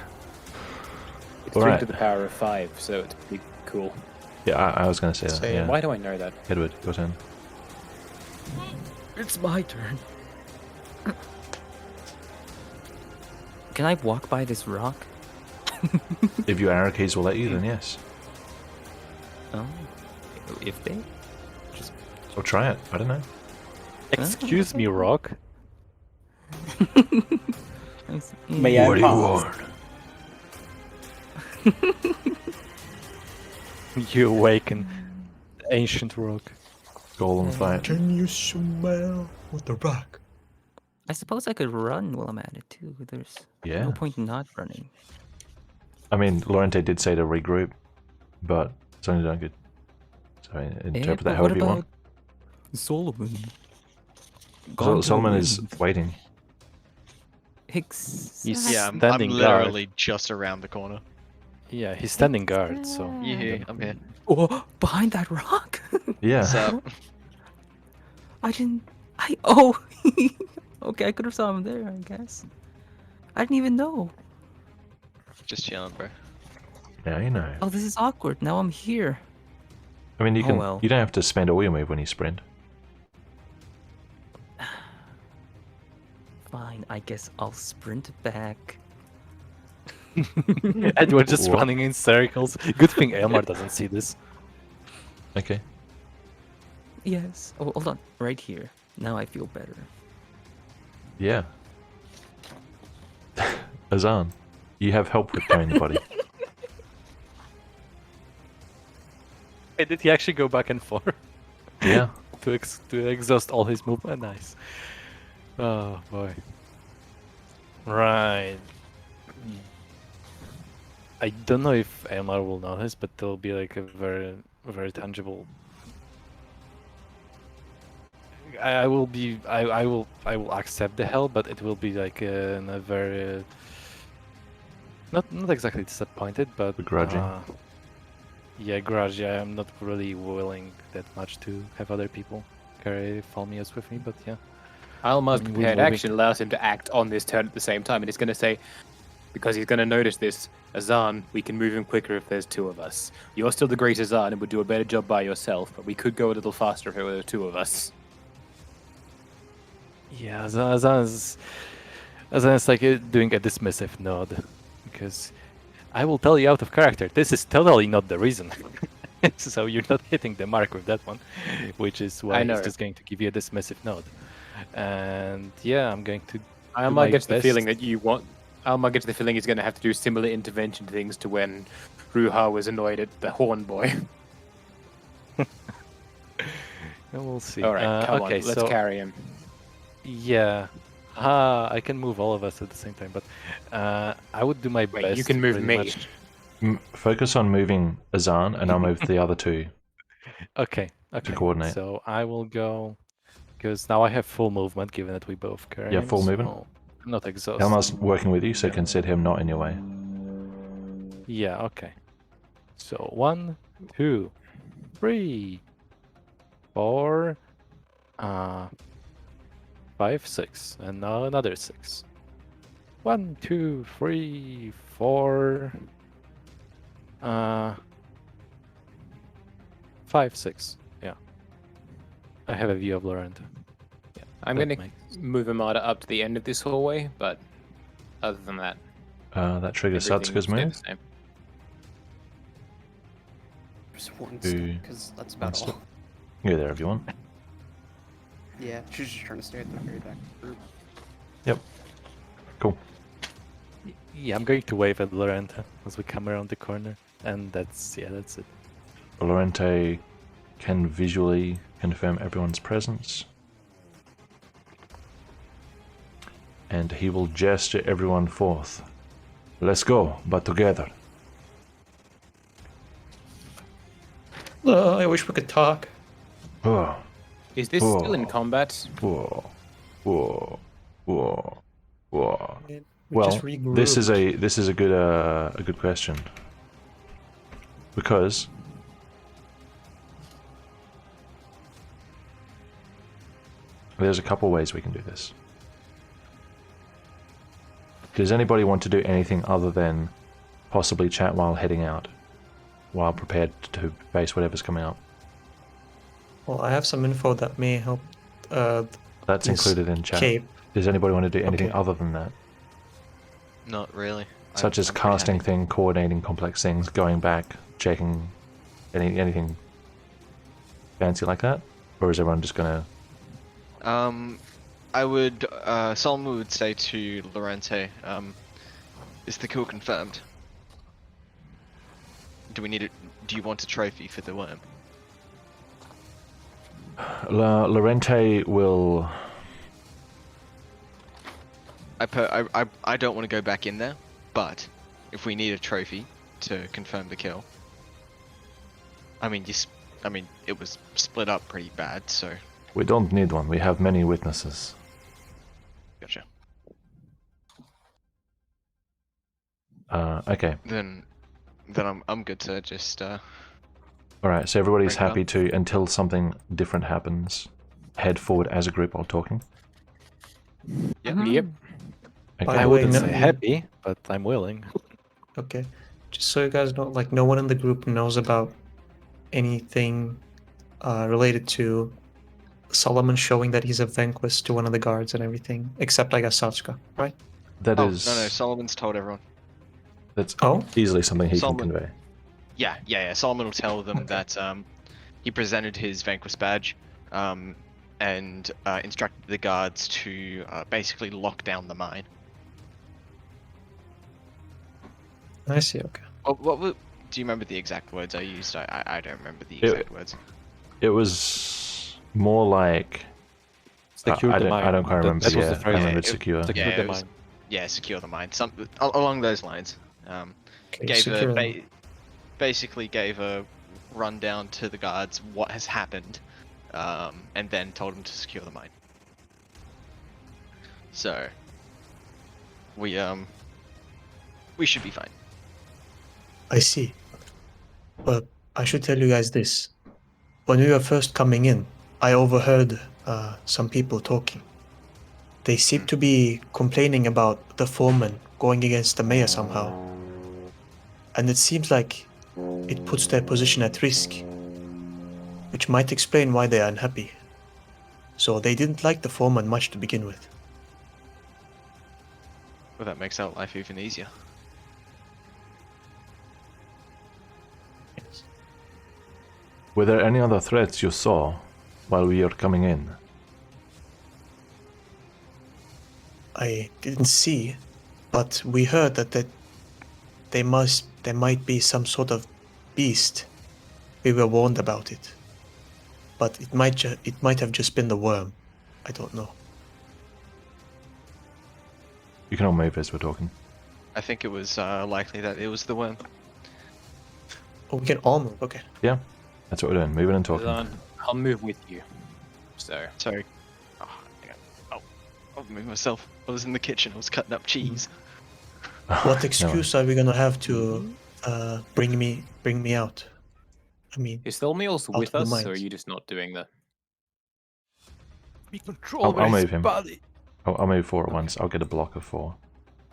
J: It's
A: All
J: 3
A: right.
J: to the power of 5, so it's pretty cool.
A: Yeah, I was going to say that.
B: Same.
A: Yeah.
J: Why do I know that?
A: Edward, your turn.
H: It's my turn. Can I walk by this rock?
A: If your arrow keys will let you, then yes.
H: Oh, if they?
A: Or try it. I don't know.
C: Excuse me, Rock.
G: May I
A: What do you
G: pass?
A: want?
C: You awaken the ancient Rock.
A: Golem fight.
B: Can you smell what the rock?
H: I suppose I could run while I'm at it too. There's
A: Yeah.
H: no point in not running.
A: I mean, Lorente did say to regroup, but it's only done good. So interpret that however you want.
H: Solomon?
A: Solomon is waiting.
C: He's
D: Yeah, I'm
C: standing
D: literally
C: guard.
D: just around the corner.
C: Yeah, he's standing guard, so...
D: Yeah, I'm here.
H: Oh, behind that rock?
A: Yeah.
D: What's up?
H: Oh! Okay, I could have saw him there, I guess. I didn't even know.
D: Just chilling, bro.
A: Now you know.
H: Oh, this is awkward. Now I'm here.
A: I mean, you
H: Oh,
A: can.
H: well.
A: You don't have to spend all your move when you sprint.
H: Fine, I guess I'll sprint back.
C: Edward just
A: What?
C: running in circles. Good thing Elmar doesn't see this.
A: Okay.
H: Yes. Oh, hold on. Right here. Now I feel better.
A: Yeah. Azan, you have help with carrying the body.
C: Hey, did he actually go back and forth
A: Yeah.
C: to exhaust all his movement? Nice. Oh boy. Right. I don't know if Elmar will notice, but there'll be like a very tangible. I will accept the help, but it will be like in a very not exactly disappointed, but
A: Begrudging.
C: Yeah, grudge. Yeah, I'm not really willing that much to have other people carry Falmius with me, but yeah.
J: Almar's
C: I mean, we're
J: prepared
C: moving.
J: action allows him to act on this turn at the same time, and he's going to say, because he's going to notice this, Azan, we can move him quicker if there's two of us. You're still the great Azan and would do a better job by yourself, but we could go a little faster if there were two of us.
C: Yeah, Azan is like doing a dismissive nod, because I will tell you out of character, this is totally not the reason. So you're not hitting the mark with that one, which is why
J: I know.
C: he's just going to give you a dismissive nod. And yeah, I'm going to.
J: Almar gets the feeling that you want. Almar gets the feeling he's going to have to do similar intervention things to when Ruha was annoyed at the horn boy.
C: We'll see.
J: All right, come
C: okay,
J: on, let's
C: so,
J: carry him.
C: Yeah. I can move all of us at the same time, but I would do my
J: Wait,
C: best.
J: you can move
C: pretty
J: me.
C: much-
A: Focus on moving Azan, and I'll move the other two.
C: Okay. Okay.
A: coordinate.
C: So I will go because now I have full movement, given that we both carry.
A: Yeah,
C: him,
A: full movement.
C: so I'm not exhausted.
A: Elmar's working with you, so consider him not in your way.
C: Yeah. Okay. So 1, 2, 3, 4, 5, 6, and now another 6. 1, 2, 3, 4, 5, 6. Yeah. I have a view of Laurent. Yeah.
J: I'm
C: that
J: going to
C: makes-
J: move Amada up to the end of this hallway, but other than that,
A: That triggers
J: everything
A: Satsuka's
J: stayed the
A: move.
J: same.
F: Just one
A: Who
F: step, because that's about
A: wants
F: all.
A: to- Go there if you want.
F: Yeah, she's just trying to stay at the very back of the group.
A: Yep. Cool.
C: Yeah, I'm going to wave at Laurent as we come around the corner, and that's it.
A: Lorente can visually confirm everyone's presence. And he will gesture everyone forth. Let's go, but together.
B: I wish we could talk.
A: Whoa,
J: Is this still in
A: Whoa.
J: combat?
A: whoa, whoa, whoa, whoa.
B: We
A: Well,
B: just
A: this is
B: regrouped.
A: a good question, because there's a couple ways we can do this. Does anybody want to do anything other than possibly chat while heading out, while prepared to face whatever's coming up?
B: Well, I have some info that may help.
A: That's
B: This
A: included in chat.
B: Cape.
A: Does anybody want to do anything
B: Okay.
A: other than that?
D: Not really.
A: Such as
D: I'm pretty
A: casting
D: happy.
A: thing, coordinating complex things, going back, checking anything fancy like that? Or is everyone just gonna...
D: I would, Solomon would say to Lorente, is the kill confirmed? Do you want a trophy for the worm?
A: Lorente will...
D: I don't want to go back in there, but if we need a trophy to confirm the kill, I mean, it was split up pretty bad, so
A: We don't need one, we have many witnesses.
D: gotcha.
A: Okay.
D: Then I'm good to just
A: Alright, so everybody's
D: Bring it
A: happy
D: up.
A: to, until something different happens, head forward as a group while talking.
D: yeah.
J: Yep.
A: Okay.
B: By
C: I
B: the way,
C: wouldn't
B: no-
C: say happy, but I'm willing.
B: Okay. Just so you guys know, like, no one in the group knows about anything related to Solomon showing that he's a vanquished to one of the guards and everything, except I guess Satsuka, right?
A: That
D: Oh
A: is...
D: no, Solomon's told everyone.
A: That's
B: Oh?
A: easily something he
D: Solomon-
A: can convey.
D: Yeah. Solomon will tell them
B: Okay.
D: that he presented his vanquished badge, and instructed the guards to basically lock down the mine.
B: I see, okay.
D: Do you remember the exact words I used? I don't remember the exact words.
A: It was more like...
C: Secure
A: I
C: the
A: don't,
C: mine.
A: I don't quite remember.
C: That was the
A: I
C: phrase.
A: remember
D: it-
A: secure.
C: Secure
D: Yeah,
C: the
D: it was-
C: mine.
D: Yeah, secure the mine. Along those lines.
B: Okay,
D: Gave
B: secure
D: a
B: them.
D: basically gave a rundown to the guards what has happened, and then told them to secure the mine. So we should be fine.
B: I see. But I should tell you guys this. When we were first coming in, I overheard some people talking. They seem to be complaining about the foreman going against the mayor somehow. And it seems like it puts their position at risk, which might explain why they are unhappy. So they didn't like the foreman much to begin with.
D: Well, that makes our life even easier.
B: Yes.
A: Were there any other threats you saw while we were coming in?
B: I didn't see, but we heard that there might be some sort of beast. We were warned about it, but it might have just been the worm. I don't know.
A: You can all move as we're talking.
D: I think it was likely that it was the worm.
B: Oh, we can all move. Okay.
A: Yeah, that's what we're doing. Moving and talking.
J: Azan, I'll move with you. So,
D: Sorry. Oh, hang on. I'll move myself. I was in the kitchen. I was cutting up cheese.
B: What excuse are we gonna have to bring me out? I mean,
J: is Tholmios
B: Out
J: with
B: of the
J: us, or are
B: mines.
J: you just not doing that?
C: We control
A: I'll
C: his
A: move him.
C: body.
A: I'll move 4 at once. I'll get a block of 4.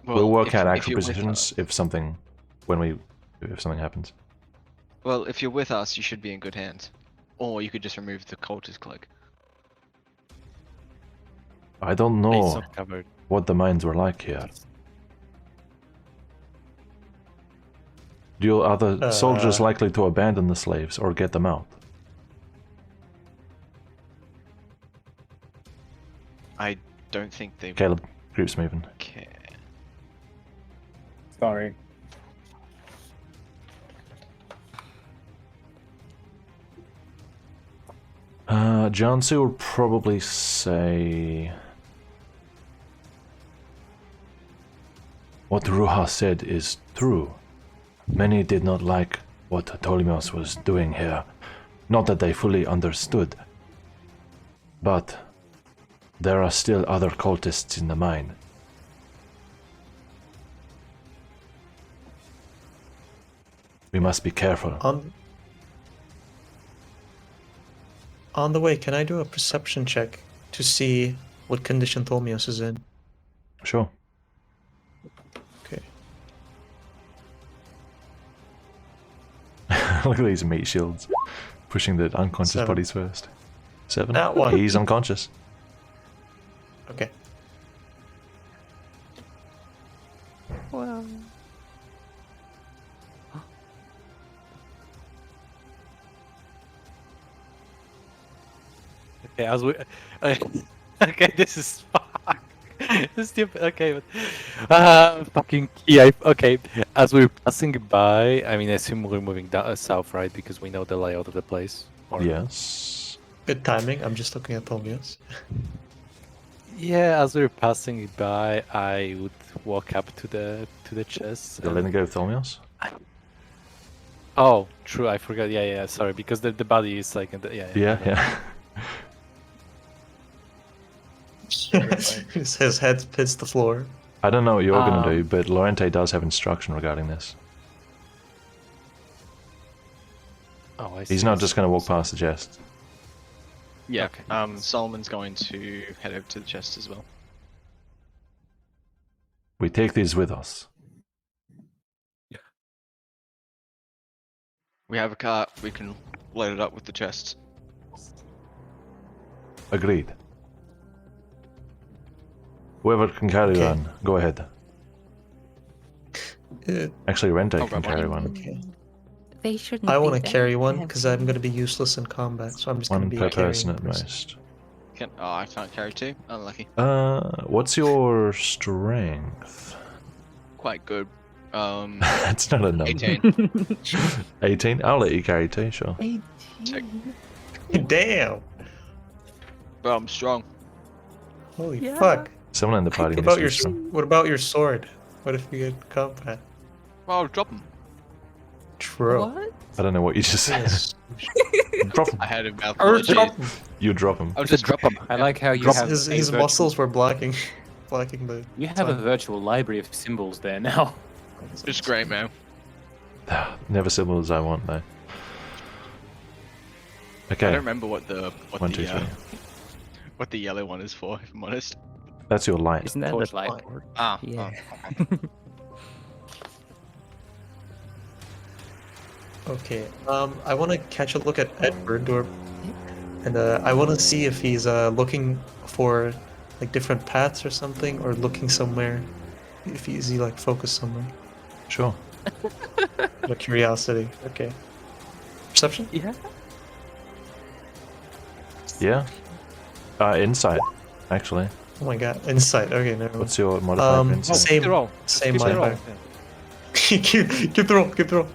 D: Well,
A: We'll work
D: if-
A: out
D: if
A: actual
D: you're with
A: positions if something happens.
D: Well, if you're with us, you should be in good hands. Or you could just remove the cultist cloak.
A: I don't
C: It's
A: know
C: not covered.
A: what the mines were like here. Are the soldiers likely to abandon the slaves or get them out?
D: I don't think they
A: Caleb, group's moving.
D: care.
G: Sorry.
A: Jansu will probably say... What Ruha said is true. Many did not like what Ptolemy was doing here. Not that they fully understood. But there are still other cultists in the mine. We must be careful.
B: On the way, can I do a perception check to see what condition Tholmios is in?
A: Sure.
B: Okay.
A: Look at these meat shields. Pushing the unconscious
B: 7.
A: bodies first. 7?
B: That one.
A: He's unconscious.
B: Okay.
E: Wow.
C: Okay, as we. Okay, this is fuck. This is stupid. Okay, but fucking yeah. Okay, as we're passing by, I mean, I assume we're moving down south, right? Because we know the layout of the place. Or...
A: Yes.
B: Good timing. I'm just looking at Tholmios.
C: Yeah, as we're passing by, I would walk up to the chest.
A: You're letting go of Tholmios?
C: Oh, true. I forgot. Yeah. Sorry, because the body is like in the
A: Yeah.
B: His head hits the floor.
A: I don't know what you're going to do, but Lorente does have instruction regarding this.
C: Oh, I see.
A: He's not just going to walk past the chest.
D: Yeah.
C: Okay.
D: Solomon's going to head over to the chest as well.
A: We take these with us.
D: We have a cart. We can load it up with the chests.
A: Agreed. Whoever can carry
B: Okay.
A: one, go ahead. Actually, Rente
D: I'll
A: can
D: grab one.
A: carry one.
B: Okay.
E: They shouldn't.
B: I
E: be
B: want to
E: there.
B: carry one
E: They have
B: because
E: to-
B: I'm going to be useless in combat, so I'm just going to
A: One
B: be
A: per
B: a carrying
A: person at
B: person.
A: most.
D: I can't carry 2. Unlucky.
A: What's your strength?
D: Quite good.
A: That's not a number.
D: 18.
A: 18? I'll let you carry 2, sure.
E: 18.
B: Damn!
D: But I'm strong.
B: Holy
E: Yeah.
B: fuck!
A: Someone in the party
B: What
A: needs
B: about
A: to
B: your
A: be strong.
B: What about your sword? What if you get combat?
D: Well, I'll drop him.
B: True.
E: What?
A: I don't know what you just said.
B: Yes.
A: Drop him.
D: I had a mouthful
B: Or
D: of cheese.
B: drop him.
A: You drop him.
D: I'll just drop him.
J: I like how you
B: His,
J: have
B: his,
J: a
B: his
J: virtual-
B: muscles were blocking the.
J: You have a virtual library of symbols there now.
D: It's great, man.
A: Never simple as I want, though.
D: I
A: Okay,
D: don't remember what the
A: 1, 2, 3.
D: what the yellow one is for, if I'm honest.
A: That's your light.
H: Isn't that
J: Torchlight.
H: the
D: Ah.
H: Yeah.
B: Okay. I want to catch a look at Edward, and I want to see if he's looking for like different paths or something, or looking somewhere. If he's like focused somewhere.
A: Sure.
B: Out of curiosity. Okay. Perception?
E: Yeah.
A: Yeah. Insight, actually.
B: Oh my god. Insight. Okay, never mind.
A: What's your modifier for insight?
B: Same.
C: Keep it roll.
B: Same
C: Keep it roll.
B: modifier. keep the roll. Keep the roll.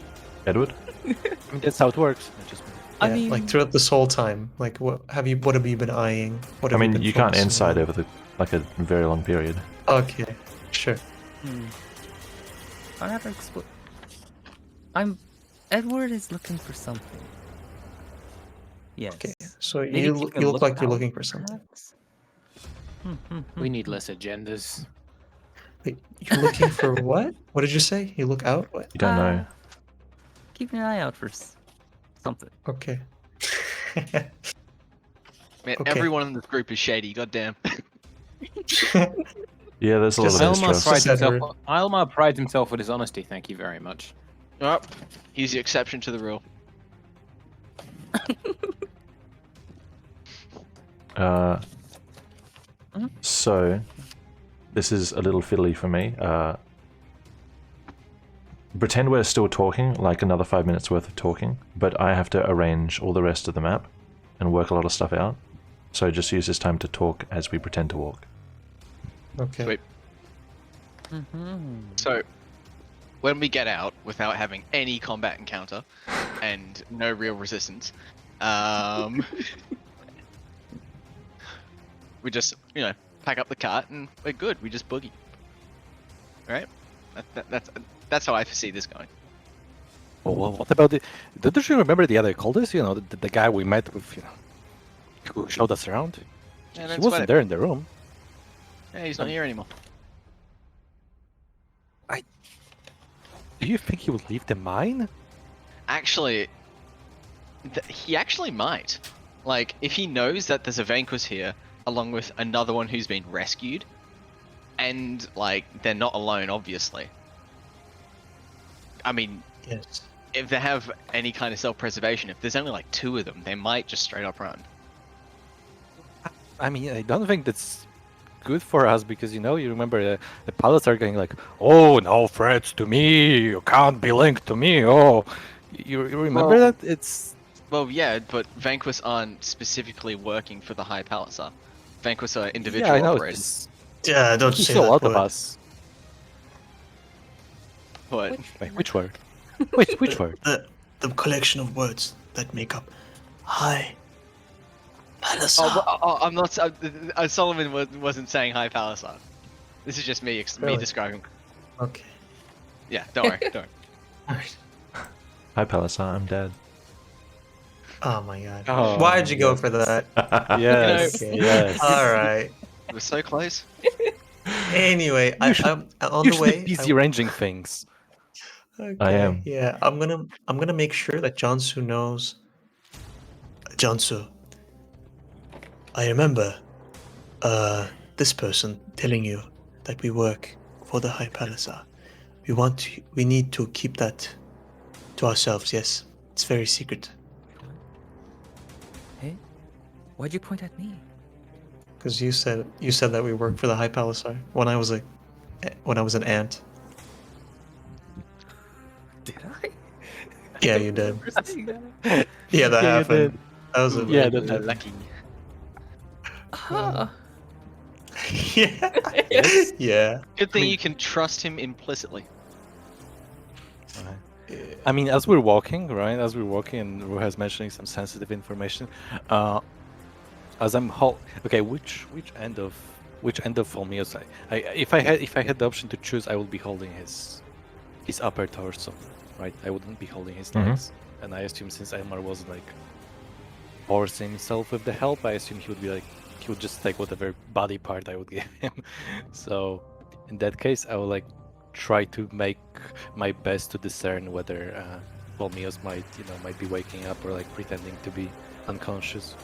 A: Edward?
C: I mean, that's how it works. I just-
E: I
B: Yeah,
E: mean-
B: like throughout this whole time, like what have you been eyeing? What
A: I
B: have
A: mean,
B: been
A: you can't
B: focusing
A: insight
B: on?
A: over like a very long period.
B: Okay, sure.
E: I never expl- I'm
H: Edward is looking for something. Yes.
B: Okay, so
H: Maybe
B: you
H: taking a
B: look like you're
H: out,
B: looking for something.
H: perhaps?
J: We need less agendas.
B: Wait, you're looking for what? What did you say? You look out? What?
A: You don't know.
H: Keep an eye out for something.
B: Okay.
D: Man,
B: Okay.
D: everyone in this group is shady. Goddamn.
A: Yeah, there's a lot
B: Just
A: of
J: Elmar
A: mistrust.
J: prides,
B: Just
J: himself, Elmar prides himself with his honesty, thank you very much.
D: Oh, he's the exception to the rule.
A: So, this is a little fiddly for me. Pretend we're still talking, like another 5 minutes worth of talking, but I have to arrange all the rest of the map and work a lot of stuff out. So just use this time to talk as we pretend to walk.
B: Okay.
D: Sweet. So, when we get out without having any combat encounter and no real resistance, we just, pack up the cart and we're good. We just boogie. Right? That's how I foresee this going.
C: Oh, well, what about the? Don't you remember the other cultist? You know, the guy we met with, who showed us around.
D: Yeah,
C: He
D: that's
C: wasn't
D: what
C: there in the room.
D: Yeah, he's not here anymore.
C: Do you think he would leave the mine?
D: Actually, he actually might. Like, if he knows that there's a Vanquish here, along with another one who's been rescued, and, like, they're not alone, obviously. I mean,
B: Yes.
D: if they have any kind of self-preservation, if there's only, like, 2 of them, they might just straight up run.
C: I mean, I don't think that's good for us because you remember the pilots are going like, "Oh, no threats to me! You can't be linked to me!" Oh, you remember
D: Well-
C: that? It's
D: Well, yeah, but Vanquish aren't specifically working for the High Palacer. Vanquish are individual
C: yeah, I know.
D: operators.
B: Yeah, don't
C: He
B: say
C: saw a
B: that
C: lot
B: word.
C: of us.
D: But
C: Wait, which word? Which word?
B: The collection of words that make up High Palacer.
D: I'm not. Solomon wasn't saying High Palacer. This is just me
B: Really?
D: describing.
B: Okay.
D: Yeah, don't worry, don't worry.
B: Alright.
A: Hi, Palliser, I'm dead.
B: Oh my god.
C: Oh,
B: Why'd you go for that?
C: Yes,
B: Okay.
C: yes.
B: Alright.
D: We're so close.
B: Anyway,
C: You should-
B: I'm on
C: You
B: the
C: should
B: way.
C: be busy arranging things.
B: Okay,
A: am.
B: Yeah, I'm gonna make sure that Jansu knows. Jansu, I remember this person telling you that we work for the High Palacer. We need to keep that to ourselves, yes. It's very secret.
H: Hey, why'd you point at me?
B: Because you said that we work for the High Palacer when I was an ant.
H: Did I?
B: Yeah, you did.
H: Remember saying that?
B: Yeah, that
C: Yeah, you
B: happened.
C: did.
B: That was a
C: Yeah,
B: very
C: that-
D: Lucky.
H: Huh.
B: yeah.
C: Yes.
B: Yeah.
D: Good thing you can trust him implicitly.
C: I mean, as we're walking, right? As we're walking, and Ruha's mentioning some sensitive information. As I'm okay, which end of Fulmios? If I had the option to choose, I would be holding his upper torso, right? I wouldn't be holding his
A: Mhm.
C: legs. And I assume since Elmar was like forcing himself with the help, I assume he would just take whatever body part I would give him. So in that case, I would like try to make my best to discern whether Fulmios might be waking up or like pretending to be unconscious.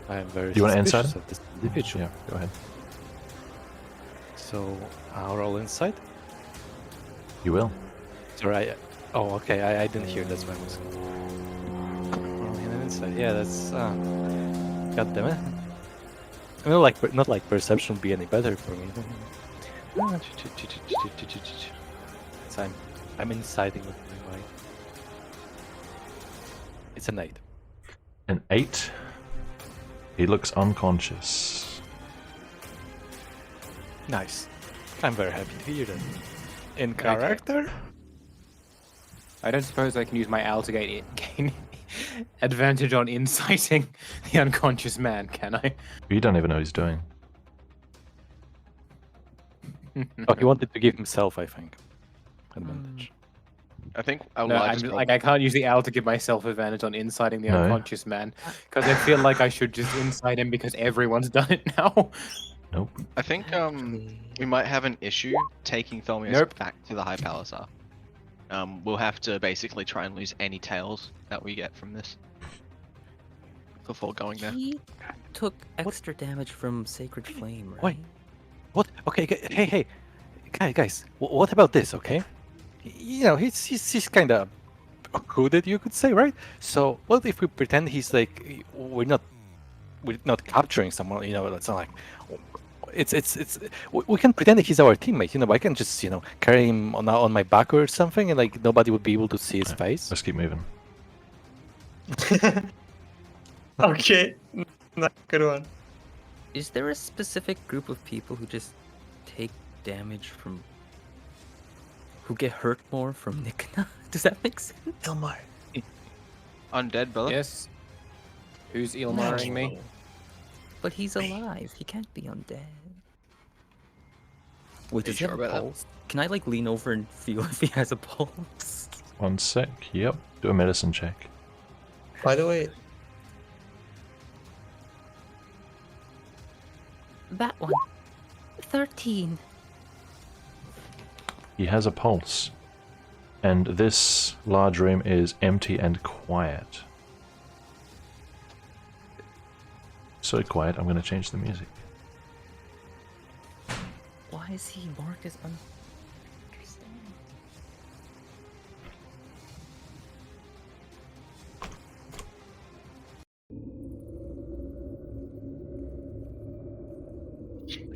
C: I am very
A: You want an
C: suspicious
A: insider?
C: of this individual.
A: Yeah, go ahead.
C: So I'll roll insight.
A: You will.
C: Sorry. Oh, okay. I didn't hear. That's why I was rolling an insight. Yeah, that's. God damn it. I mean, not like perception would be any better for me. So I'm inciting with my mind. It's an 8.
A: An 8. He looks unconscious.
C: Nice. I'm very happy to hear that. In character?
J: I don't suppose I can use my owl to gain advantage on inciting the unconscious man, can I?
A: You don't even know what he's doing.
C: Oh, he wanted to give himself, I think. advantage.
D: I think our
J: No,
D: largest
J: I'm
D: problem-
J: like I can't use the owl to give myself advantage on inciting the
A: No.
J: unconscious man because I feel like I should just incite him because everyone's done it now.
A: Nope.
D: I think
H: Actually,
D: we might have an issue taking Thelmius
J: Nope.
D: back to the High Palisar. We'll have to basically try and lose any tails that we get from this before going there.
H: he took extra damage from Sacred Flame, right?
C: Wait. What? Okay, hey, guys, what about this? Okay, you know he's kind of hooded, you could say, right? So what if we pretend he's like we're not capturing someone? You know, it's not like we can pretend that he's our teammate. You know, I can just carry him on my back or something, and like nobody would be able to see his face.
A: Let's keep moving.
B: Okay, not good one.
H: Is there a specific group of people who just take damage from... who get hurt more from Nikna? Does that make sense?
B: Ilmar.
D: Undead, brother.
J: Yes. Who's Ilmaring me?
H: But he's alive. He can't be undead. Wait, does he
D: sure
H: have a
D: about that?
H: pulse? Can I like lean over and feel if he has a pulse?
A: 1 sec. Yep. Do a medicine check.
B: By the way,
E: That one. 13.
A: He has a pulse. And this large room is empty and quiet. So quiet, I'm going to change the music.
H: Why is he marked as understand?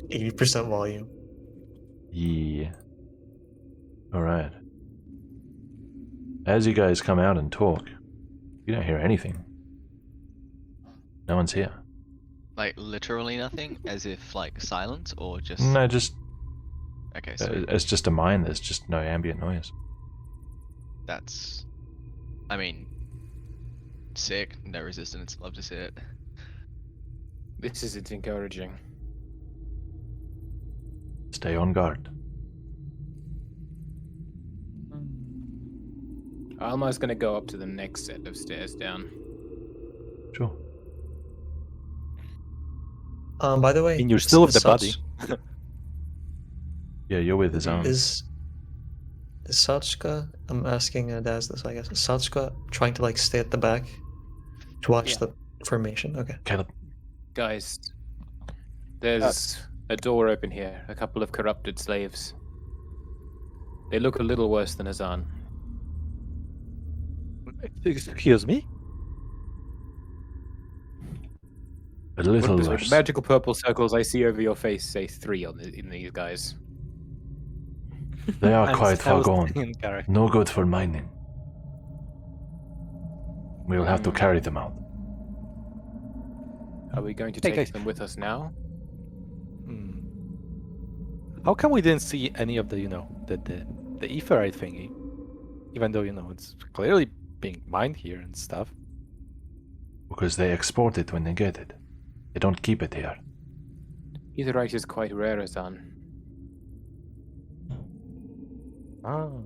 B: 80% volume.
A: Yeah. Alright. As you guys come out and talk, you don't hear anything. No one's here.
D: Like literally nothing, as if like silence, or just
A: No, just
D: okay. So
A: it's just a mine. There's just no ambient noise.
D: that's, I mean, sick. No resistance. Love to see it.
J: This isn't encouraging.
A: Stay on guard.
J: Alma's gonna go up to the next set of stairs down.
A: Sure.
B: By the way,
C: And you're still with the body.
A: Yeah, you're with his own.
B: Is Satchka? I'm asking Daz this, I guess. Is Satchka trying to like stay at the back to watch
J: Yeah.
B: the formation? Okay.
A: Caleb.
J: Guys, there's a door open here. A couple of corrupted slaves. They look a little worse than Azan.
C: Excuse me?
A: A little
J: What
A: worse.
J: magical purple circles I see over your face say 3 in these guys.
A: They are
C: I'm
A: quite far
C: still
A: gone.
C: in character.
A: No good for mining. We will have to carry them out.
J: Are we going to
C: Hey,
J: take
C: guys.
J: them with us now?
C: Hmm. How come we didn't see any of the the etherite thingy? Even though it's clearly being mined here and stuff.
A: Because they export it when they get it. They don't keep it here.
J: Etherite is quite rare, Azan.
C: Oh,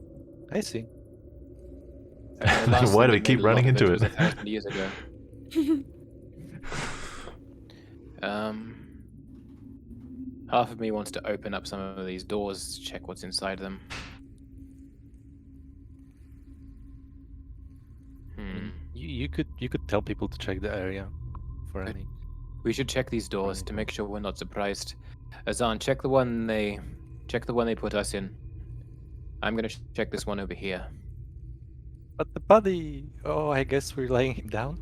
C: I see.
J: The last
A: Why
J: thing
A: do we
J: that
A: keep
J: made a lot
A: running
J: of
A: into
J: was
A: it?
J: 1,000 years ago. Half of me wants to open up some of these doors, check what's inside them.
C: You could tell people to check the area for any.
J: We should check these doors to make sure we're not surprised. Azan, check the one they put us in. I'm gonna check this one over here.
C: But the body. Oh, I guess we're laying him down.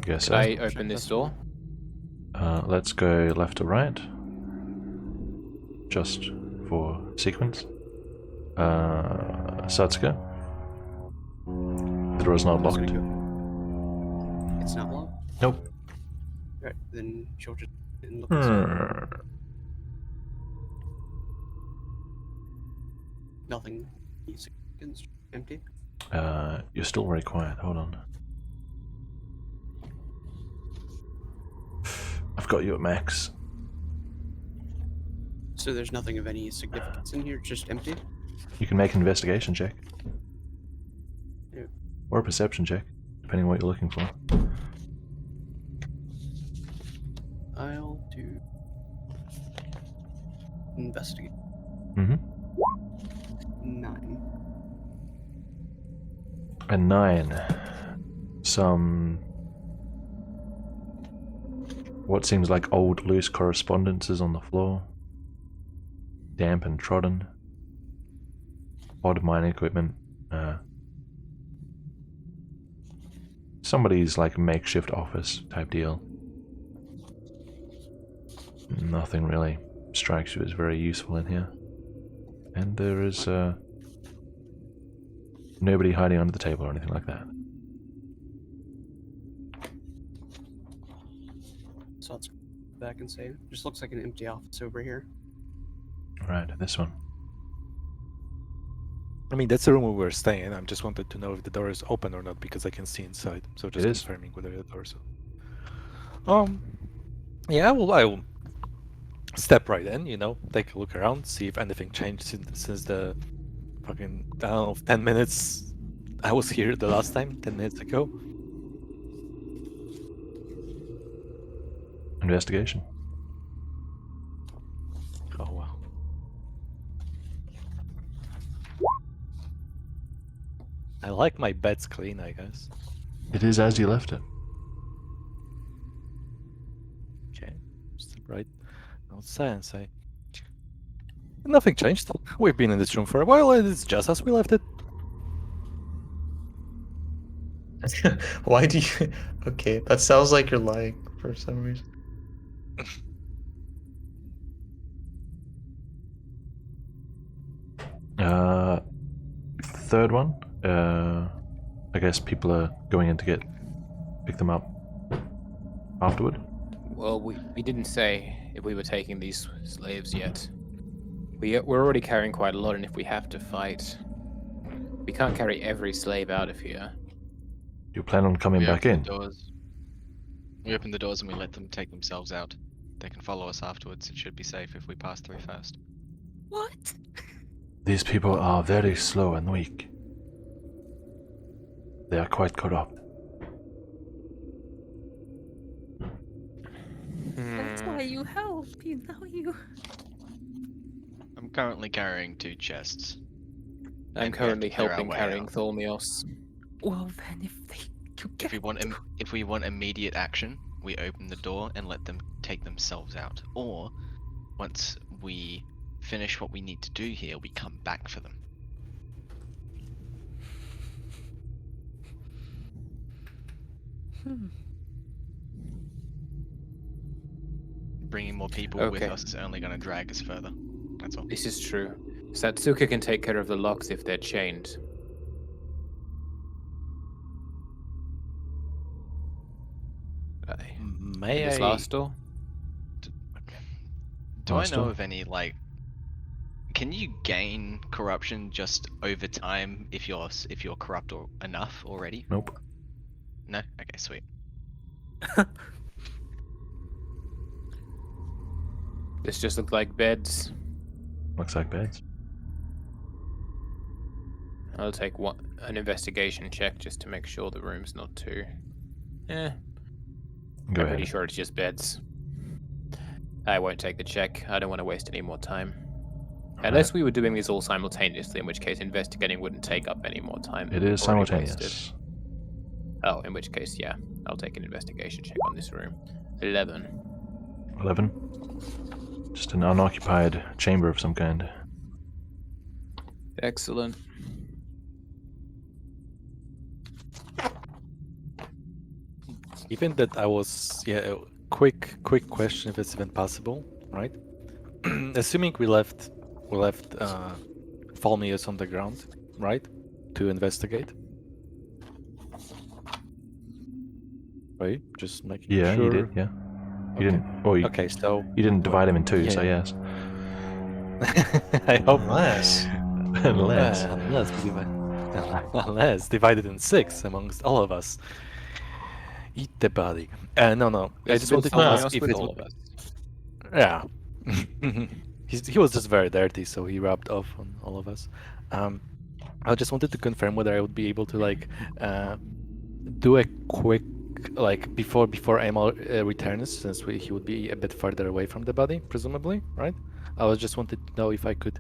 A: Yes,
J: Should I open this door?
A: let's go left to right. Just for sequence. Satsuka. The door is not locked.
F: It's not locked?
A: Nope.
F: Right, then she'll just look inside. Nothing. It's empty.
A: You're still very quiet. Hold on. I've got you at max.
F: So there's nothing of any significance in here, just empty?
A: You can make an investigation check.
F: Yeah.
A: Or a perception check, depending on what you're looking for.
F: I'll do investigate.
A: Mm-hmm.
F: 9.
A: A 9. Some... what seems like old loose correspondences on the floor. Damp and trodden. Odd mining equipment. Somebody's like makeshift office type deal. Nothing really strikes you as very useful in here. And there is nobody hiding under the table or anything like that.
F: So let's go back and say, just looks like an empty office over here.
A: Right, this one.
L: I mean, that's the room we were staying in. I just wanted to know if the door is open or not because I can see inside. So just
A: It is.
L: confirming whether the door is open. Yeah, I will step right in, take a look around, see if anything changed since the fucking, I don't know, 10 minutes I was here the last time, 10 minutes ago.
A: Investigation.
L: Oh, wow. I like my beds clean, I guess.
A: It is as you left it.
L: Okay, step right outside and say, nothing changed. We've been in this room for a while and it's just as we left it.
B: Why do you... Okay, that sounds like you're lying for some reason.
A: Third one. I guess people are going in to pick them up afterward.
J: Well, we didn't say if we were taking these slaves yet. We're already carrying quite a lot, and if we have to fight, we can't carry every slave out of here.
A: You plan on coming back in?
D: We open the doors and we let them take themselves out. They can follow us afterwards. It should be safe if we pass through first.
E: What?
A: These people are very slow and weak. They are quite corrupt.
E: That's why you help. You know you.
D: I'm currently carrying 2 chests.
J: I'm
D: And we have to
J: currently
D: clear our
J: helping
D: way
J: carrying
D: out.
J: Thormios.
E: Well, then if they you get
D: If we want immediate action, we open the door and let them take themselves out. Or once we finish what we need to do here, we come back for them. Bringing more people with
J: Okay.
D: us is only going to drag us further. That's all.
J: This is true. Satsuka can take care of the locks if they're chained.
L: May
J: This
L: I?
J: last door?
D: Do I
A: Last
D: know
A: door?
D: of any like? Can you gain corruption just over time if you're corrupt or enough already?
A: Nope.
D: No. Okay, sweet.
J: This just looked like beds.
A: Looks like beds.
J: I'll take an investigation check just to make sure the room's not too.
A: Go
J: I'm
A: ahead.
J: pretty sure it's just beds. I won't take the check. I don't want to waste any more time. Unless we were doing these all simultaneously, in which case investigating wouldn't take up any more time.
A: It is
J: Already
A: simultaneous.
J: wasted. Oh, in which case, yeah. I'll take an investigation check on this room. 11.
A: 11. Just an unoccupied chamber of some kind.
J: Excellent.
L: Even that I was, a quick question if it's even possible, right? Assuming we left Falmius on the ground, right? To investigate. Right? Just making
A: Yeah,
L: sure.
A: you did. Yeah. You didn't. Well,
L: Okay, so
A: you didn't divide him in 2, so
L: Yeah.
A: yes.
L: I hope
B: Unless...
L: unless divided in 6 amongst all of us. Eat the body. No. I just wanted to ask if it
J: all
L: would.
J: of us.
L: Yeah. He was just very dirty, so he rubbed off on all of us. I just wanted to confirm whether I would be able to like do a quick like before Amal returns, since he would be a bit further away from the body, presumably, right? I was just wanted to know if I could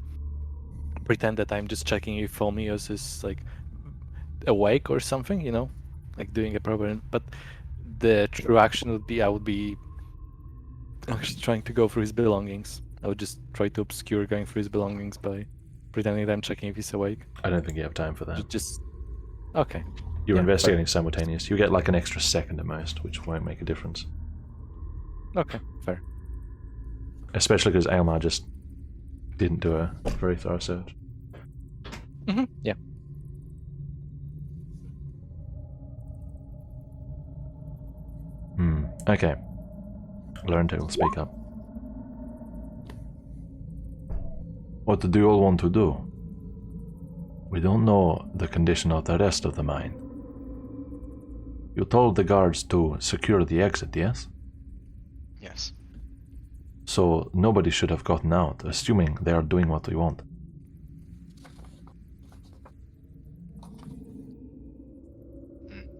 L: pretend that I'm just checking if Folmios is like awake or something, you know, like doing a proper. But the true action would be I would be actually trying to go through his belongings. I would just try to obscure going through his belongings by pretending that I'm checking if he's awake.
A: I don't think you have time for that.
L: Just okay.
A: You're
L: Yeah,
A: investigating simultaneous. You get like an extra second at most, which won't make a difference.
L: Okay, fair.
A: Especially because Aylmar just didn't do a very thorough search.
L: Yeah.
A: Okay. Lorente will speak up. What do you all want to do? We don't know the condition of the rest of the mine. You told the guards to secure the exit, yes?
D: Yes.
A: So nobody should have gotten out, assuming they are doing what we want.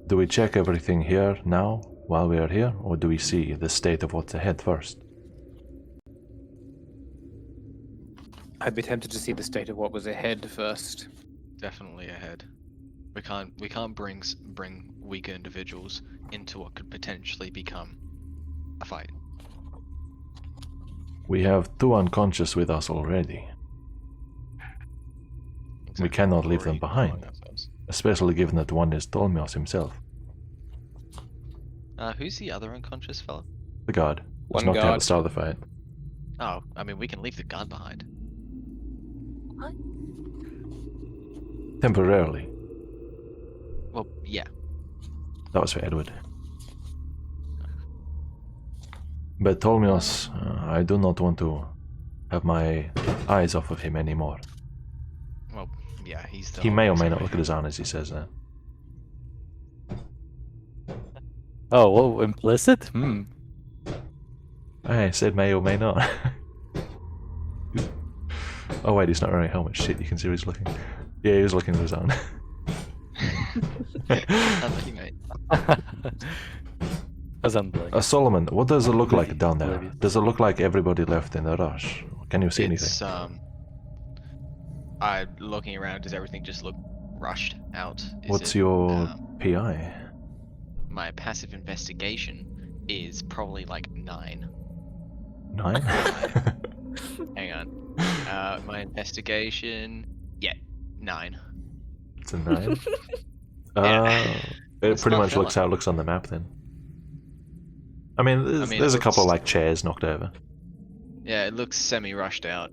A: Do we check everything here now, while we are here, or do we see the state of what's ahead first?
J: I'd be tempted to see the state of what was ahead first.
D: Definitely ahead. We can't bring weaker individuals into what could potentially become a fight.
A: We have 2 unconscious with us already. We cannot leave them behind, especially given that one is Tolmios himself.
D: Who's the other unconscious fella?
A: The guard. Was
J: One
A: knocked out at
J: guard.
A: the start of the fight.
D: Oh, I mean, we can leave the guard behind.
A: Temporarily.
D: Well, yeah.
A: That was for Edward. But Tolmios, I do not want to have my eyes off of him anymore.
D: Well, yeah, he's the.
A: He
D: whole
A: may or
D: reason
A: may not
D: we're
A: look at
D: here.
A: his own as he says that.
L: Oh, whoa, implicit?
A: I said may or may not. Oh wait, he's not wearing a helmet. Shit, you can see where he's looking. Yeah, he was looking at his own.
D: Thank you, mate.
L: As unbelievable.
A: Solomon, what does it look like down there? Does it look like everybody left in the rush? Can you see
D: It's
A: anything?
D: looking around. Does everything just look rushed out?
A: What's your PI?
D: My passive investigation is probably like 9.
A: 9?
D: Hang on. My investigation, 9.
A: It's a 9?
D: Yeah.
A: It
D: It's
A: pretty
D: not
A: much looks
D: filler.
A: how it looks on the map then. I mean, there's
D: it
A: a couple
D: looks-
A: like chairs knocked over.
D: Yeah, it looks semi-rushed out.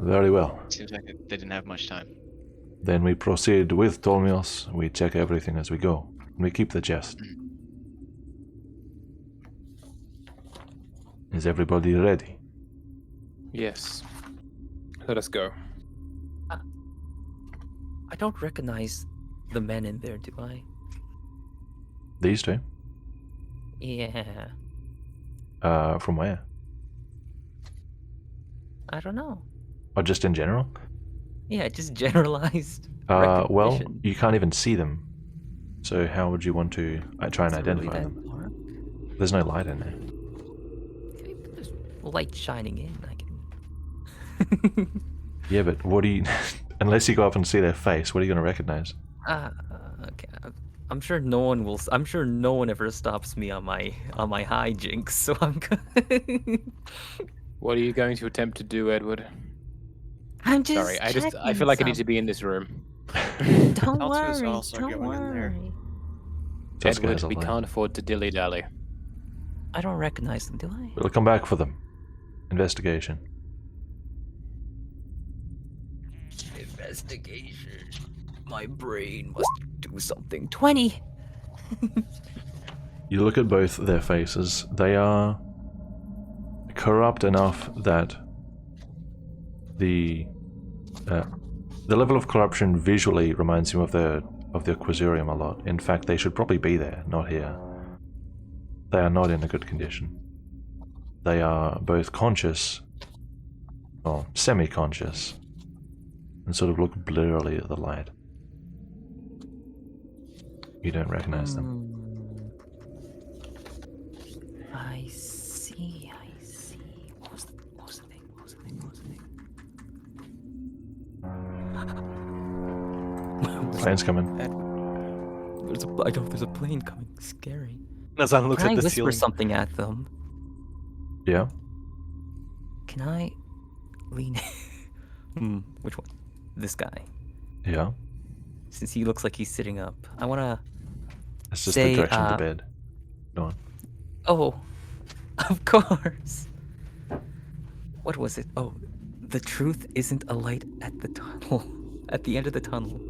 A: Very well.
D: Seems like they didn't have much time.
A: Then we proceed with Tolmios. We check everything as we go. And we keep the chest. Is everybody ready?
J: Yes. Let us go.
H: I don't recognize the men in there, do I?
A: These two?
H: Yeah.
A: From where?
H: I don't know.
A: Or just in general?
H: Yeah, just generalized.
A: Well,
H: recognition.
A: you can't even see them. So how would you want to try and
H: Is it really
A: identify
H: that
A: them?
H: dark?
A: There's no light in there.
H: There's light shining in. I can.
A: Yeah, but what do you... Unless you go up and see their face, what are you going to recognize?
H: Okay. I'm sure no one will. I'm sure no one ever stops me on my hijinks. So I'm.
J: What are you going to attempt to do, Edward?
E: I'm just.
J: Sorry, I
E: checking
J: feel like I need to
E: some-
J: be in this room.
E: Don't
F: Altua's
E: worry.
F: also
E: Don't
F: going in there.
E: worry.
A: That's
J: Edward,
A: good,
J: we
A: I'll
J: can't afford to dilly-dally.
H: I don't recognize them, do I?
A: We'll come back for them. Investigation.
H: Investigation. My brain must do something. 20.
A: You look at both their faces. They are corrupt enough that the level of corruption visually reminds you of the Quasirium a lot. In fact, they should probably be there, not here. They are not in a good condition. They are both conscious, or semi-conscious, and sort of look blurrily at the light. You don't recognize them.
H: I see. What was the thing? What was the thing?
A: Plane's coming.
H: I don't. There's a plane coming. Scary.
L: Nazan looks
H: Can I
L: at the
H: whisper
L: ceiling.
H: something at them?
A: Yeah.
H: Can I lean? Which one? This guy.
A: Yeah.
H: Since he looks like he's sitting up, I wanna.
A: That's just
H: say,
A: the direction of the bed. Go on.
H: Oh, of course. What was it? Oh, the truth isn't a light at the tunnel. At the end of the tunnel,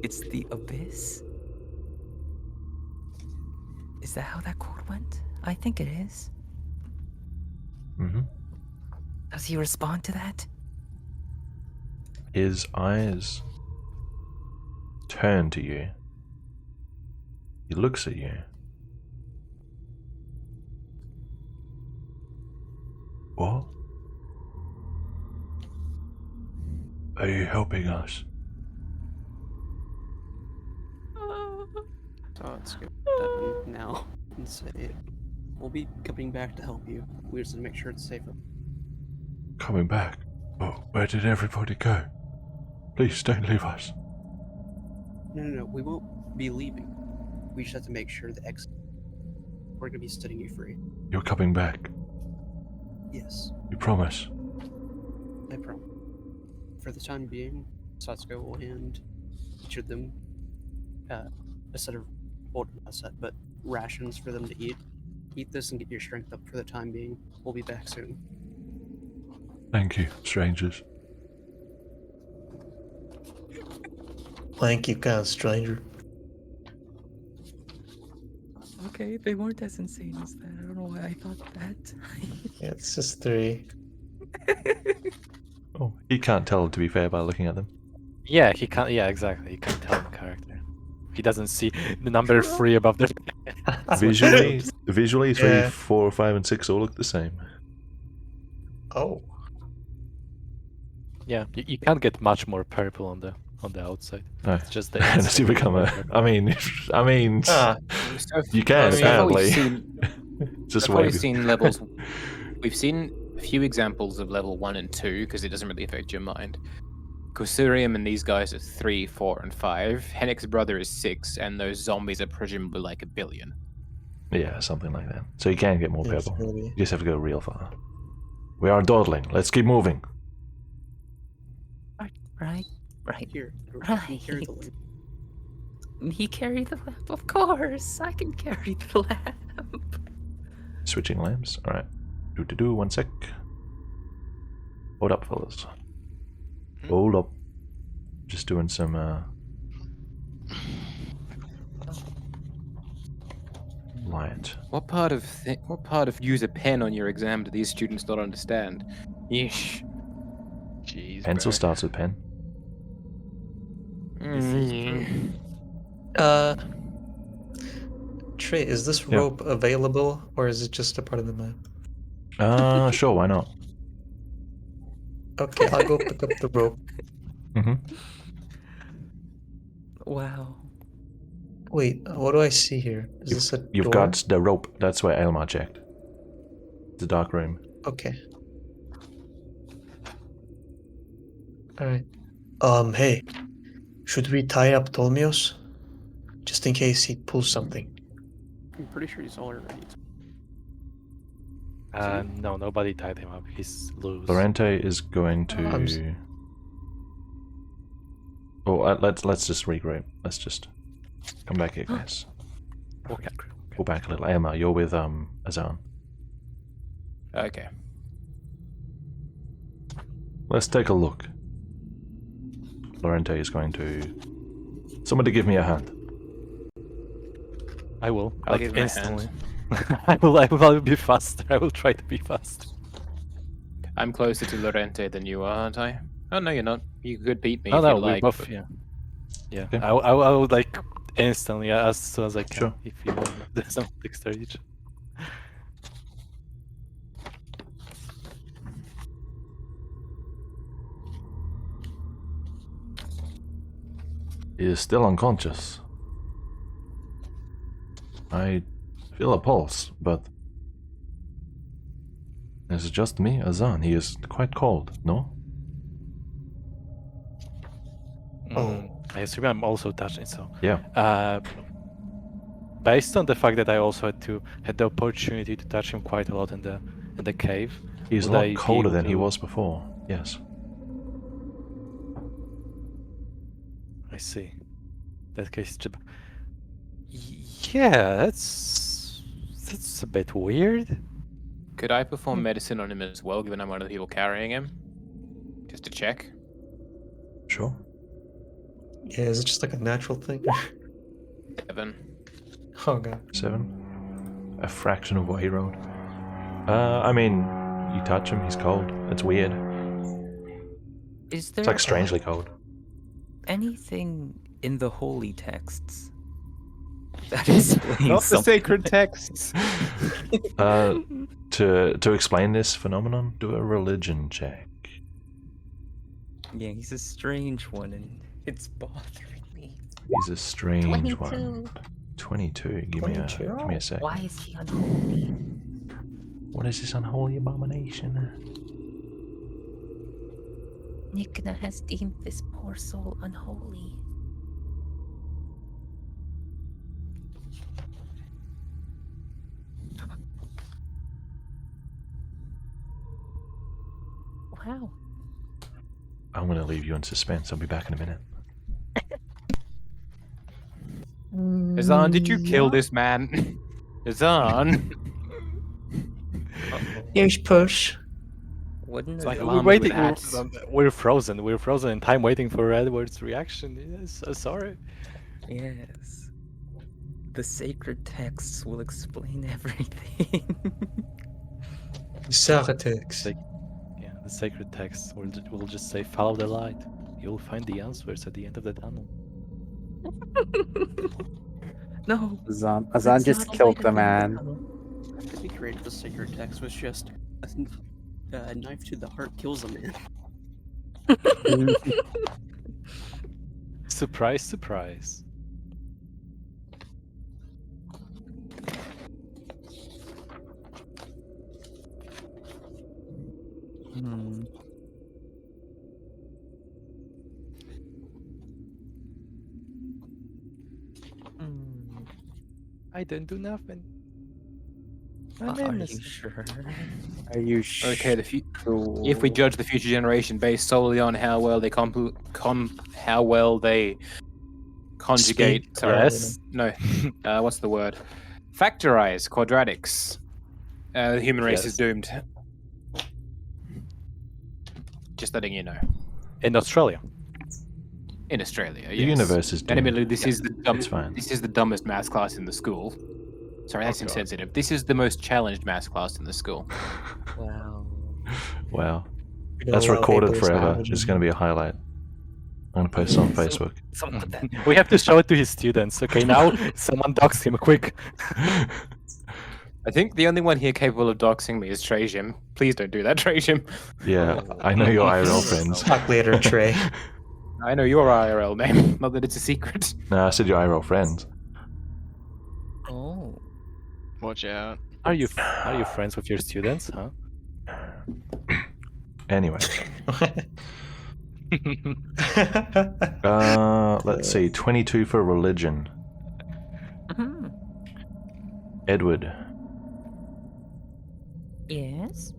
H: it's the abyss. Is that how that quote went? I think it is.
A: Mm-hmm.
H: Does he respond to that?
A: His eyes turn to you. He looks at you. What? Are you helping us?
F: So let's go now and say we'll be coming back to help you. We just need to make sure it's safer.
A: Coming back? Oh, where did everybody go? Please don't leave us.
F: No, we won't be leaving. We just have to make sure the exit. We're gonna be setting you free.
A: You're coming back.
F: Yes,
A: You promise.
F: I promise. For the time being, Satsuko will hand each of them a set of, well, not a set, but rations for them to eat. Eat this and get your strength up for the time being. We'll be back soon.
A: Thank you, strangers.
B: Thank you, kind of stranger.
H: Okay, they weren't as insane as that. I don't know why I thought that.
B: Yeah, it's just 3.
A: Oh, he can't tell, to be fair, by looking at them.
L: Yeah, he can't. Yeah, exactly. He can't tell the character. He doesn't see the number 3 above their.
A: Visually, 3,
B: Yeah.
A: 4, 5, and 6 all look the same.
B: Oh.
L: Yeah, you can't get much more purple on the outside.
A: No.
L: It's just the
A: Unless you
L: inside
A: become a.
L: purple.
A: I mean,
B: Ah,
A: you can
J: So far we've
A: apparently.
J: seen,
A: Just
J: so far
A: wait.
J: we've seen levels. We've seen a few examples of level 1 and 2 because it doesn't really affect your mind. Kosurium and these guys are 3, 4, and 5. Hennick's brother is 6, and those zombies are presumably like 1 billion.
A: Yeah, something like that. So you can get more
B: yes,
A: purple.
B: maybe.
A: You just have to go real far. We are dawdling. Let's keep moving.
H: Right.
F: Here,
H: Right.
F: carry the lamp.
H: He carried the lamp, of course. I can carry the lamp.
A: Switching lamps. All right. Do. 1 sec. Hold up, fellas. Hold up. Just doing some. Light.
J: What part of use a pen on your exam do these students not understand? Yeesh.
D: Jeez,
A: Pencil
D: bro.
A: starts with pen.
B: Trey, is this
A: Yeah.
B: rope available, or is it just a part of the map?
A: Sure. Why not?
B: Okay, I'll go pick up the rope.
A: Mm-hmm.
H: Wow.
B: Wait, what do I see here? Is this a
A: You've
B: door?
A: got the rope. That's where Elmar checked. The dark room.
B: Okay. Alright. Hey. Should we tie up Tolmios? Just in case he pulls something.
F: I'm pretty sure he's already.
L: No, nobody tied him up. He's loose.
A: Lorente is going to. Oh, let's just regroup. Let's just come back here, guys.
L: Okay.
A: Go back a little. Elmar, you're with Azan.
J: Okay.
A: Let's take a look. Lorente is going to. Somebody give me a hand.
L: I will.
J: I'll
L: Like
J: give him a
L: instantly. I will be faster. I will try to be fast.
J: I'm closer to Lorente than you are, aren't I? Oh no, you're not. You could beat me
L: Oh
J: if
L: no,
J: you
L: we
J: like.
L: both.
J: but-
L: Yeah. Yeah.
A: Okay.
L: I would like instantly as soon as I can.
A: Sure.
L: If you want some dexterity.
A: He is still unconscious. I feel a pulse, but it's just me, Azan. He is quite cold, no?
L: I assume I'm also touching, so.
A: Yeah.
L: Based on the fact that I also had the opportunity to touch him quite a lot in the cave.
A: He's a
L: would I
A: lot
L: be
A: colder
L: able
A: than he
L: to-
A: was before. Yes.
L: I see. That case, yeah, that's a bit weird.
J: Could I perform medicine on him as well, given I'm one of the people carrying him? Just to check.
A: Sure.
B: Yeah, is it just like a natural thing?
J: 7.
B: Oh god.
A: 7. A fraction of what he rolled. I mean, you touch him, he's cold. It's weird.
H: Is there
A: It's like strangely cold.
H: anything in the holy texts that explains
J: Not the
H: something?
J: sacred texts.
A: To explain this phenomenon, do a religion check.
H: Yeah, he's a strange one, and it's bothering me.
A: He's a strange
E: 22.
A: one. 22. Give me a sec.
H: Why is he unholy?
A: What is this unholy abomination?
E: Nikna has deemed this poor soul unholy. Wow.
A: I'm gonna leave you in suspense. I'll be back in a minute.
J: Azan, did you kill this man? Azan?
B: Here's push.
H: Wouldn't
L: It's
H: it
L: like
H: be-
L: we're
J: Armed
L: waiting.
J: with hats.
L: We're frozen. We're frozen in time, waiting for Edward's reaction. Yes, sorry.
H: Yes. The sacred texts will explain everything.
B: Sartex.
L: Yeah, the sacred text will just say, "Follow the light. You'll find the answers at the end of the tunnel."
H: No.
G: Azan
H: that's
G: just
H: not
G: killed
H: light
G: the
H: at
G: man.
H: tunnel.
F: It'd be great if the sacred text was just a knife to the heart kills a man.
L: Surprise, surprise.
H: Hmm.
L: I didn't do nothing.
H: Are
L: I'm
H: you
L: innocent.
H: sure?
G: Are you sure?
J: Okay, if we judge the future generation based solely on how well they conjugate.
B: Speak.
J: Sorry,
L: Yes.
J: no, what's the word? Factorize quadratics. The human race is
L: Yes.
J: doomed. Just letting you know.
L: In Australia.
J: In Australia,
A: The
J: yes.
A: universe is doomed.
J: Admittedly, this is the
A: That's fine.
J: This is the dumbest maths class in the school. Sorry, that's
L: God.
J: insensitive. This is the most challenged maths class in the school.
H: Wow.
A: Wow.
B: We don't
A: That's
B: allow
A: recorded
B: ableist
A: forever.
B: language.
A: It's gonna be a highlight. I'm gonna post it on Facebook.
H: Someone put that.
L: We have to show it to his students. Okay, now someone dox him quick.
J: I think the only one here capable of doxing me is Trajim. Please don't do that, Trajim.
A: Yeah, I know your IRL friends.
B: Talk later, Trey.
J: I know your IRL name, not that it's a secret.
A: No, I said your IRL friends.
H: Oh.
D: Watch out.
L: Are you friends with your students, huh?
A: Anyway, let's see. 22 for religion.
E: Mhm.
A: Edward.
E: Yes.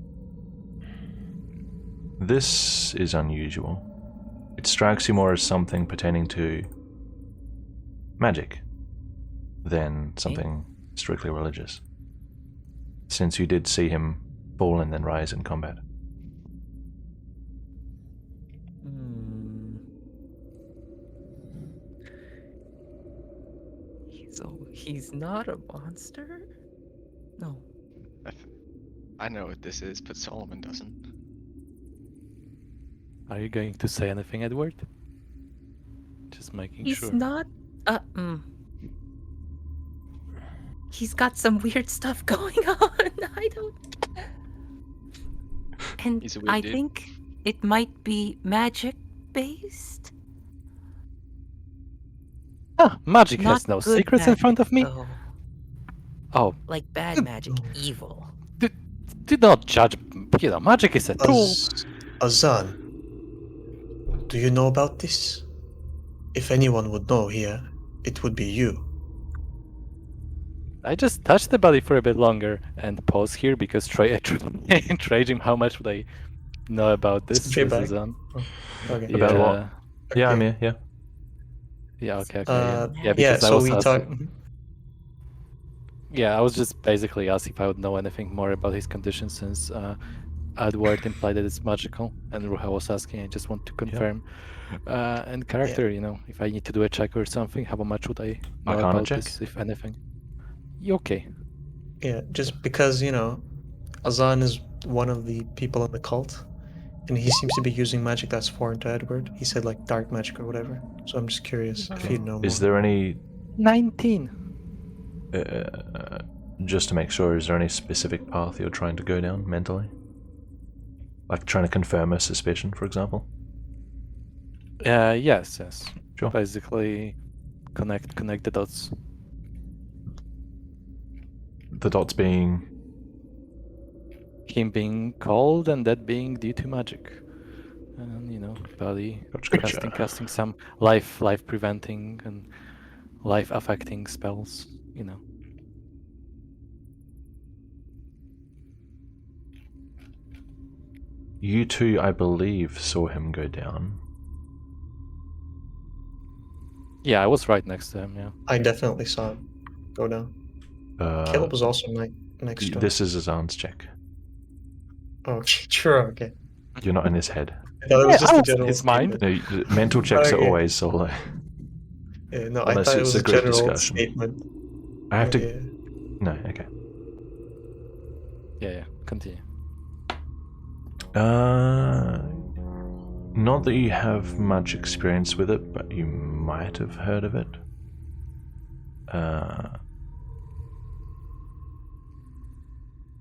A: This is unusual. It strikes you more as something pertaining to magic than something strictly religious, since you did see him fall and then rise in combat.
H: He's not a monster? No.
D: I know what this is, but Solomon doesn't.
L: Are you going to say anything, Edward? Just making
E: He's
L: sure.
E: not. He's got some weird stuff going on. I don't. And
D: He's a weird
E: I
D: dude.
E: think it might be magic based.
L: Ah, magic
E: Not
L: has no
E: good
L: secrets in front of me.
E: magic, though.
L: Oh,
E: Like bad magic, evil.
L: do not judge. You know, magic is a tool.
B: Azan, do you know about this? If anyone would know here, it would be you.
L: I just touched the body for a bit longer and pause here because Trajim, how much would I know about this?
B: Straight back.
L: Azan?
B: Oh, okay.
A: About
L: Yeah.
A: what? Yeah, I'm
B: Okay.
A: here. Yeah.
L: Yeah, okay, yeah.
B: Yeah,
L: Because I
B: so
L: was
B: we
L: asking.
B: talked.
L: Yeah, I was just basically asking if I would know anything more about his condition since Edward implied that it's magical, and Ruha was asking. I just want to confirm. And character, you know, if I need to do a check or something, how much would I know
A: Arcana
L: about
A: check?
L: this, if anything? You okay?
B: Yeah, just because, you know, Azan is one of the people in the cult, and he seems to be using magic that's foreign to Edward. He said, like, dark magic or whatever. So I'm just curious if you'd know more.
A: Is there any
L: 19.
A: just to make sure, is there any specific path you're trying to go down mentally? Like trying to confirm a suspicion, for example?
L: Yes.
A: Sure.
L: Basically, connect the dots.
A: The dots being...
L: Him being cold and that being due to magic. And, you know, body
A: Gotcha.
L: casting some life preventing and life affecting spells, you know.
A: You two, I believe, saw him go down.
L: Yeah, I was right next to him, yeah.
B: I definitely saw him go down. Caleb was also next to him.
A: This is Azan's check.
B: Oh, sure, okay.
A: You're not in his head.
B: I thought it was just a general
L: It's mine.
B: statement.
A: No, mental checks are
B: Okay.
A: always solo.
B: Yeah, no, I
A: Unless
B: thought it
A: it's
B: was
A: a
B: a
A: group
B: general
A: discussion.
B: statement.
A: I have to...
B: Yeah.
A: No, okay.
L: Yeah, continue.
A: Not that you have much experience with it, but you might have heard of it.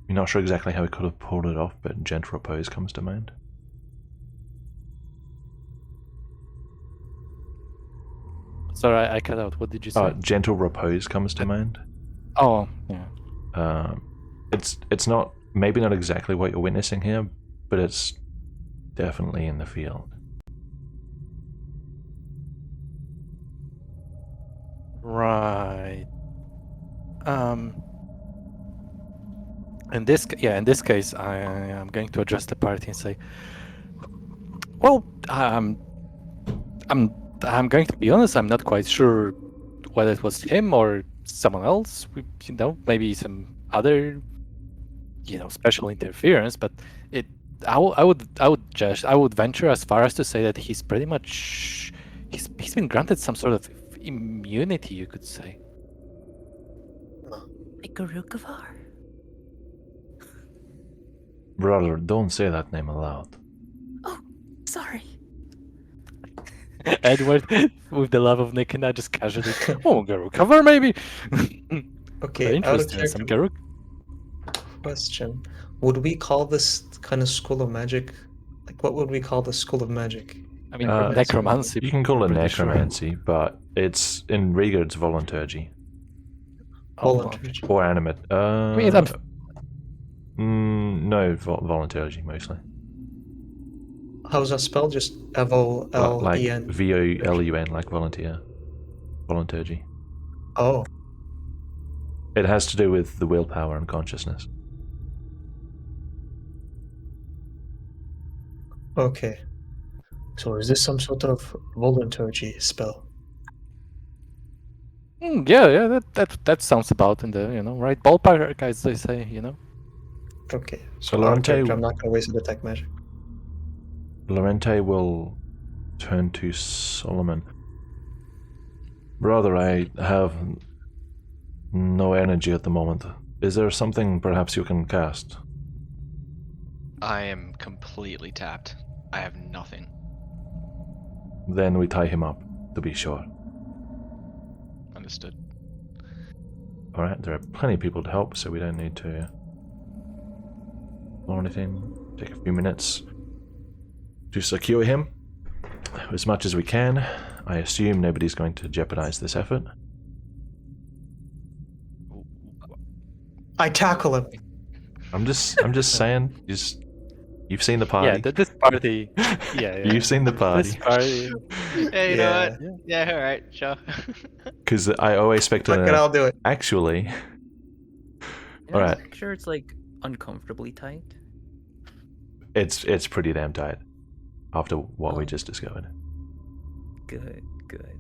A: You're not sure exactly how he could have pulled it off, but gentle repose comes to mind.
L: Sorry, I cut out. What did you say?
A: Gentle repose comes to mind.
L: Oh, yeah.
A: It's not, maybe not exactly what you're witnessing here, but it's definitely in the field.
L: Right. In this case, I am going to address the party and say, well, I'm going to be honest. I'm not quite sure whether it was him or someone else. You know, maybe some other, you know, special interference. But I would venture as far as to say that he's pretty much he's been granted some sort of immunity, you could say.
E: Like Garukavar?
A: Brother, don't say that name aloud.
E: Oh, sorry.
L: Edward, with the love of Nick, and I just casually, Garuk cover maybe.
B: Okay,
L: Very
B: out of
L: interesting. Some
B: character
L: Garuk.
B: question. Would we call this kind of school of magic? Like, what would we call the school of magic?
L: I mean, necromancy.
A: You can call it
L: pretty sure.
A: necromancy, but it's in Riiga it's volunturgy.
B: Voluntary.
A: Or animate.
L: mean,
A: No, volunturgy mostly.
B: How's that spelled? Just L-E-N.
A: Like V-O-L-U-N, like volunteer. Volunturgy.
B: Oh,
A: It has to do with the willpower and consciousness.
B: okay. So is this some sort of volunturgy spell?
L: Yeah, that sounds about in the right ballpark, as they say,
B: Okay.
A: So
B: So out of
A: Lorente,
B: character, I'm not going to waste a detect magic.
A: Lorente will turn to Solomon. Brother, I have no energy at the moment. Is there something perhaps you can cast?
D: I am completely tapped. I have nothing.
A: Then we tie him up, to be sure.
D: Understood.
A: Alright, there are plenty of people to help, so we don't need to or anything. Take a few minutes to secure him as much as we can. I assume nobody's going to jeopardize this effort.
B: I tackle him.
A: I'm just saying. You've seen the party.
L: Yeah, this party. Yeah,
A: You've seen the party.
L: This party.
D: Yeah, you know what? Yeah, alright, sure.
A: Because I always expect
B: Fuck it, I'll do it.
A: Actually.
H: All
A: Alright.
H: Make sure it's like uncomfortably tight.
A: It's pretty damn tight. After what we
H: Oh.
A: just discovered.
H: Good, good.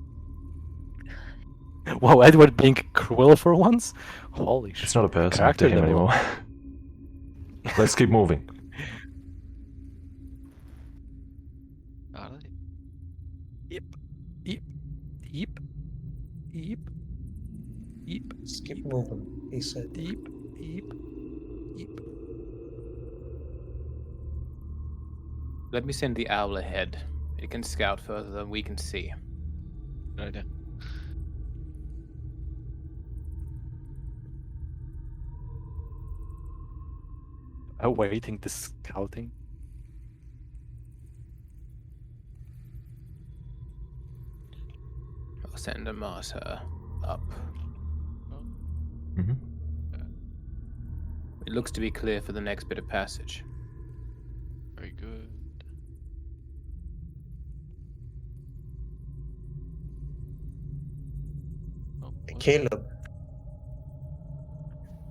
L: Wow, Edward being cruel for once? Holy shit.
A: It's not a person to
L: Character
A: him
L: development.
A: anymore. Let's keep moving.
D: Alright.
L: Yep. Yep. Yep. Yep. Yep.
B: Just keep moving, he said.
L: Yep. Yep. Yep.
J: Let me send the owl ahead. It can scout further than we can see.
D: No idea.
L: Awaiting the scouting.
J: I'll send a martyr up.
A: Mm-hmm.
J: It looks to be clear for the next bit of passage.
D: Very good. Oh, what?
B: Caleb,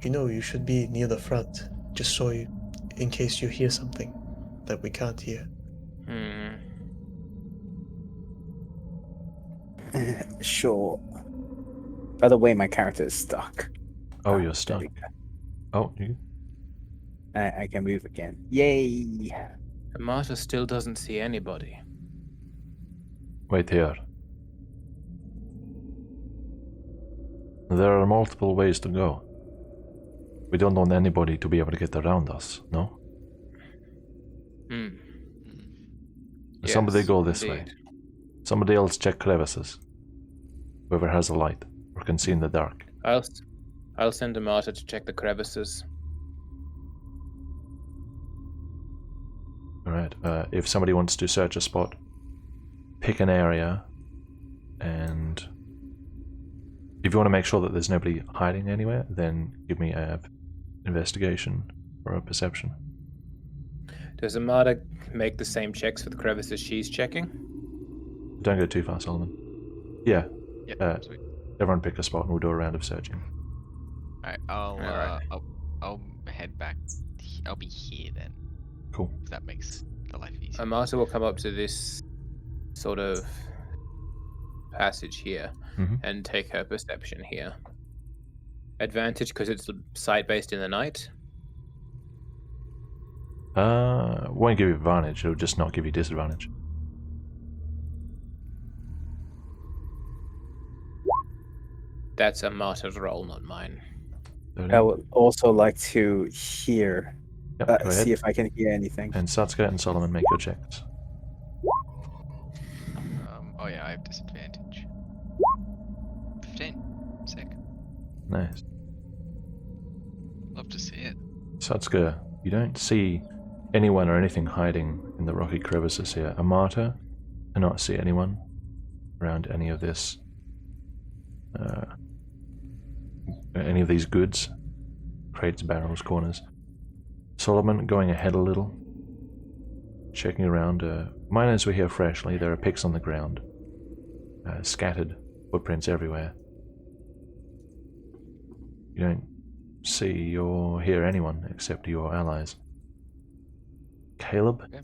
B: you know you should be near the front, just so you, in case you hear something that we can't hear.
G: Sure. By the way, my character is stuck.
A: Oh, you're
G: There
A: stuck.
G: we go.
A: Oh, you?
G: I can move again. Yay!
J: The martyr still doesn't see anybody.
A: Wait here. There are multiple ways to go. We don't want anybody to be able to get around us, no? Somebody
J: Yes,
A: go this way.
J: indeed.
A: Somebody else check crevices. Whoever has a light or can see in the dark.
J: I'll send a martyr to check the crevices.
A: Alright, if somebody wants to search a spot, pick an area, and if you want to make sure that there's nobody hiding anywhere, then give me a investigation or a perception.
J: Does a martyr make the same checks for the crevices she's checking?
A: Don't go too far, Solomon. Yeah,
D: Yeah, sweet.
A: everyone pick a spot and we'll do a round of searching.
D: Alright, I'll head back. I'll be here then.
A: Cool.
D: If that makes the life easier.
J: A martyr will come up to this sort of passage here
A: Mhm.
J: and take her perception here. Advantage because it's sight based in the night.
A: Won't give you advantage, it'll just not give you disadvantage.
J: That's a martyr's roll, not mine.
G: I would also like to hear,
A: Yep, go ahead.
G: see if I can hear anything.
A: And Satsuka and Solomon, make your checks.
D: Oh yeah, I have disadvantage. 15. Sick.
A: Nice.
D: Love to see it.
A: Satsuka, you don't see anyone or anything hiding in the rocky crevices here. A martyr cannot see anyone around any of this. Any of these goods. Crates, barrels, corners. Solomon going ahead a little. Checking around. Miners were here freshly. There are picks on the ground. Scattered footprints everywhere. You don't see or hear anyone except your allies. Caleb?
D: Okay.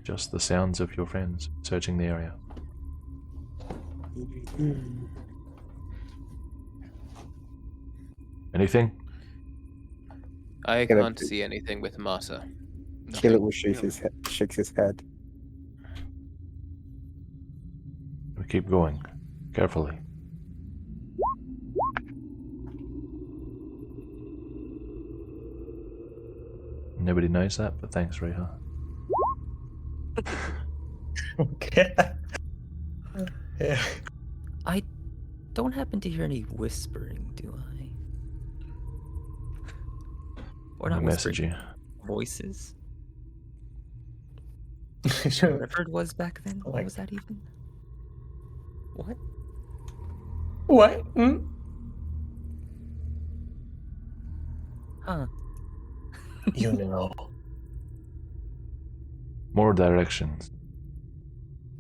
A: Just the sounds of your friends searching the area. Anything?
J: I
G: Caleb,
J: can't see anything with martyr.
G: Caleb will shake his head.
A: We keep going. Carefully. Nobody knows that, but thanks, Reha.
B: Okay. Yeah.
H: I don't happen to hear any whispering, do I? Or
A: Let
H: not
A: me message
H: whispering.
A: you.
H: Voices? Whatever it was back then. What
B: Like-
H: was that even? What?
B: What? Hmm?
H: Huh.
B: You know.
A: More directions.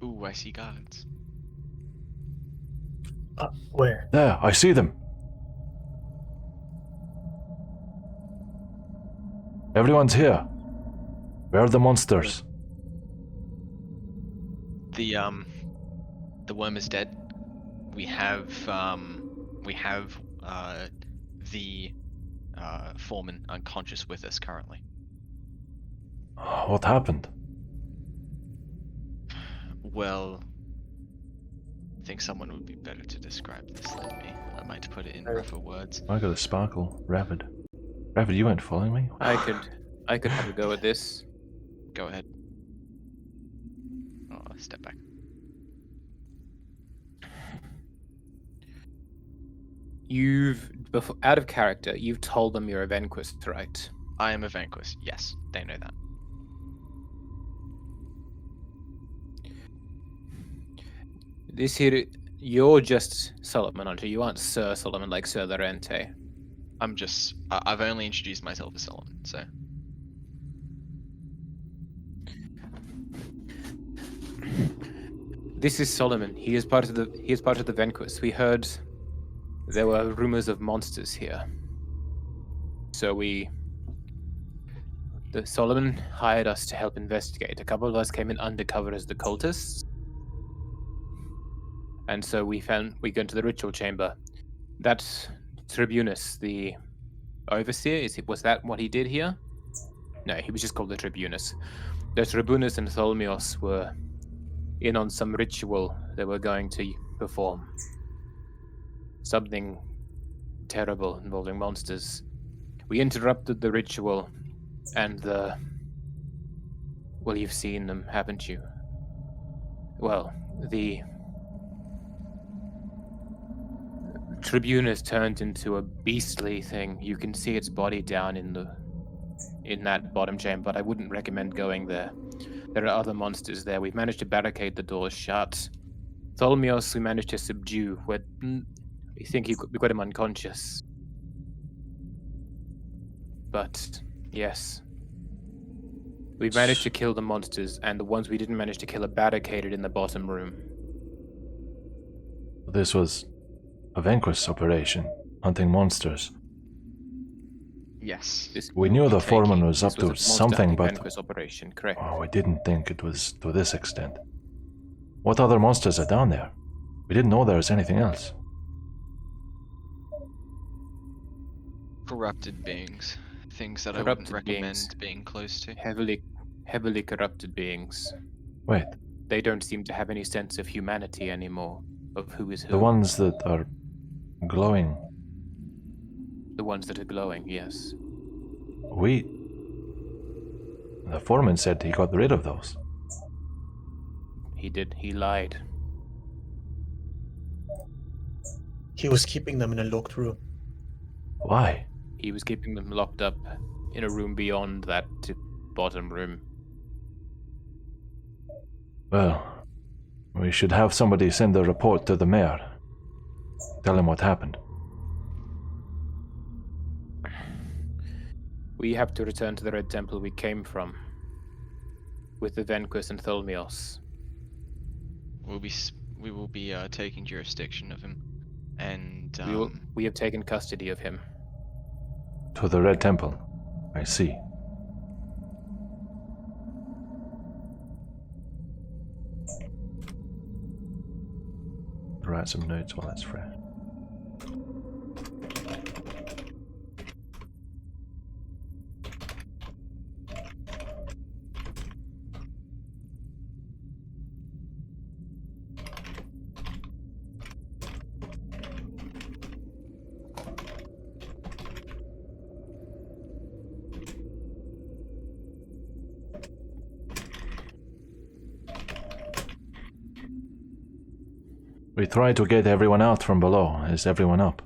D: Ooh, I see guards.
B: Where?
A: There, I see them. Everyone's here. Where are the monsters?
D: The worm is dead. We have the foreman unconscious with us currently.
A: What happened?
D: Well, I think someone would be better to describe this than me. I might put it in rougher words.
A: I got a sparkle. Rapid. Rapid, you weren't following me?
J: I could have a go at this.
D: Go ahead. Oh, step back.
J: Out of character, you've told them you're a Venquist, right?
D: I am a Vanquist. Yes, they know that.
J: This here, you're just Solomon, aren't you? You aren't Sir Solomon like Sir Lorente.
D: I'm just. I've only introduced myself as Solomon, so.
J: This is Solomon. He is part of the Venquist. We heard there were rumors of monsters here. So Solomon hired us to help investigate. A couple of us came in undercover as the cultists. And so we go into the ritual chamber. That Tribunus, the overseer, was that what he did here? No, he was just called the Tribunus. The Tribunus and Tholmios were in on some ritual they were going to perform. Something terrible involving monsters. We interrupted the ritual, and well, you've seen them, haven't you? Well, the Tribunus turned into a beastly thing. You can see its body down in that bottom chamber, but I wouldn't recommend going there. There are other monsters there. We've managed to barricade the doors shut. Tholmios we managed to subdue. We think we got him unconscious. But, yes. We managed to kill the monsters, and the ones we didn't manage to kill are barricaded in the bottom room.
A: This was a Vanquist operation, hunting monsters.
D: Yes.
A: We knew the foreman was up to something, but
J: Vanquist operation, correct.
A: we didn't think it was to this extent. What other monsters are down there? We didn't know there was anything else.
D: Corrupted beings. Things that I wouldn't recommend being close to.
J: Heavily corrupted beings.
A: Wait,
J: They don't seem to have any sense of humanity anymore, of who is who.
A: the ones that are glowing.
J: The ones that are glowing, yes.
A: The foreman said he got rid of those.
J: He did. He lied.
B: He was keeping them in a locked room.
A: Why?
J: He was keeping them locked up in a room beyond that bottom room.
A: Well, we should have somebody send a report to the mayor. Tell him what happened.
J: We have to return to the Red Temple we came from, with the Venquist and Tholmios.
D: We will be taking jurisdiction of him, and
J: we have taken custody of him.
A: To the Red Temple. I see. Write some notes while it's fresh. We try to get everyone out from below. Is everyone up?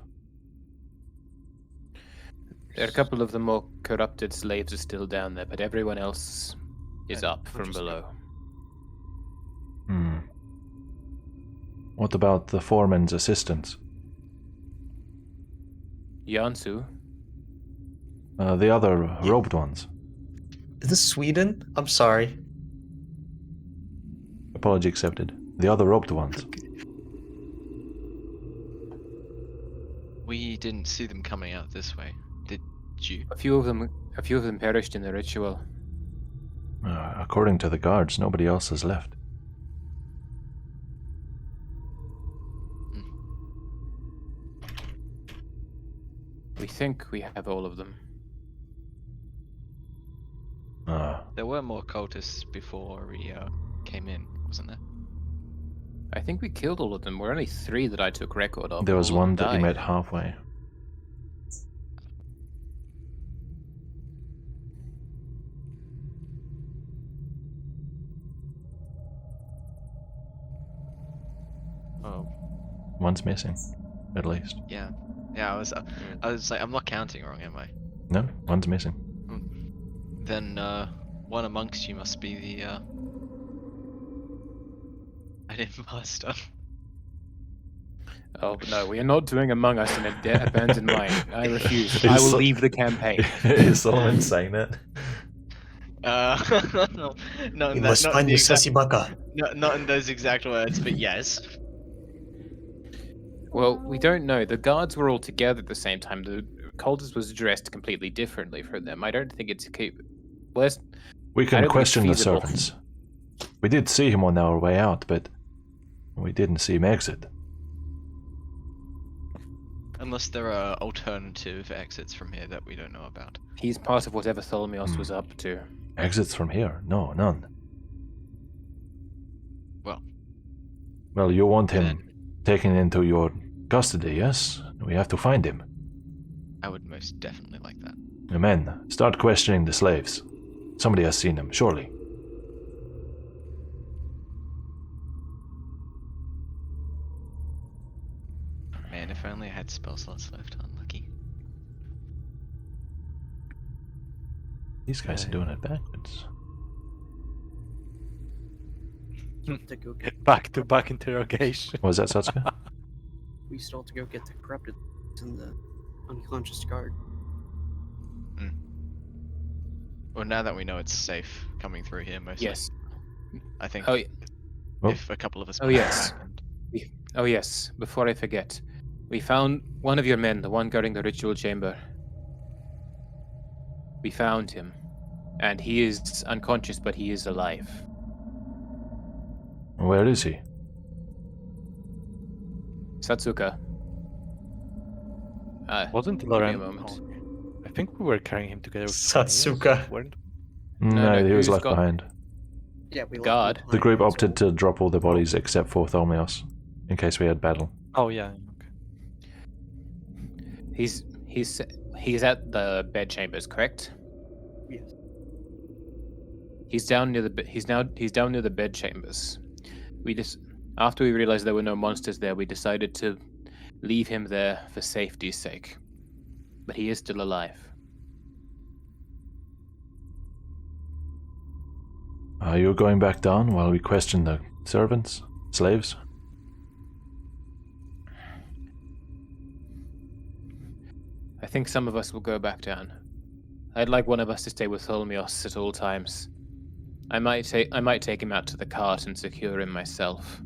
J: There are a couple of the more corrupted slaves are still down there, but everyone else is up from below.
A: What about the foreman's assistants?
J: Yansu.
A: The other robed ones.
B: Is this Sweden? I'm sorry.
A: Apology accepted. The other robed ones.
D: We didn't see them coming out this way, did you?
J: A few of them perished in the ritual.
A: According to the guards, nobody else has left.
J: We think we have all of them.
D: There were more cultists before we came in, wasn't there?
J: I think we killed all of them. We're only 3 that I took record of.
A: There was
J: All of
A: one
J: them
A: that you met
J: died.
A: halfway.
D: Oh.
A: One's missing, at least.
D: Yeah. Yeah, I was like, I'm not counting wrong, am I?
A: No, one's missing.
D: Then one amongst you must be the I didn't master.
J: Oh no, we are not doing Among Us in a abandoned mine. I refuse.
A: Is
J: I will
A: so-
J: leave the campaign.
A: Is Solomon saying that?
D: No,
B: You must find the
D: exact,
B: Sasibaka.
D: not in those exact words, but yes.
J: Well, we don't know. The guards were all together at the same time. The cultist was dressed completely differently from them. I don't think it's well,
A: We
J: I
A: can
J: don't think it's
A: question the
J: feasible.
A: servants. We did see him on our way out, but we didn't see him exit.
D: Unless there are alternative exits from here that we don't know about.
J: He's part of whatever Tholmios was up to.
A: Exits from here? No, none.
D: Well,
A: you want him taken into your custody, yes? We have to find him.
D: I would most definitely like that.
A: Men, start questioning the slaves. Somebody has seen them, surely.
D: Man, if only I had spell slots left. Unlucky.
A: These guys are doing it backwards.
F: To go get,
L: Back-to-back interrogation.
A: Was that Satsuka?
F: we still have to go get the corrupted and the unconscious guard.
D: Well, now that we know it's safe coming through here, mostly.
J: Yes.
D: I think
J: Oh,
D: if a couple of us.
J: Oh,
D: back
J: yes.
D: and-
J: Oh yes, before I forget. We found one of your men, the one guarding the ritual chamber. We found him. And he is unconscious, but he is alive.
A: Where is he?
J: Satsuka.
L: Wasn't
J: give me a
L: Loren?
J: moment.
L: I think we were carrying him together. with
B: Satsuka.
L: Tholmios, weren't
A: No, he was
J: who's
A: left
J: got-
A: behind.
F: Yeah, we left
J: God.
F: him
A: The group
F: behind,
A: opted to drop all the bodies except for Tholmios, in case we had battle.
L: Oh yeah. Okay.
J: He's at the bed chambers, correct?
F: Yes.
J: He's down near he's down near the bed chambers. After we realized there were no monsters there, we decided to leave him there for safety's sake. But he is still alive.
A: Are you going back down while we question the servants, slaves?
J: I think some of us will go back down. I'd like one of us to stay with Tholmios at all times. I might take him out to the cart and secure him myself.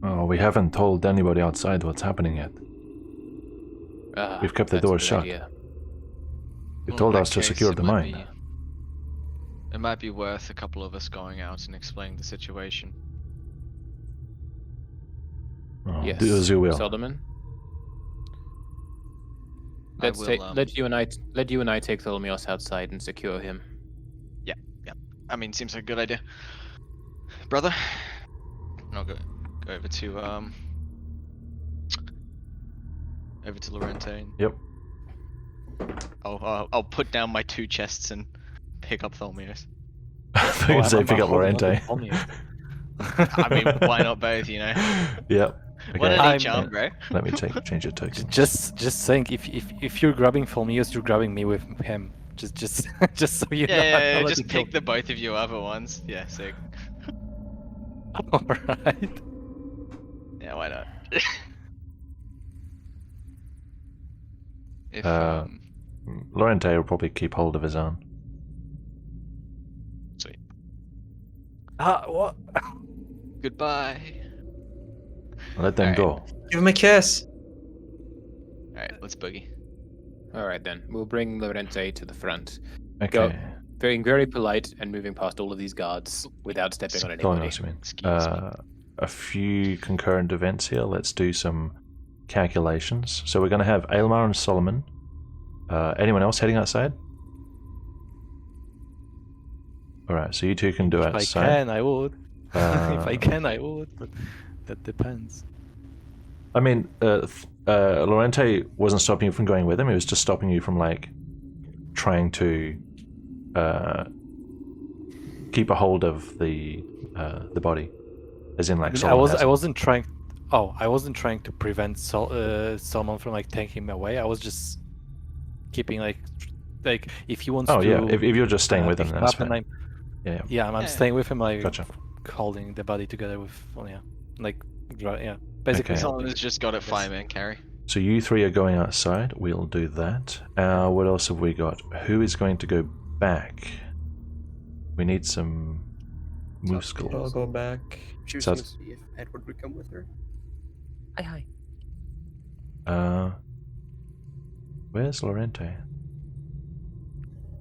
A: Oh, we haven't told anybody outside what's happening yet. We've kept the
J: that's a
A: doors
J: good
A: shut.
J: idea.
A: You
D: Well,
A: told
D: in
A: us
D: that
A: to
D: case,
A: secure
D: it
A: the
D: might
A: mine.
D: It might be worth a couple of us going out and explaining the situation.
A: Oh,
J: Yes.
A: do as you will.
J: Solomon.
D: I
J: Let's
D: will,
J: let you and I take Tholmios outside and secure him.
D: I mean, seems like a good idea, brother. I'll go over to Lorente. And
A: Yep.
D: I'll put down my 2 chests and pick up Tholmios.
A: I thought you say pick up Lorente.
D: I mean, why not both? You know.
A: Yep.
D: One
A: Okay.
D: at each arm, bro.
A: Let me change your token.
L: Just saying, if you're grabbing Tholmios, you're grabbing me with him. Just so you know. I'm
D: Yeah,
L: not
D: just
L: letting go.
D: pick the both of you other ones. Yeah, sick.
L: Alright.
D: Yeah. Yeah, why not? If
A: Lorente will probably keep hold of his arm.
D: sweet.
L: What?
D: Goodbye.
A: Let them
D: Alright.
A: go.
B: Give him a kiss.
D: Alright, let's boogie.
J: All right then, we'll bring Lorente to the front,
A: Okay.
J: being very polite and moving past all of these guards without stepping on
A: Go on,
J: anybody.
A: Osman.
D: Excuse me.
A: A few concurrent events here. Let's do some calculations. So we're going to have Aylmar and Solomon. Anyone else heading outside? Alright, so you two can do
L: If I
A: outside.
L: can, I would. If I
A: Uh,
L: can, I would, but that depends.
A: I mean, Lorente wasn't stopping you from going with him. He was just stopping you from like trying to keep a hold of the body, as in like.
L: I mean,
A: Solomon
L: I wasn't trying. Oh, I wasn't trying to prevent someone from like taking him away. I was just keeping like if he wants
A: Oh
L: to.
A: yeah, if you're just staying with
L: pick
A: him,
L: him
A: that's
L: up and
A: fine. Yeah.
L: I'm
D: Yeah.
L: staying with him. Like
A: Gotcha.
L: holding the body together with. Well, yeah, like yeah, basically.
A: Okay.
D: Someone has just got it fireman carry.
A: So you three are going outside. We'll do that. What else have we got? Who is going to go back? We need some
B: I'll
A: muscles.
B: go back.
F: She was
A: So
F: going to see if Edward would come with her.
H: Hi.
A: Where's Lorente?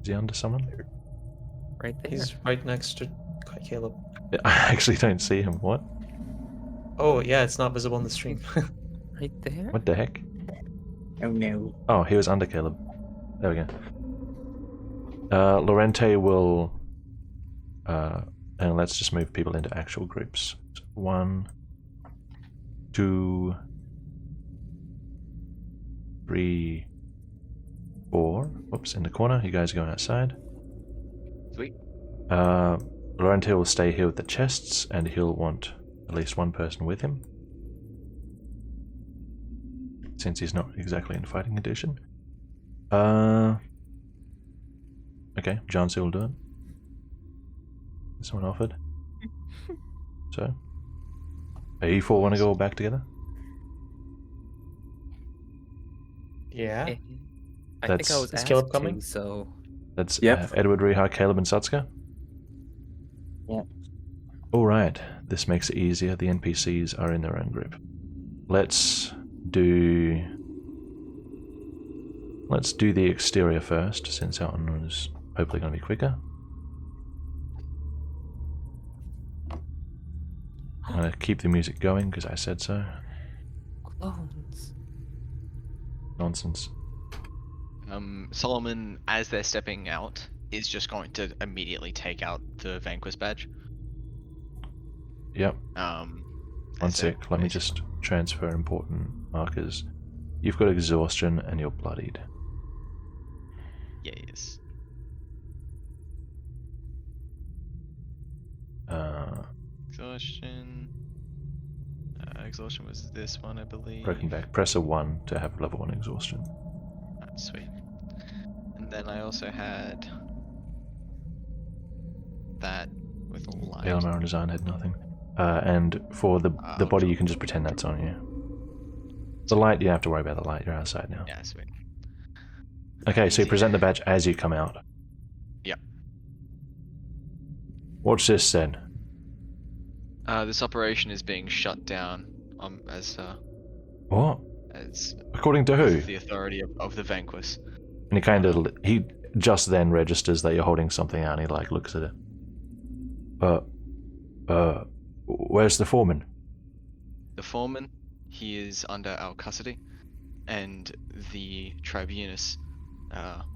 A: Is he under someone?
H: Right there.
B: He's right next to Caleb.
A: I actually don't see him. What?
B: Oh yeah, it's not visible on the stream.
H: Right there.
A: What the heck?
G: Oh no.
A: Oh, he was under Caleb. There we go. Lorente will... and let's just move people into actual groups. 1, 2, 3, 4. Whoops, in the corner. You guys are going outside.
D: Sweet.
A: Lorente will stay here with the chests, and he'll want at least one person with him, since he's not exactly in fighting condition. Okay, John C will do it. Someone offered. So, you four want to go back together?
B: Yeah.
H: I think I
A: That's-
H: was
B: Is Caleb
H: asked
B: coming?
H: to, so
A: That's
G: Yep.
A: Edward, Riiga, Caleb, and Satsuka.
G: Yep.
A: All right. This makes it easier. The NPCs are in their own group. Let's do the exterior first, since that one is hopefully going to be quicker. I'm going to keep the music going because I said so.
H: clones.
A: Nonsense.
D: Solomon, as they're stepping out, is just going to immediately take out the Vanquish badge.
A: Yep.
D: One
A: One sec. Let me just transfer important markers. You've got exhaustion and you're bloodied.
D: Yes. Exhaustion. Exhaustion was this one, I believe.
A: Broken back. Press a 1 to have level 1 exhaustion.
D: That's sweet. And then I also had that with light.
A: Aylmar and Design had nothing. And for the body, you can just pretend that's on you. The light, you don't have to worry about the light. You're outside now.
D: Yeah, sweet.
A: Okay, so you
D: Easy.
A: present the badge as you come out.
D: Yep.
A: Watch this then.
D: This operation is being shut down as
A: What?
D: as
A: According to who?
D: the authority of the Vanquish.
A: And he just then registers that you're holding something out and he like looks at it. Where's the foreman?
D: The foreman, he is under our custody, and the tribunus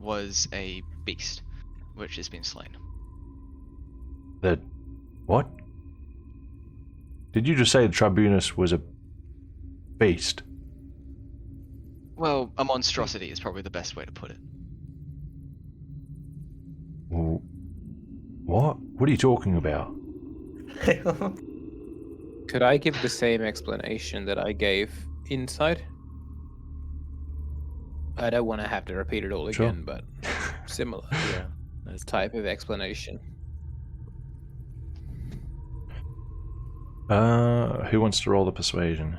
D: was a beast, which has been slain.
A: The what? Did you just say the tribunus was a beast?
D: Well, a monstrosity is probably the best way to put it.
A: What? What are you talking about?
J: Could I give the same explanation that I gave inside? I don't want to have to repeat it all
A: Sure.
J: again, but similar
L: Yeah. That's
J: type of explanation.
A: Who wants to roll the persuasion?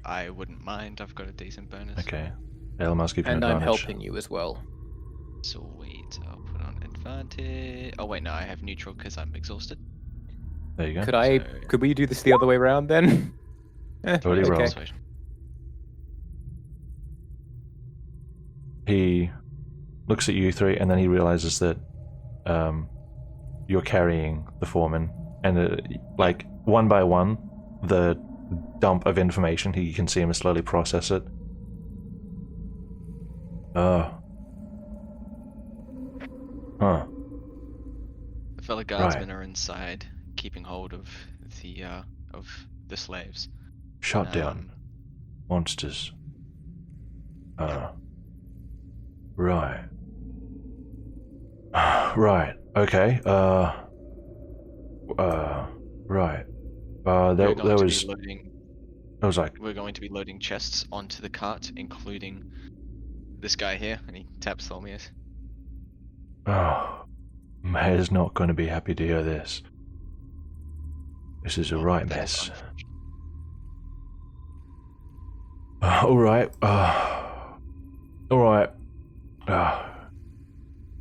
D: I wouldn't mind. I've got a decent bonus.
A: Okay. Elmar's giving
J: And
A: you
J: I'm
A: advantage.
J: helping you as well.
D: Sweet. I'll put on advantage. Oh wait, no, I have neutral because I'm exhausted.
A: There you go.
J: Could we do this the other way around then?
A: Already
J: okay.
A: rolled.
D: Persuasion.
A: He looks at you three, and then he realizes that you're carrying the foreman, and like one by one, the dump of information, he can see him slowly process it. Huh.
D: The fellow guardsmen are inside, keeping hold of the slaves.
A: Shut down. Monsters. Right. Right. Okay. Right. There was. I was like.
D: We're going to be loading chests onto the cart, including this guy here, and he taps Tholmius.
A: Oh, Mayor's not going to be happy to hear this. This is a right mess. All right. All right.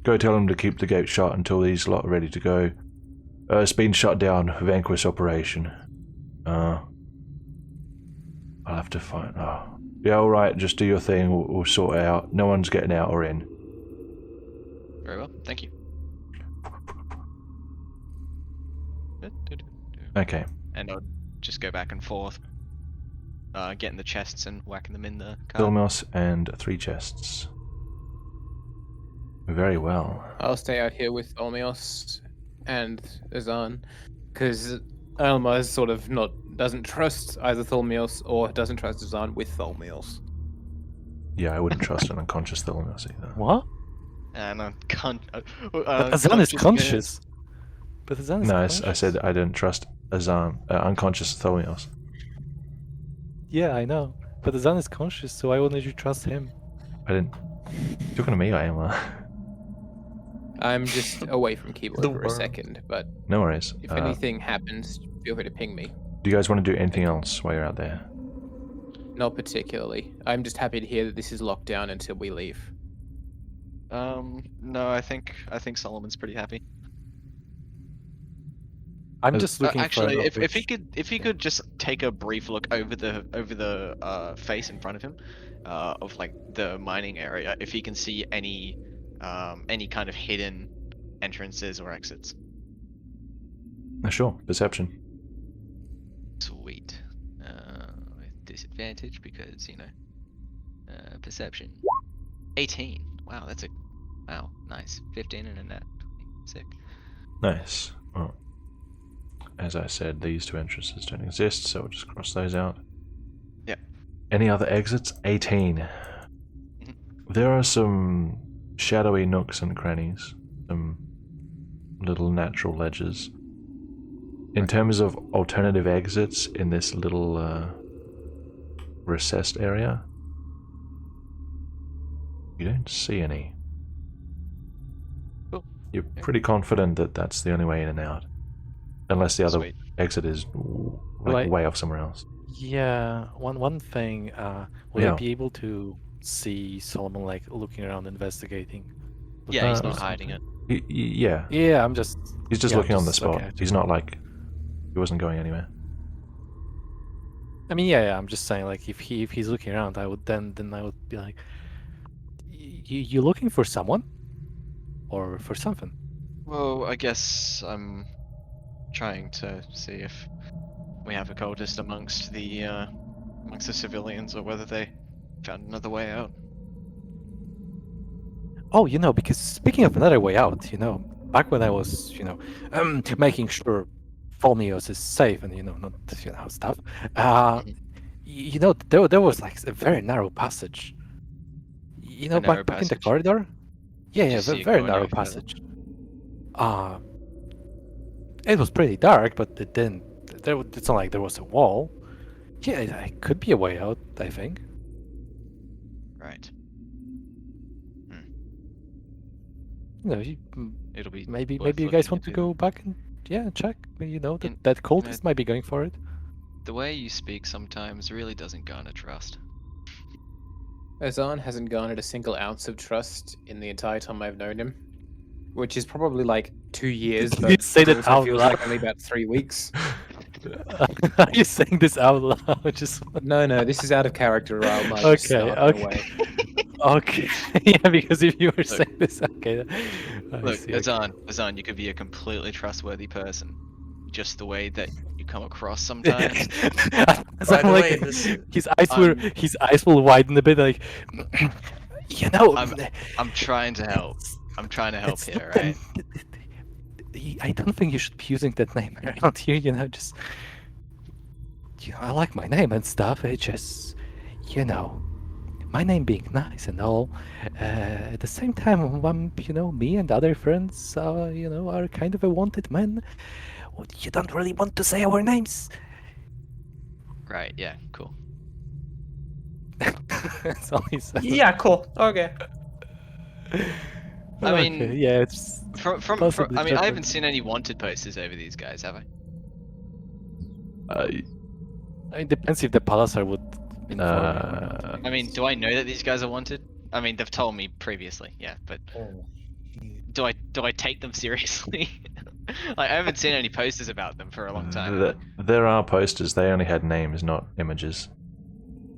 A: Go tell him to keep the gate shut until these lot are ready to go. It's been shut down. Vanquish operation. I'll have to find. Yeah, all right. Just do your thing. We'll sort it out. No one's getting out or in.
D: Very well. Thank you.
A: Okay.
D: And I'll just go back and forth, getting the chests and whacking them in the cart.
A: Ilmos and 3 chests. Very well.
J: I'll stay out here with Olmios and Azan, because Elma is sort of doesn't trust either Tholmios or doesn't trust Azan with Tholmios.
A: Yeah, I wouldn't trust an unconscious Ilmos either.
L: What?
D: And
L: But Azan is conscious. But Azan is conscious.
A: I said I didn't trust Azan, unconscious Tholios.
L: Yeah, I know. But Azan is conscious, so why wouldn't you trust him?
A: I didn't. Talking to me, I am.
J: I'm just away from keyboard for a second, but
A: No worries.
J: if anything happens, feel free to ping me.
A: Do you guys want to do anything else while you're out there?
J: Not particularly. I'm just happy to hear that this is locked down until we leave.
D: No, I think Solomon's pretty happy.
L: I'm just looking
D: actually,
L: for
D: if he could just take a brief look over the face in front of him, of like the mining area, if he can see any kind of hidden entrances or exits.
A: Sure, perception.
D: Sweet. With disadvantage because perception. 18. Wow, nice. 15 and a net. Sick.
A: Nice. Well, as I said, these 2 entrances don't exist, so we'll just cross those out.
D: Yep.
A: Any other exits? 18. There are some shadowy nooks and crannies, some little natural ledges. In terms of alternative exits in this little recessed area, you don't see any.
D: Cool.
A: You're pretty confident that that's the only way in and out. Unless the other
D: Sweet.
A: exit is
L: Like-
A: way off somewhere else.
L: Yeah, one thing. Will
A: Yeah.
L: I be able to see Solomon like looking around, investigating?
D: Yeah, he's
A: Uh,
D: not hiding it.
A: Yeah.
L: Yeah, I'm just.
A: He's just
L: yeah,
A: looking on the
L: just-
A: spot.
L: okay.
A: He's not like he wasn't going anywhere.
L: I mean, yeah, I'm just saying, like, if he's looking around, I would then I would be like, you looking for someone, or for something?
D: Well, I guess I'm trying to see if we have a cultist amongst the civilians, or whether they found another way out.
L: Oh, because speaking of another way out, back when I was, making sure Folmios is safe and not stuff. There was like a very narrow passage.
D: narrow
L: Back in the
D: passage?
L: corridor. Yeah,
D: Did you
L: yeah,
D: see it
L: very
D: going
L: narrow
D: any further?
L: passage. It was pretty dark, but it didn't. It's not like there was a wall. Yeah, it could be a way out, I think.
D: Right.
L: You know,
D: It'll be
L: maybe
D: worth
L: you guys
D: looking
L: want to
D: into.
L: go back and yeah, check. You know,
D: In-
L: that cultist might be going for it.
D: The way you speak sometimes really doesn't garner trust.
J: Azan hasn't garnered a single ounce of trust in the entire time I've known him, which is probably like 2 years,
L: Did
J: but
L: you say
J: it
L: that
J: also
L: out
J: feels
L: loud?
J: like only about 3 weeks.
L: Are you saying this out loud? Just
J: No, this is out of character. I'll not just
L: okay,
J: snark it
L: okay,
J: away.
L: okay. Yeah, because if you were saying this, okay. I
D: Look,
L: see, okay.
D: Azan, you could be a completely trustworthy person. Just the way that you come across sometimes.
L: As
B: By
L: I'm
B: the
L: like,
B: way, this
L: his eyes will widen a bit, like you know.
D: I'm trying to help. I'm trying to help
L: it's
D: here,
L: not
D: right?
L: I don't think you should be using that name around here. You know, just I like my name and stuff. It just, my name being nice and all. At the same time, me and other friends, are kind of a wanted man. You don't really want to say our names.
D: Right, yeah, cool.
L: That's all he said.
B: Yeah, cool. Okay.
D: I mean,
L: Okay, yeah, it's
D: from
L: possibly
D: I mean, I
L: judgment.
D: haven't seen any wanted posters over these guys, have I?
L: It depends if the Palasar would inform you.
D: I mean, do I know that these guys are wanted? I mean, they've told me previously, yeah, but do I take them seriously? Like, I haven't seen any posters about them for a long time.
A: There are posters. They only had names, not images.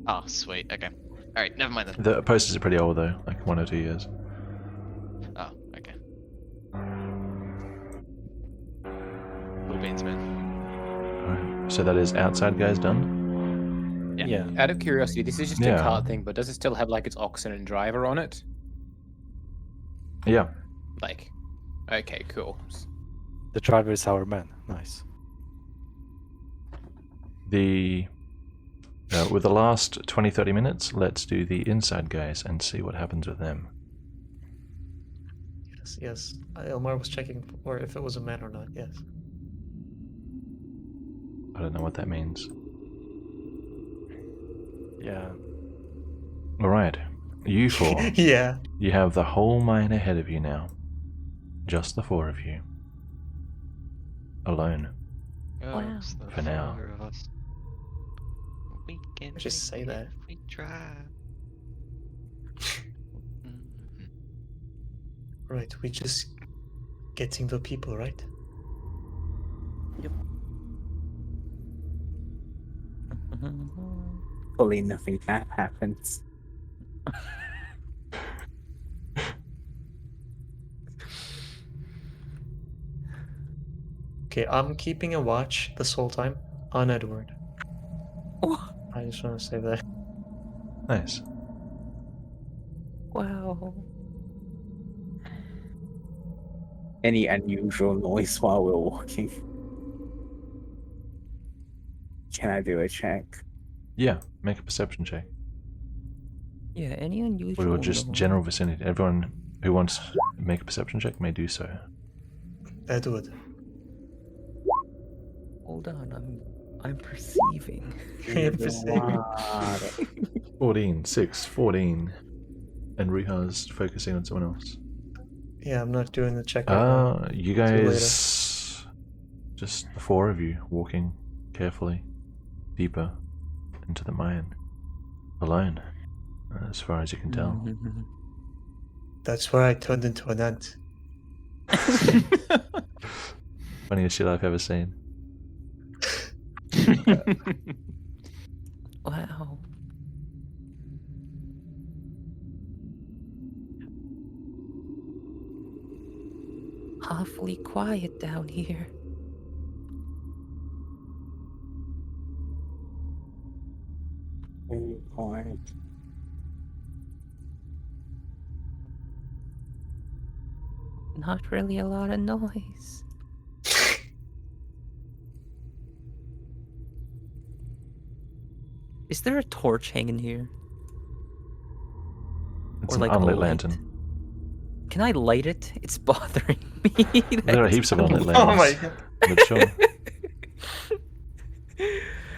D: Oh, sweet. Okay. All right. Never mind then.
A: The posters are pretty old though, like 1 or 2 years.
D: Oh, okay. Little beans, man.
A: Alright, so that is outside guys done.
D: Yeah.
J: Out of curiosity, this is just
A: Yeah.
J: a cart thing, but does it still have like its oxen and driver on it?
A: Yeah.
J: Like, okay, cool.
L: The driver is our man. Nice.
A: With the last 20-30 minutes, let's do the inside guys and see what happens with them.
B: Yes. Elmar was checking for if it was a man or not. Yes.
A: I don't know what that means.
L: Yeah.
A: Alright, you four.
B: Yeah.
A: You have the whole mine ahead of you now. Just the 4 of you. Alone.
E: Wow.
D: It's the
A: For now.
D: 4 of us. We can
B: Just
D: make
B: say
D: it
B: that.
D: if we try.
B: Right. We just getting the people, right?
G: Hopefully nothing bad happens.
B: Okay, I'm keeping a watch this whole time on Edward. I just want to say that.
A: Nice.
E: Wow.
G: Any unusual noise while we're walking? Can I do a check?
A: Yeah, make a perception check.
H: Yeah, any unusual.
A: We will just general vicinity. Everyone who wants to make a perception check may do so.
B: Edward.
H: Hold on, I'm perceiving.
B: You're perceiving.
A: 14, 6, 14. And Riha's focusing on someone else.
B: Yeah, I'm not doing the check right now.
A: You
B: Till later.
A: guys, just the 4 of you walking carefully deeper into the mine, alone, as far as you can tell.
B: That's where I turned into an ant.
A: Funniest shit I've ever seen.
H: Wow. Awfully quiet down here.
G: Very quiet.
H: Not really a lot of noise. Is there a torch hanging here?
A: It's
H: Or
A: an
H: like a
A: unlit
H: light?
A: lantern.
H: Can I light it? It's bothering me.
A: There are heaps of unlit lanterns.
B: Oh my god.
A: But sure.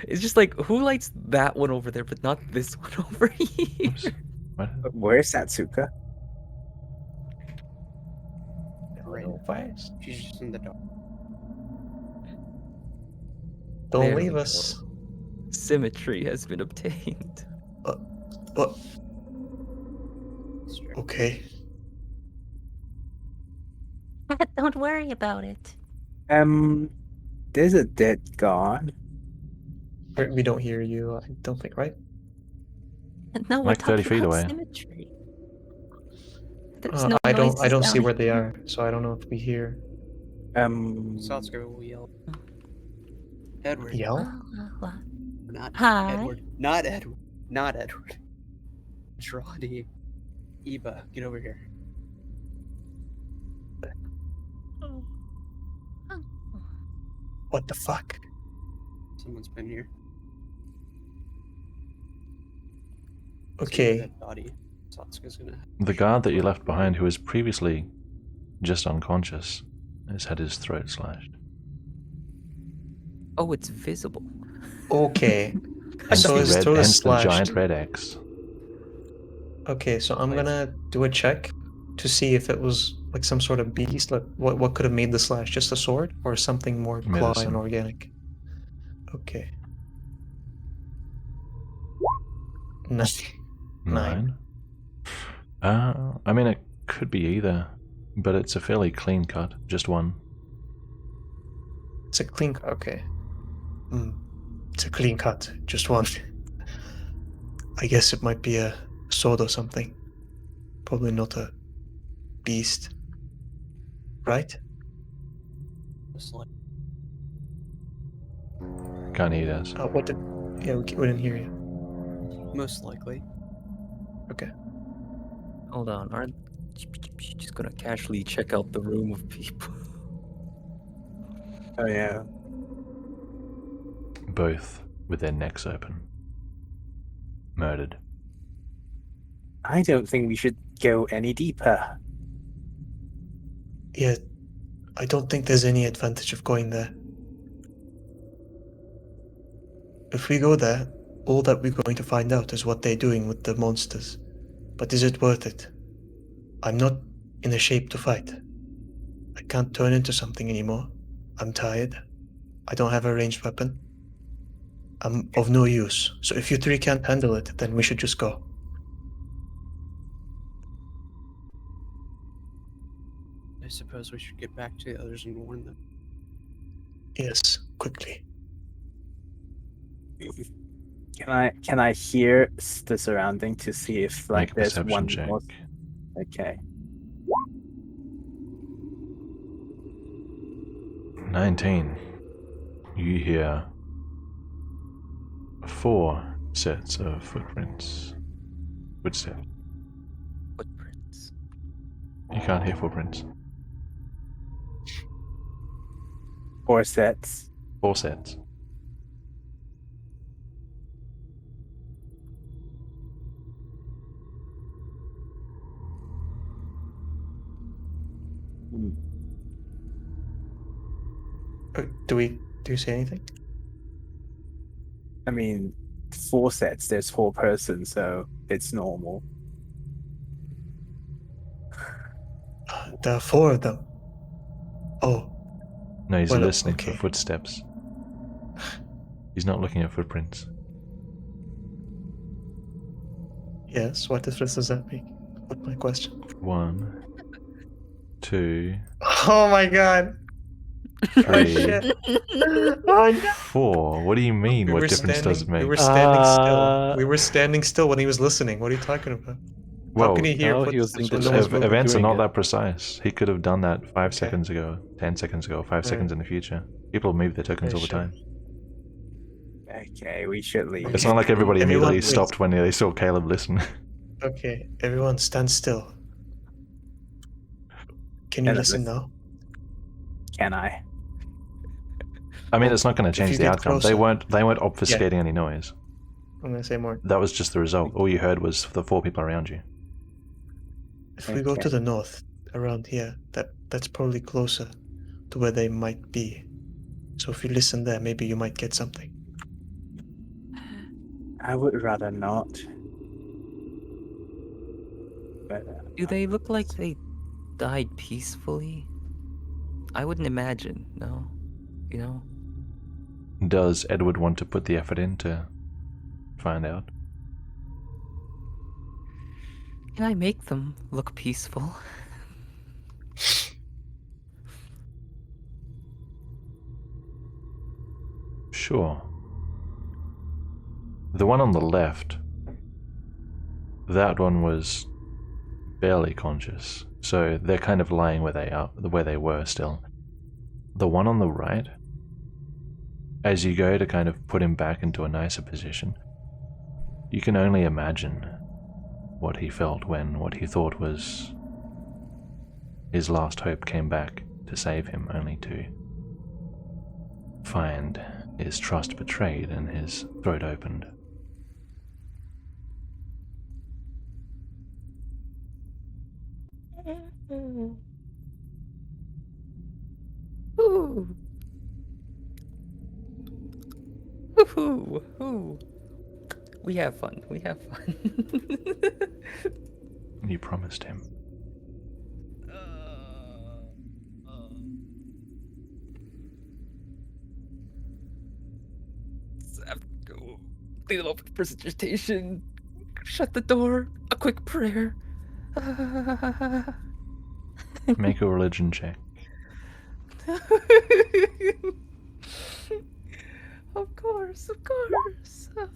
H: It's just like, who lights that one over there, but not this one over here?
A: Oops. What?
G: Where's Satsuka?
F: Right. She's just in the dark.
B: Don't
H: There
B: leave
H: we
B: us.
H: go. Symmetry has been obtained.
B: What? Okay.
E: Don't worry about it.
G: There's a dead guard.
B: We don't hear you, I don't think, right?
E: No, we're
A: Like 30
E: talking
A: feet
E: about
A: away.
E: symmetry. There's no
B: I
E: noises
B: don't see
E: down
B: where they
E: here.
B: are, so I don't know if we hear.
F: Satsuko will yell. Edward.
B: Yell?
F: Not
E: Hi.
F: Edward. Not Edward. Not Edward. Drawdy. Eba, get over here.
B: What the fuck?
F: Someone's been here. See
B: Okay.
F: that body. Satsuko's gonna.
A: The guard that you left behind, who was previously just unconscious, has had his throat slashed.
H: Oh, it's visible.
B: Okay.
A: Hence,
B: So
A: the,
B: his
A: red,
B: throat is
A: hence the
B: slashed.
A: giant red X.
B: Okay, so I'm gonna do a check to see if it was like some sort of beast. Like what could have made the slash? Just a sword or something more claw
A: Medicine.
B: and organic? Okay. Nothing.
A: 9. I mean, it could be either, but it's a fairly clean cut. Just one.
B: It's a clean cut. Okay. It's a clean cut. Just one. I guess it might be a sword or something. Probably not a beast. Right?
F: Just like
A: Can't hear us.
B: What did? Yeah, we didn't hear you.
F: most likely.
B: Okay.
H: Hold on, aren't you just gonna casually check out the room of people?
G: Oh yeah.
A: Both with their necks open. Murdered.
G: I don't think we should go any deeper.
B: Yeah, I don't think there's any advantage of going there. If we go there, all that we're going to find out is what they're doing with the monsters. But is it worth it? I'm not in a shape to fight. I can't turn into something anymore. I'm tired. I don't have a ranged weapon. I'm of no use. So if you three can't handle it, then we should just go.
F: I suppose we should get back to the others and warn them.
B: Yes, quickly.
G: Can I hear the surrounding to see if like
A: Make a
G: there's
A: perception
G: one
A: check.
G: more? Okay.
A: 19. You hear 4 sets of footsteps.
H: Footprints.
A: You can't hear footprints.
G: 4 sets.
A: 4 sets.
B: Do you say anything?
G: I mean, 4 sets. There's 4 persons, so it's normal.
B: There are 4 of them. Oh.
A: No, he's
B: Well,
A: listening
B: okay.
A: for footsteps. He's not looking at footprints.
B: Yes, what difference does that make? What's my question?
A: 1, 2,
B: Oh my god!
A: 3,
B: Oh, no.
A: 4. What do you mean?
B: We
A: What
B: were
A: difference does it
B: standing-
A: make?
B: We were standing still. We were standing still when he was listening. What are you talking about? How
A: Well,
B: can he hear
C: no, he was
B: footsteps
C: in
B: when
C: the
B: no one's
C: chest.
B: moving?
A: events are
C: doing
A: not
C: it.
A: that precise. He could have done that 5
B: Okay.
A: seconds ago, 10 seconds ago, 5 seconds in the future. People move their tokens
B: Yeah,
A: all the
B: sure.
A: time.
G: Okay, we should leave.
A: It's not like everybody
B: Everyone
A: immediately
B: waits.
A: stopped when they saw Caleb listen.
B: Okay, everyone stand still. Can you
G: Yeah,
B: listen
G: listen.
B: now?
G: Can I?
A: I mean, it's not going to
B: If
A: change
B: you
A: the
B: get
A: outcome.
B: closer-
A: They weren't obfuscating any noise.
B: I'm gonna say more.
A: That was just the result. All you heard was the 4 people around you.
B: If we go
G: Okay.
B: to the north, around here, that's probably closer to where they might be. So if you listen there, maybe you might get something.
G: I would rather not. But,
H: Do they look like they died peacefully? I wouldn't imagine, no? You know?
A: Does Edward want to put the effort in to find out?
H: Can I make them look peaceful?
A: Sure. The one on the left, that one was barely conscious, so they're kind of lying where they were still. The one on the right, as you go to kind of put him back into a nicer position, you can only imagine what he felt when what he thought was his last hope came back to save him, only to find his trust betrayed and his throat opened.
H: Ooh. Ooh. Ooh. We have fun. We have fun.
A: You promised him.
H: Clean them up with precipitation. Shut the door. A quick prayer.
A: Make a religion check.
H: Of course.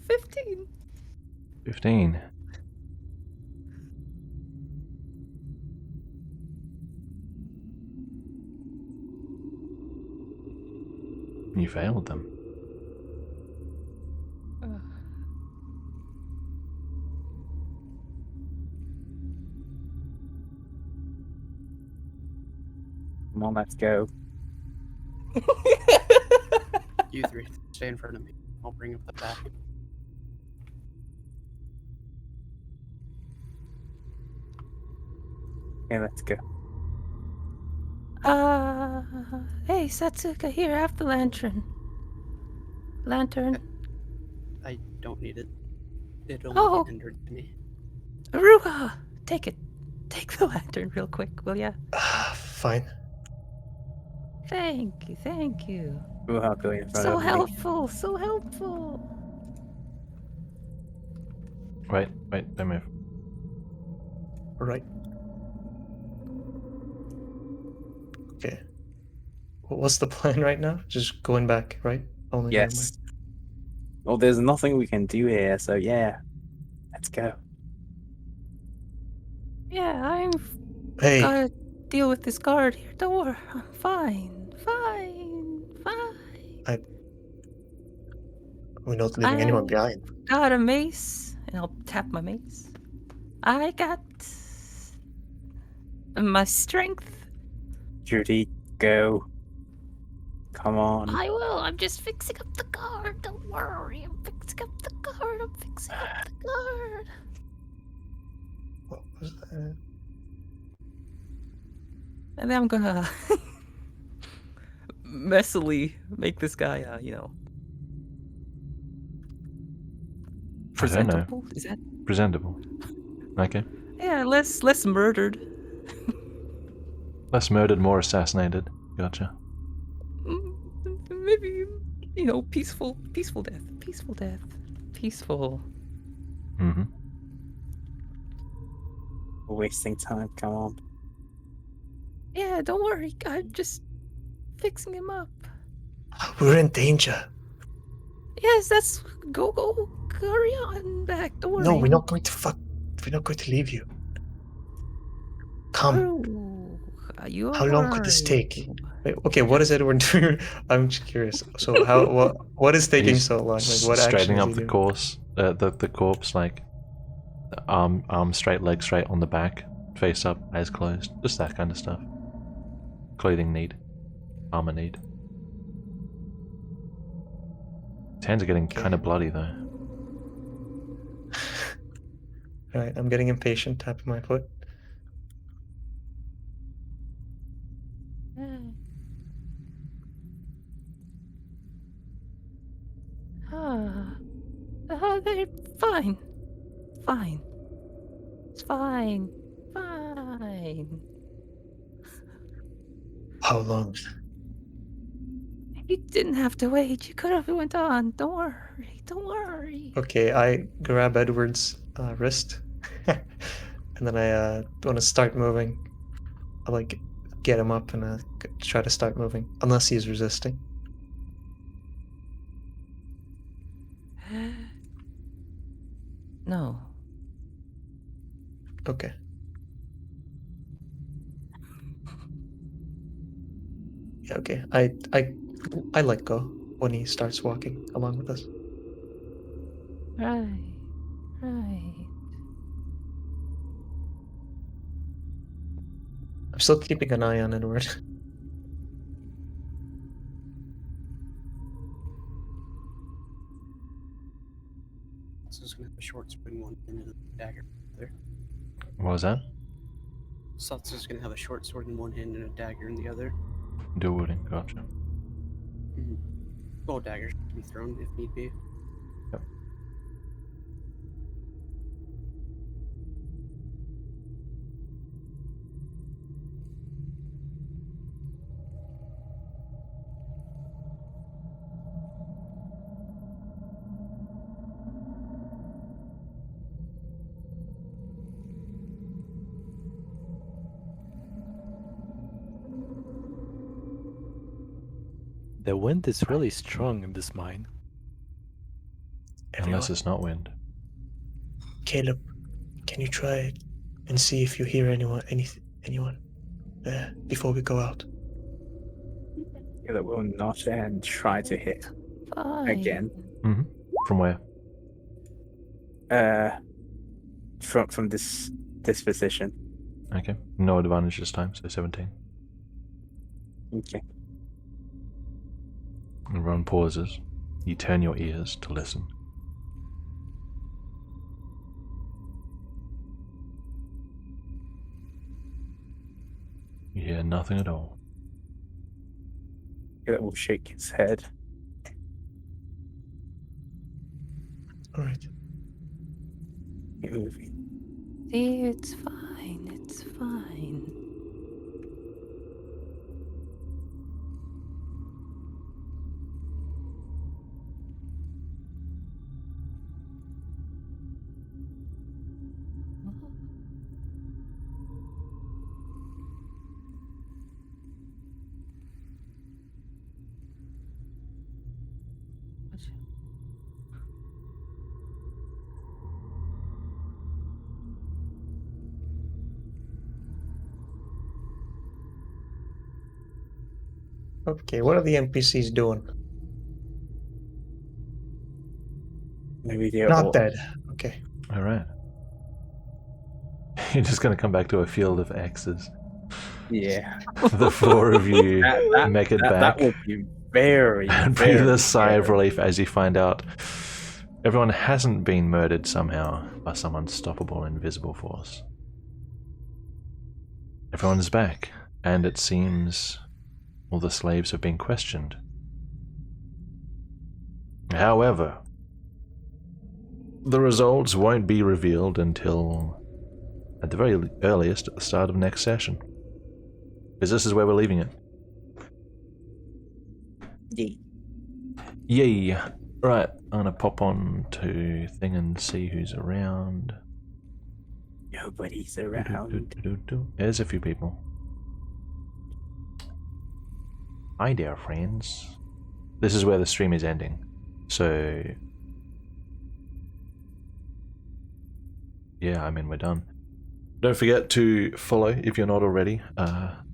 H: 15.
A: 15. You failed them.
G: Come on, let's go.
F: You three, stay in front of me. I'll bring up the back.
G: Okay, let's go.
E: Hey, Satsuka, here, have the lantern. Lantern.
F: I don't need it. It only
E: Oh.
F: hindered me.
E: Aruga! Take it. Take the lantern real quick, will ya?
B: Fine.
E: Thank you.
G: We'll have to go in front
E: So
G: of me.
E: helpful.
A: Wait, don't move.
B: Right. Okay. What's the plan right now? Just going back, right? Only
G: Yes. Well, there's nothing we can do here, so yeah. Let's go.
E: Yeah, I'm
B: Hey,
E: gotta deal with this guard here. Don't worry, I'm fine.
B: we're not leaving anyone behind.
E: Got a mace, and I'll tap my mace. I got my strength.
G: Judy, go. Come on.
I: I will. I'm just fixing up the guard. Don't worry. I'm fixing up the guard.
B: What was that?
H: And then I'm gonna messily make this guy,
A: I don't know.
H: presentable. Is that?
A: Presentable. Okay.
H: Yeah, less murdered.
A: Less murdered, more assassinated. Gotcha.
H: Maybe, peaceful death. Peaceful.
A: Mm-hmm.
G: We're wasting time. Come on.
E: Yeah, don't worry. I'm just fixing him up.
B: We're in danger.
E: Yes, that's go carry on back. Don't worry.
B: No, we're not going to leave you. Come.
E: You
B: How long could this take? Wait, okay, what is Edward doing? I'm just curious. So what is taking
A: He's
B: so long? Like what action
A: straightening
B: is
A: up
B: he
A: the
B: doing?
A: course, the corpse, like arm straight, leg straight on the back, face up, eyes closed, just that kind of stuff. Clothing neat, armor neat. His hands are getting kind of bloody though.
B: Alright, I'm getting impatient, tapping my foot.
E: They're fine. It's fine.
B: How long?
E: You didn't have to wait. You could have went on. Don't worry. Don't worry.
B: Okay, I grab Edward's wrist, and then I want to start moving. I like get him up and try to start moving, unless he's resisting.
H: No.
B: Okay. Yeah, okay. I let go when he starts walking along with us.
E: Right. Right.
B: I'm still keeping an eye on Edward.
F: So it's gonna have a short sword in one hand and a dagger there.
A: What was that?
F: Satsu's gonna have a short sword in one hand and a dagger in the other.
A: Dual wielding, gotcha.
F: Mm-hmm. Well, daggers can be thrown if need be.
A: Yep.
L: The wind is really strong in this mine.
A: Unless it's not wind.
B: Caleb, can you try and see if you hear anyone before we go out?
G: Caleb will nod and try to hit
E: Fine.
G: again.
A: Mm-hmm. From where?
G: From this position.
A: Okay. No advantage this time, so 17.
G: Okay.
A: Everyone pauses. You turn your ears to listen. You hear nothing at all.
G: Caleb will shake his head.
B: Alright.
G: Keep moving.
E: See, it's fine. It's fine.
B: Okay, what are the NPCs doing?
G: Maybe they're
B: Not
G: all
B: dead. Okay.
A: Alright. You're just gonna come back to a field of X's.
G: Yeah.
A: The four of you make it back.
G: That would be very,
A: And
G: very
A: breathe a sigh of
G: scary.
A: relief as you find out everyone hasn't been murdered somehow by some unstoppable invisible force. Everyone's back, and it seems all the slaves have been questioned. However, the results won't be revealed until, at the very earliest, at the start of next session. Because this is where we're leaving it.
H: Yay.
A: Yay! Right, I'm gonna pop on to thing and see who's around.
G: Nobody's around.
A: There's a few people. Hi there, friends. This is where the stream is ending. So... yeah, I mean, we're done. Don't forget to follow if you're not already.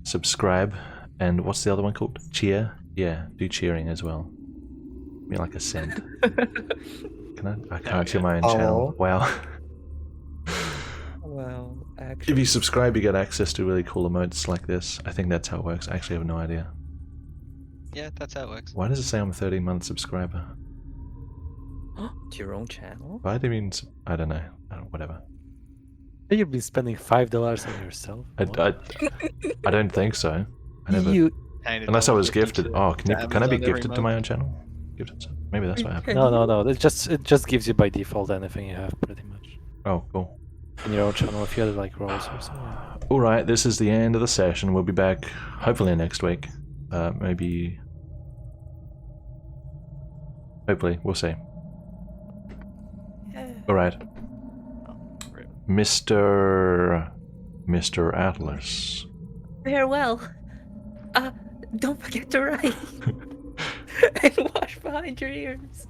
A: Subscribe. And what's the other one called? Cheer? Yeah, do cheering as well. Give me like a cent. Can I? I can't cheer my own channel. Wow.
H: Well, actually,
A: If you subscribe, you get access to really cool emotes like this. I think that's how it works. I actually have no idea.
D: Yeah, that's how it works.
A: Why does it say I'm a 13-month subscriber?
H: to your own channel?
A: Why do you mean... I don't know. Whatever.
L: You've been spending $5 on yourself.
A: I don't think so. I never...
L: You...
A: Unless I was gifted. Oh, can I be gifted to my own channel? Gifted? Maybe that's what happened.
L: No. It just gives you by default anything you have, pretty much.
A: Oh, cool.
L: In your own channel, if you had like roles or something.
A: Alright, this is the end of the session. We'll be back hopefully next week. Maybe Hopefully, we'll see.
E: Uh,
A: All right,
D: Oh, rip.
A: Mr. Atlas.
E: farewell. Don't forget to write. And wash behind your ears.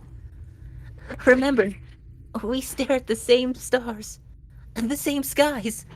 E: Remember, we stare at the same stars and the same skies.